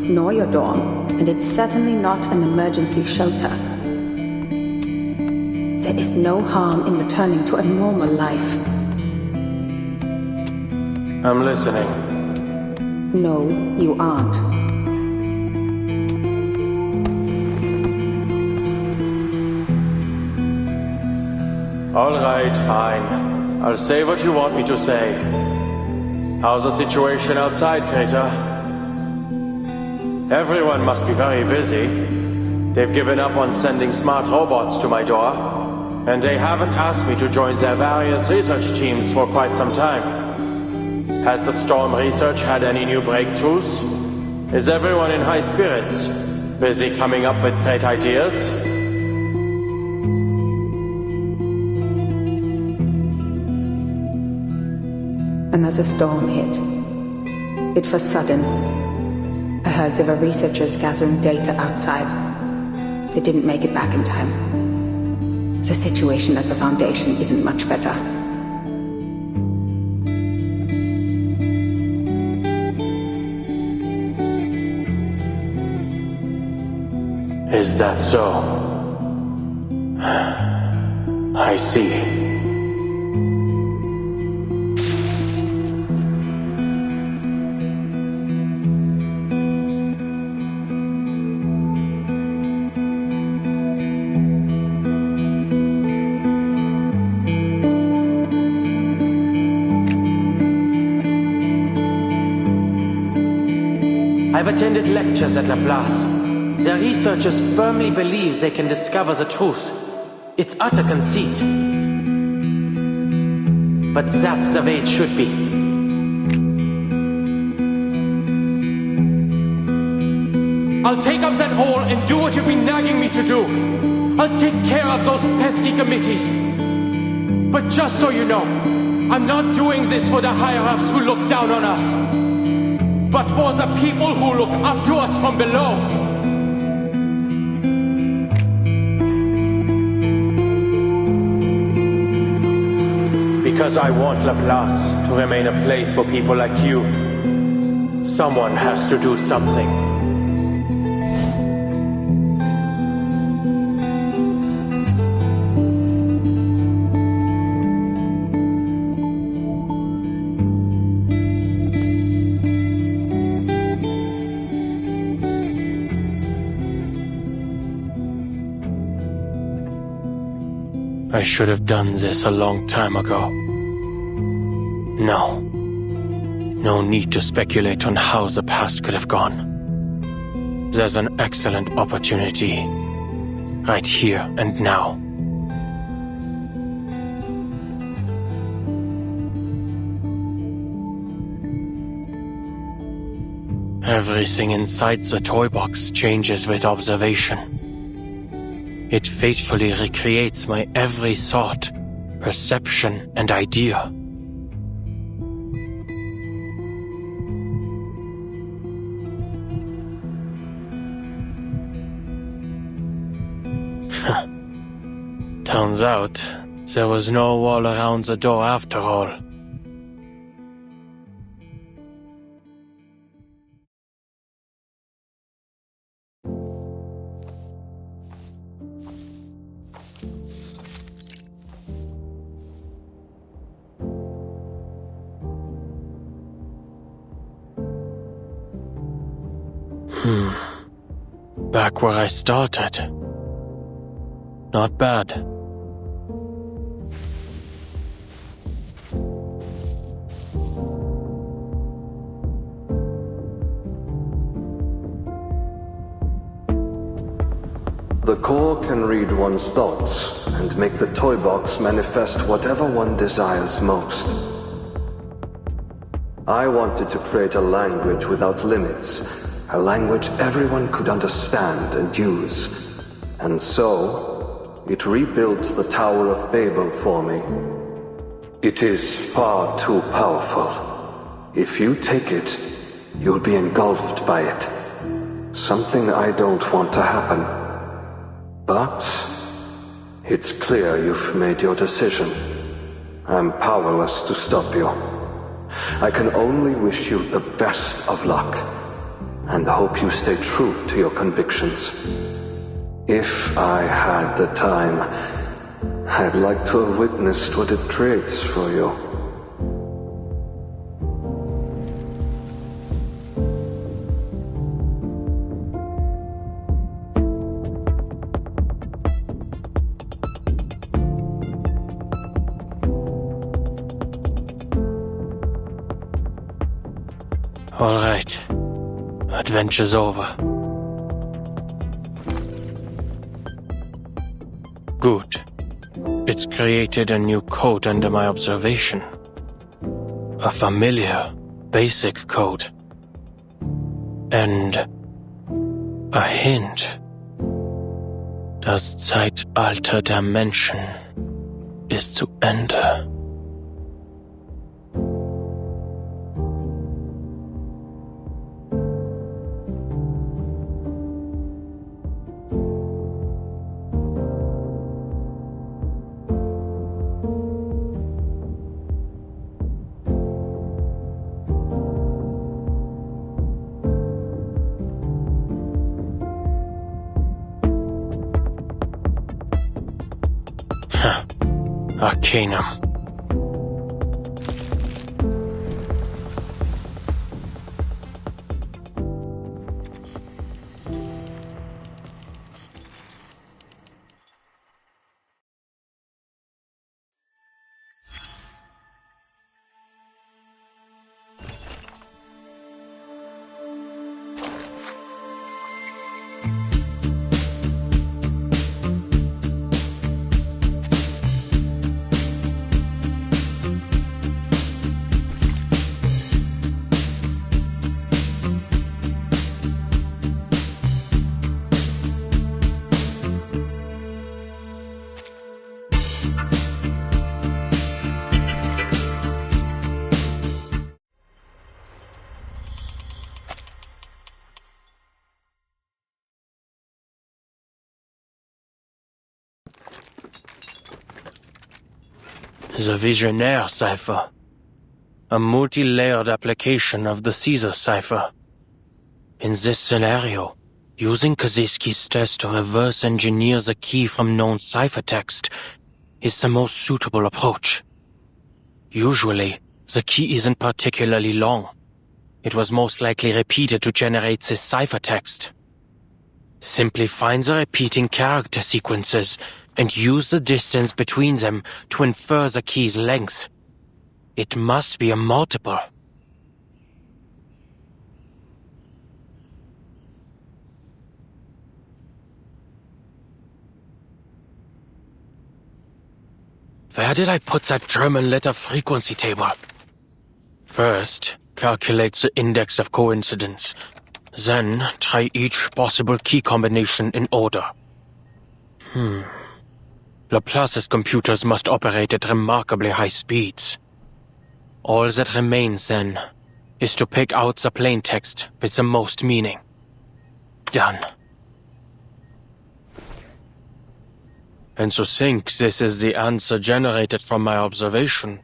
nor your dorm, and it's certainly not an emergency shelter. There is no harm in returning to a normal life. I'm listening. No, you aren't. All right, fine. I'll say what you want me to say. How's the situation outside, Greta? Everyone must be very busy. They've given up on sending smart robots to my door, and they haven't asked me to join their various research teams for quite some time. Has the storm research had any new breakthroughs? Is everyone in high spirits? Busy coming up with great ideas? Another storm hit. It was sudden. I heard there were researchers gathering data outside. They didn't make it back in time. The situation as a foundation isn't much better. Is that so? I see. I've attended lectures at Laplace. Their researchers firmly believe they can discover the truth. It's utter conceit. But that's the way it should be. I'll take up that hole and do what you've been nagging me to do. I'll take care of those pesky committees. But just so you know, I'm not doing this for the higher-ups who look down on us, but for the people who look up to us from below. Because I want Laplace to remain a place for people like you. Someone has to do something. I should have done this a long time ago. No. No need to speculate on how the past could have gone. There's an excellent opportunity. Right here and now. Everything inside the toy box changes with observation. It faithfully recreates my every thought, perception, and idea. Turns out, there was no wall around the door after all. Back where I started. Not bad. The core can read one's thoughts and make the toy box manifest whatever one desires most. I wanted to create a language without limits, a language everyone could understand and use. And so, it rebuilt the Tower of Babel for me. It is far too powerful. If you take it, you'll be engulfed by it. Something I don't want to happen. But it's clear you've made your decision. I'm powerless to stop you. I can only wish you the best of luck, and hope you stay true to your convictions. If I had the time, I'd like to have witnessed what it creates for you. All right. Adventure's over. Good. It's created a new code under my observation. A familiar, basic code. And a hint. Das Zeitalter der Menschen ist zu Ende. Arcanum. The Visionaire cipher. A multi-layered application of the Caesar cipher. In this scenario, using Kaczynski's test to reverse engineer the key from known ciphertext is the most suitable approach. Usually, the key isn't particularly long. It was most likely repeated to generate this ciphertext. Simply find the repeating character sequences and use the distance between them to infer the key's length. It must be a multiple. Where did I put that German letter frequency table? First, calculate the index of coincidence, Then try each possible key combination in order. Laplace's computers must operate at remarkably high speeds. All that remains, then, is to pick out the plaintext with the most meaning. Done. And to think this is the answer generated from my observation.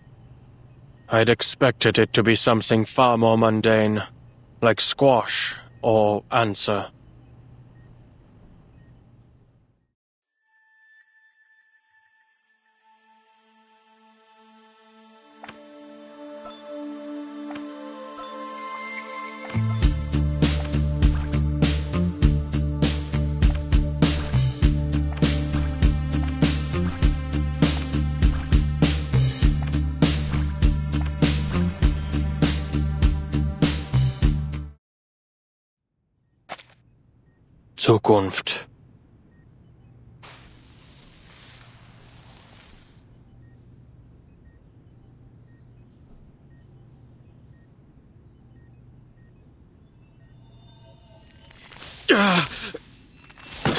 I'd expected it to be something far more mundane, like squash or answer. Zukunft.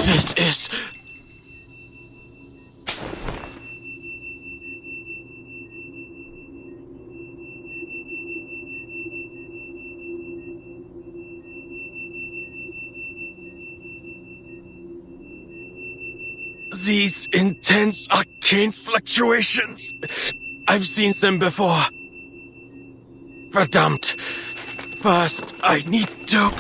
This is... These intense arcane fluctuations. I've seen them before. Verdammt. First, I need to...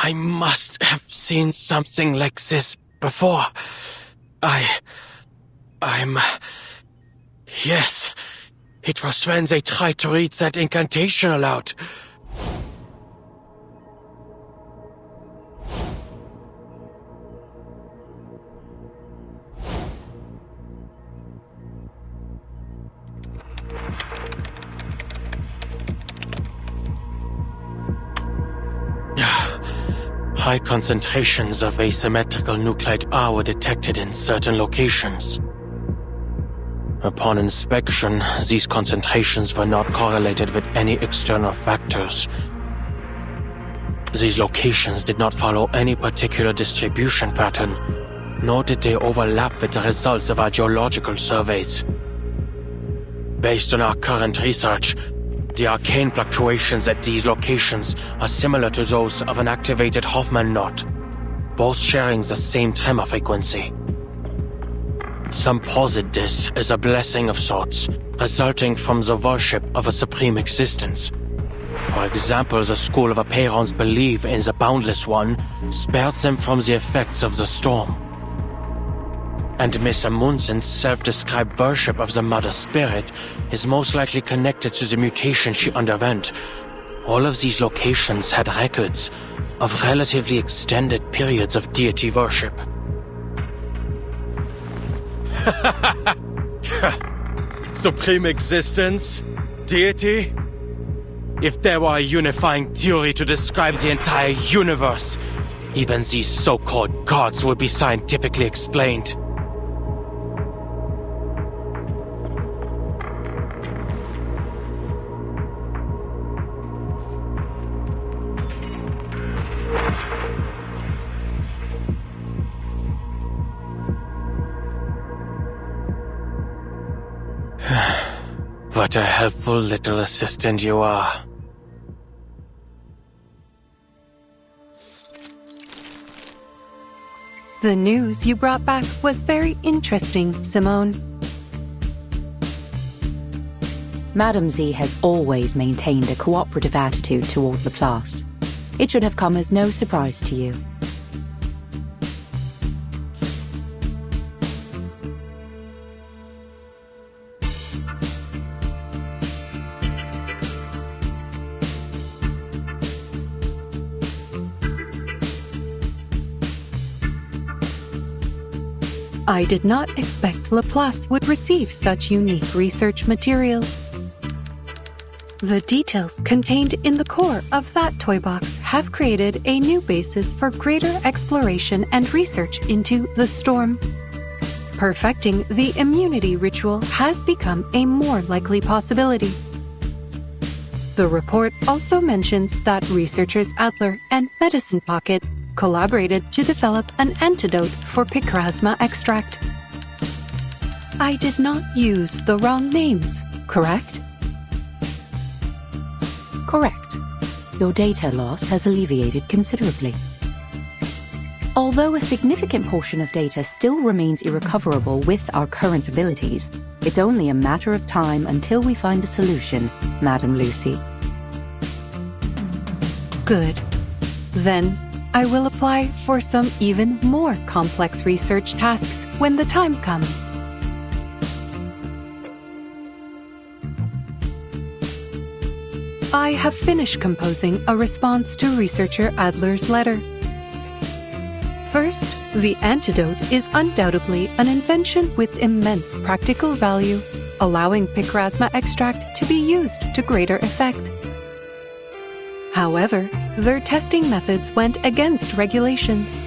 I must have seen something like this before. I'm... Yes. It was when they tried to read that incantation aloud. High concentrations of asymmetrical nuclide R were detected in certain locations. Upon inspection, these concentrations were not correlated with any external factors. These locations did not follow any particular distribution pattern, nor did they overlap with the results of our geological surveys. Based on our current research, the arcane fluctuations at these locations are similar to those of an activated Hoffman knot, both sharing the same tremor frequency. Some posit this as a blessing of sorts, resulting from the worship of a supreme existence. For example, the School of Aperons believe in the Boundless One spared them from the effects of the storm. And Miss Amundsen's self-described worship of the Mother Spirit is most likely connected to the mutation she underwent. All of these locations had records of relatively extended periods of deity worship. Supreme existence? Deity? If there were a unifying theory to describe the entire universe, even these so-called gods would be scientifically explained. What a helpful little assistant you are. The news you brought back was very interesting, Simone. Madame Z has always maintained a cooperative attitude toward Laplace. It should have come as no surprise to you. I did not expect Laplace would receive such unique research materials. The details contained in the core of that toy box have created a new basis for greater exploration and research into the storm. Perfecting the immunity ritual has become a more likely possibility. The report also mentions that researchers Adler and Medicine Pocket collaborated to develop an antidote for picrasma extract. I did not use the wrong names, correct? Correct. Your data loss has alleviated considerably. Although a significant portion of data still remains irrecoverable with our current abilities, it's only a matter of time until we find a solution, Madam Lucy. Good. Then, I will apply for some even more complex research tasks when the time comes. I have finished composing a response to researcher Adler's letter. First, the antidote is undoubtedly an invention with immense practical value, allowing picrasma extract to be used to greater effect. However, their testing methods went against regulations.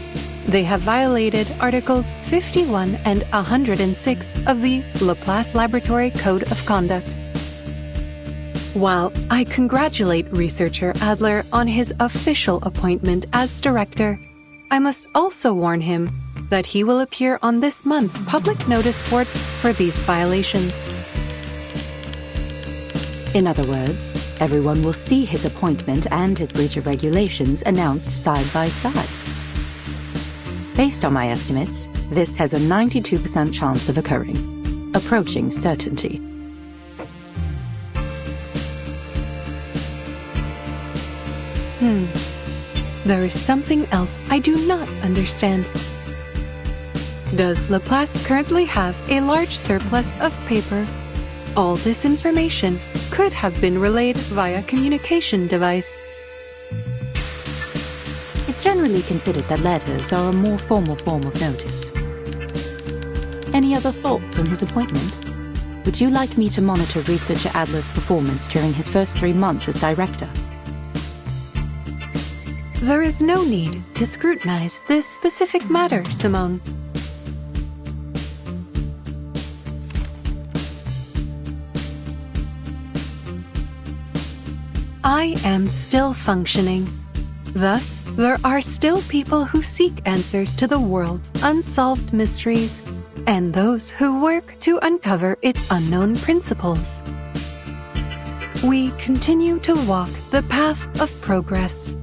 They have violated Articles 51 and 106 of the Laplace Laboratory Code of Conduct. While I congratulate researcher Adler on his official appointment as director, I must also warn him that he will appear on this month's public notice board for these violations. In other words, everyone will see his appointment and his breach of regulations announced side by side. Based on my estimates, this has a 92% chance of occurring, approaching certainty. There is something else I do not understand. Does Laplace currently have a large surplus of paper? All this information could have been relayed via communication device. It's generally considered that letters are a more formal form of notice. Any other thoughts on his appointment? Would you like me to monitor researcher Adler's performance during his first 3 months as director? There is no need to scrutinize this specific matter, Simone. I am still functioning. Thus, there are still people who seek answers to the world's unsolved mysteries, and those who work to uncover its unknown principles. We continue to walk the path of progress.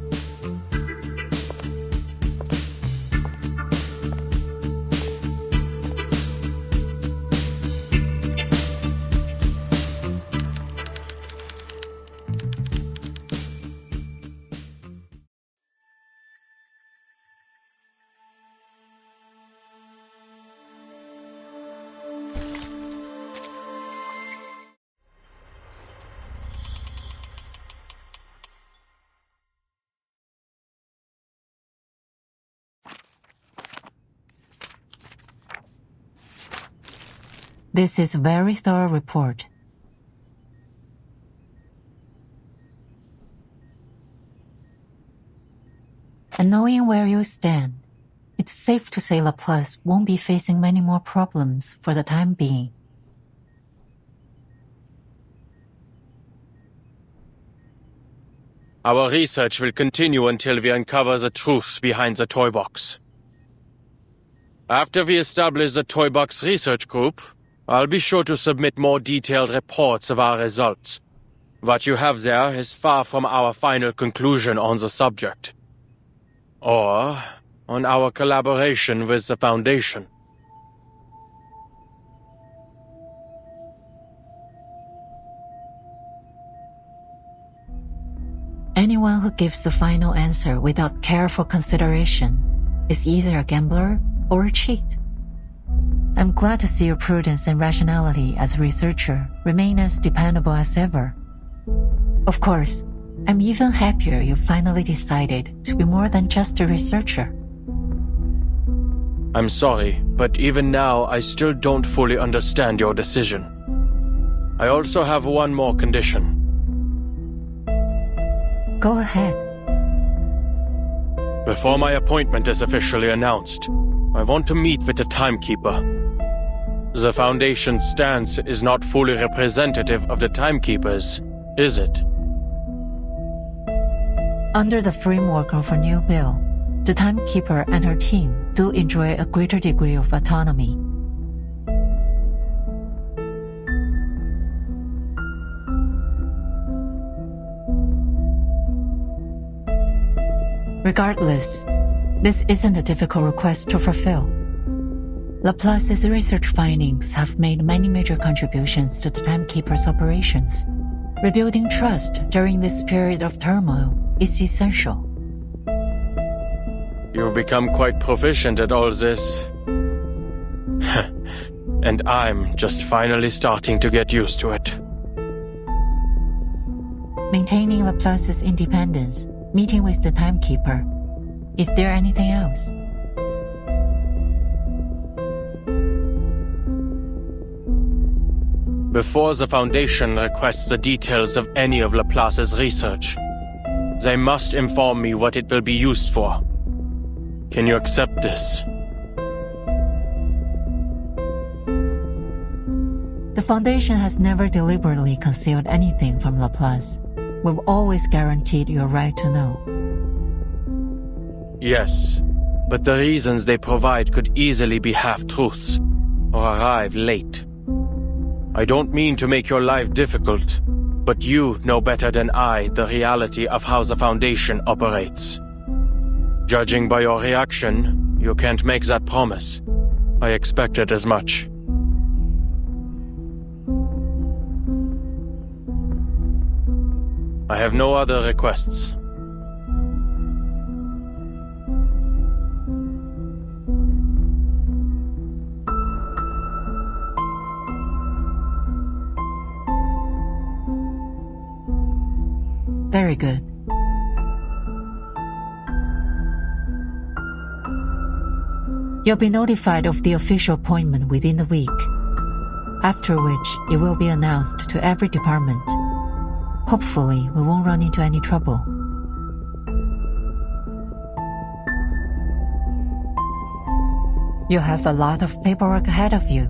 This is a very thorough report. And knowing where you stand, it's safe to say Laplace won't be facing many more problems for the time being. Our research will continue until we uncover the truth behind the toy box. After we establish the toy box research group, I'll be sure to submit more detailed reports of our results. What you have there is far from our final conclusion on the subject, or on our collaboration with the Foundation. Anyone who gives a final answer without careful consideration is either a gambler or a cheat. I'm glad to see your prudence and rationality as a researcher remain as dependable as ever. Of course, I'm even happier you finally decided to be more than just a researcher. I'm sorry, but even now I still don't fully understand your decision. I also have one more condition. Go ahead. Before my appointment is officially announced, I want to meet with the Timekeeper. The Foundation's stance is not fully representative of the Timekeepers, is it? Under the framework of a new bill, the Timekeeper and her team do enjoy a greater degree of autonomy. Regardless, this isn't a difficult request to fulfill. Laplace's research findings have made many major contributions to the Timekeeper's operations. Rebuilding trust during this period of turmoil is essential. You've become quite proficient at all this. And I'm just finally starting to get used to it. Maintaining Laplace's independence, meeting with the Timekeeper. Is there anything else? Before the Foundation requests the details of any of Laplace's research, they must inform me what it will be used for. Can you accept this? The Foundation has never deliberately concealed anything from Laplace. We've always guaranteed your right to know. Yes, but the reasons they provide could easily be half-truths, or arrive late. I don't mean to make your life difficult, but you know better than I the reality of how the Foundation operates. Judging by your reaction, you can't make that promise. I expected as much. I have no other requests. Very good. You'll be notified of the official appointment within the week, after which it will be announced to every department. Hopefully, we won't run into any trouble. You have a lot of paperwork ahead of you.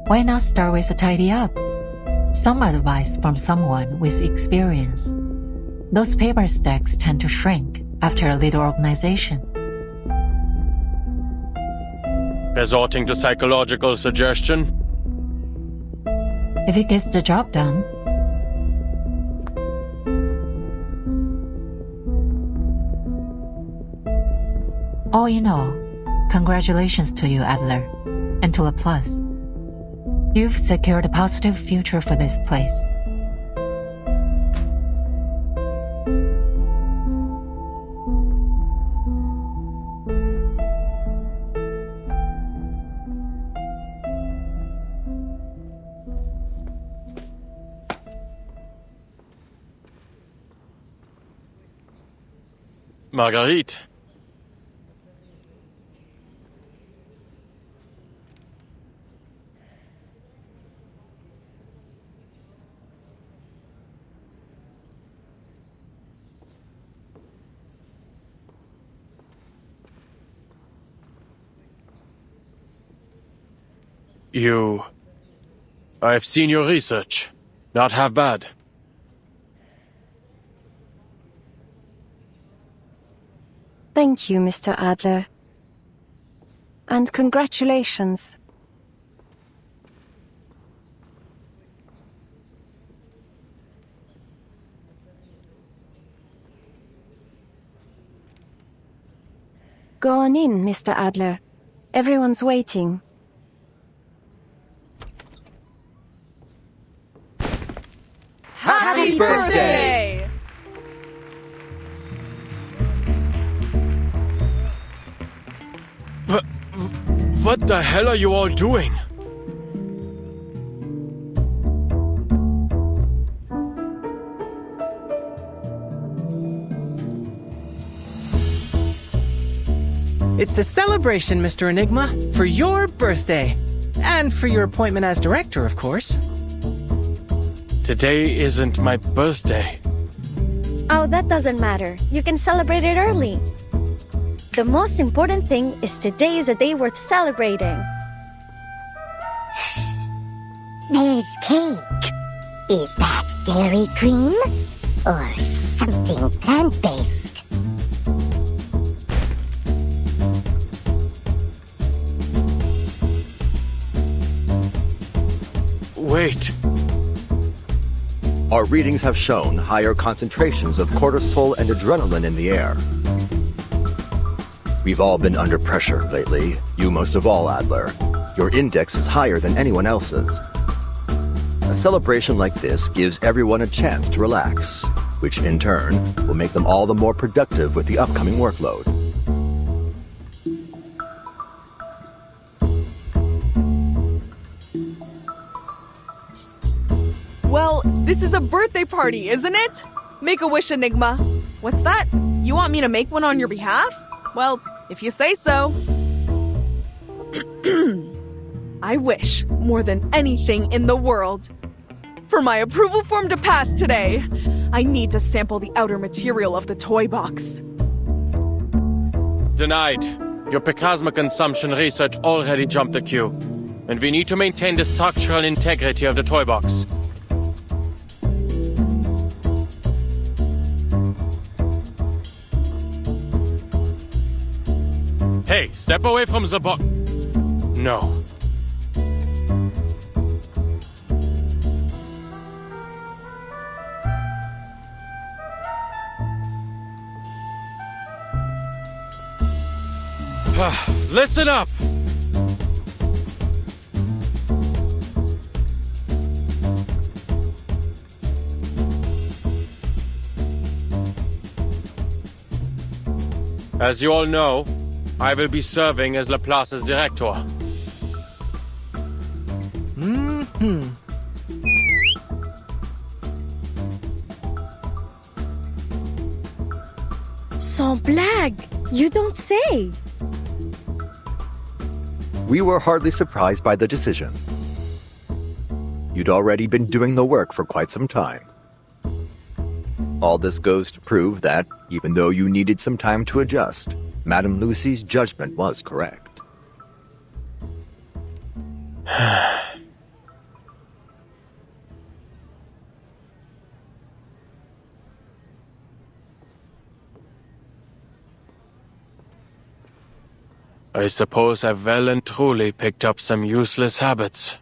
Why not start with a tidy up? Some advice from someone with experience. Those paper stacks tend to shrink after a little organization. Resorting to psychological suggestion? If it gets the job done. All in all, congratulations to you, Adler, and to Laplace. You've secured a positive future for this place. Marguerite. I've seen your research. Not half bad. Thank you, Mr. Adler. And congratulations. Go on in, Mr. Adler. Everyone's waiting. Happy birthday! What the hell are you all doing? It's a celebration, Mr. Enigma, for your birthday. And for your appointment as director, of course. Today isn't my birthday. Oh, that doesn't matter. You can celebrate it early. The most important thing is today is a day worth celebrating. There's cake. Is that Dairy Queen? Or something plant-based? Wait. Our readings have shown higher concentrations of cortisol and adrenaline in the air. We've all been under pressure lately, you most of all, Adler. Your index is higher than anyone else's. A celebration like this gives everyone a chance to relax, which in turn will make them all the more productive with the upcoming workload. Well, this is a birthday party, isn't it? Make a wish, Enigma. What's that? You want me to make one on your behalf? Well, if you say so. I wish, more than anything in the world, for my approval form to pass today. I need to sample the outer material of the toy box. Denied. Your plasma consumption research already jumped the queue. And we need to maintain the structural integrity of the toy box. Hey, step away from the box. No. Listen up! As you all know, I will be serving as Laplace's director. Sans blague! You don't say! We were hardly surprised by the decision. You'd already been doing the work for quite some time. All this goes to prove that, even though you needed some time to adjust, Madame Lucy's judgment was correct. I suppose I've well and truly picked up some useless habits.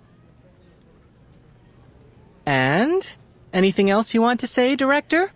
And? Anything else you want to say, Director?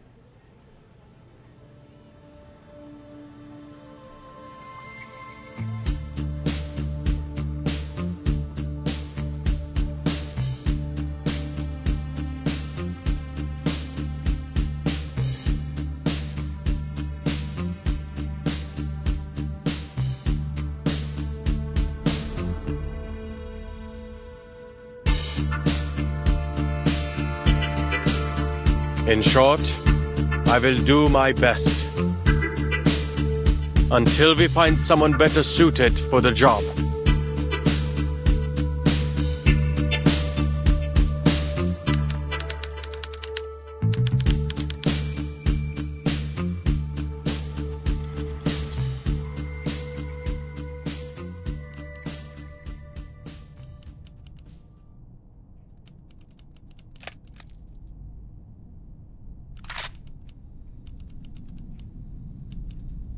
In short, I will do my best. Until we find someone better suited for the job.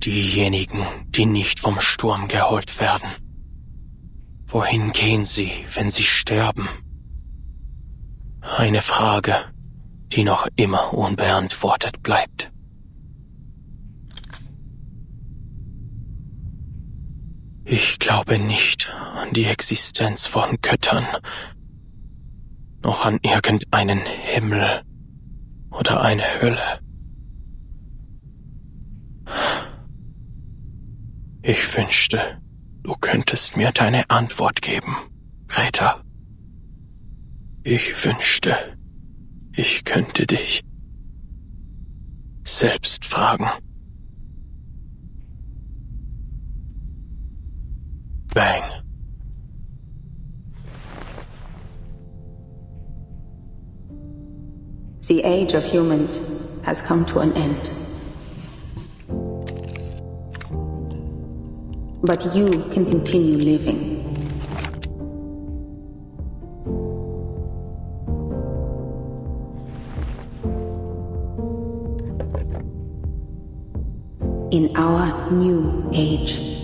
Diejenigen, die nicht vom Sturm geholt werden. Wohin gehen sie, wenn sie sterben? Eine Frage, die noch immer unbeantwortet bleibt. Ich glaube nicht an die Existenz von Göttern, noch an irgendeinen Himmel oder eine Hölle. Ich wünschte, du könntest mir deine Antwort geben, Greta. Ich wünschte, ich könnte dich selbst fragen. Bang. The age of humans has come to an end. But you can continue living. In our new age.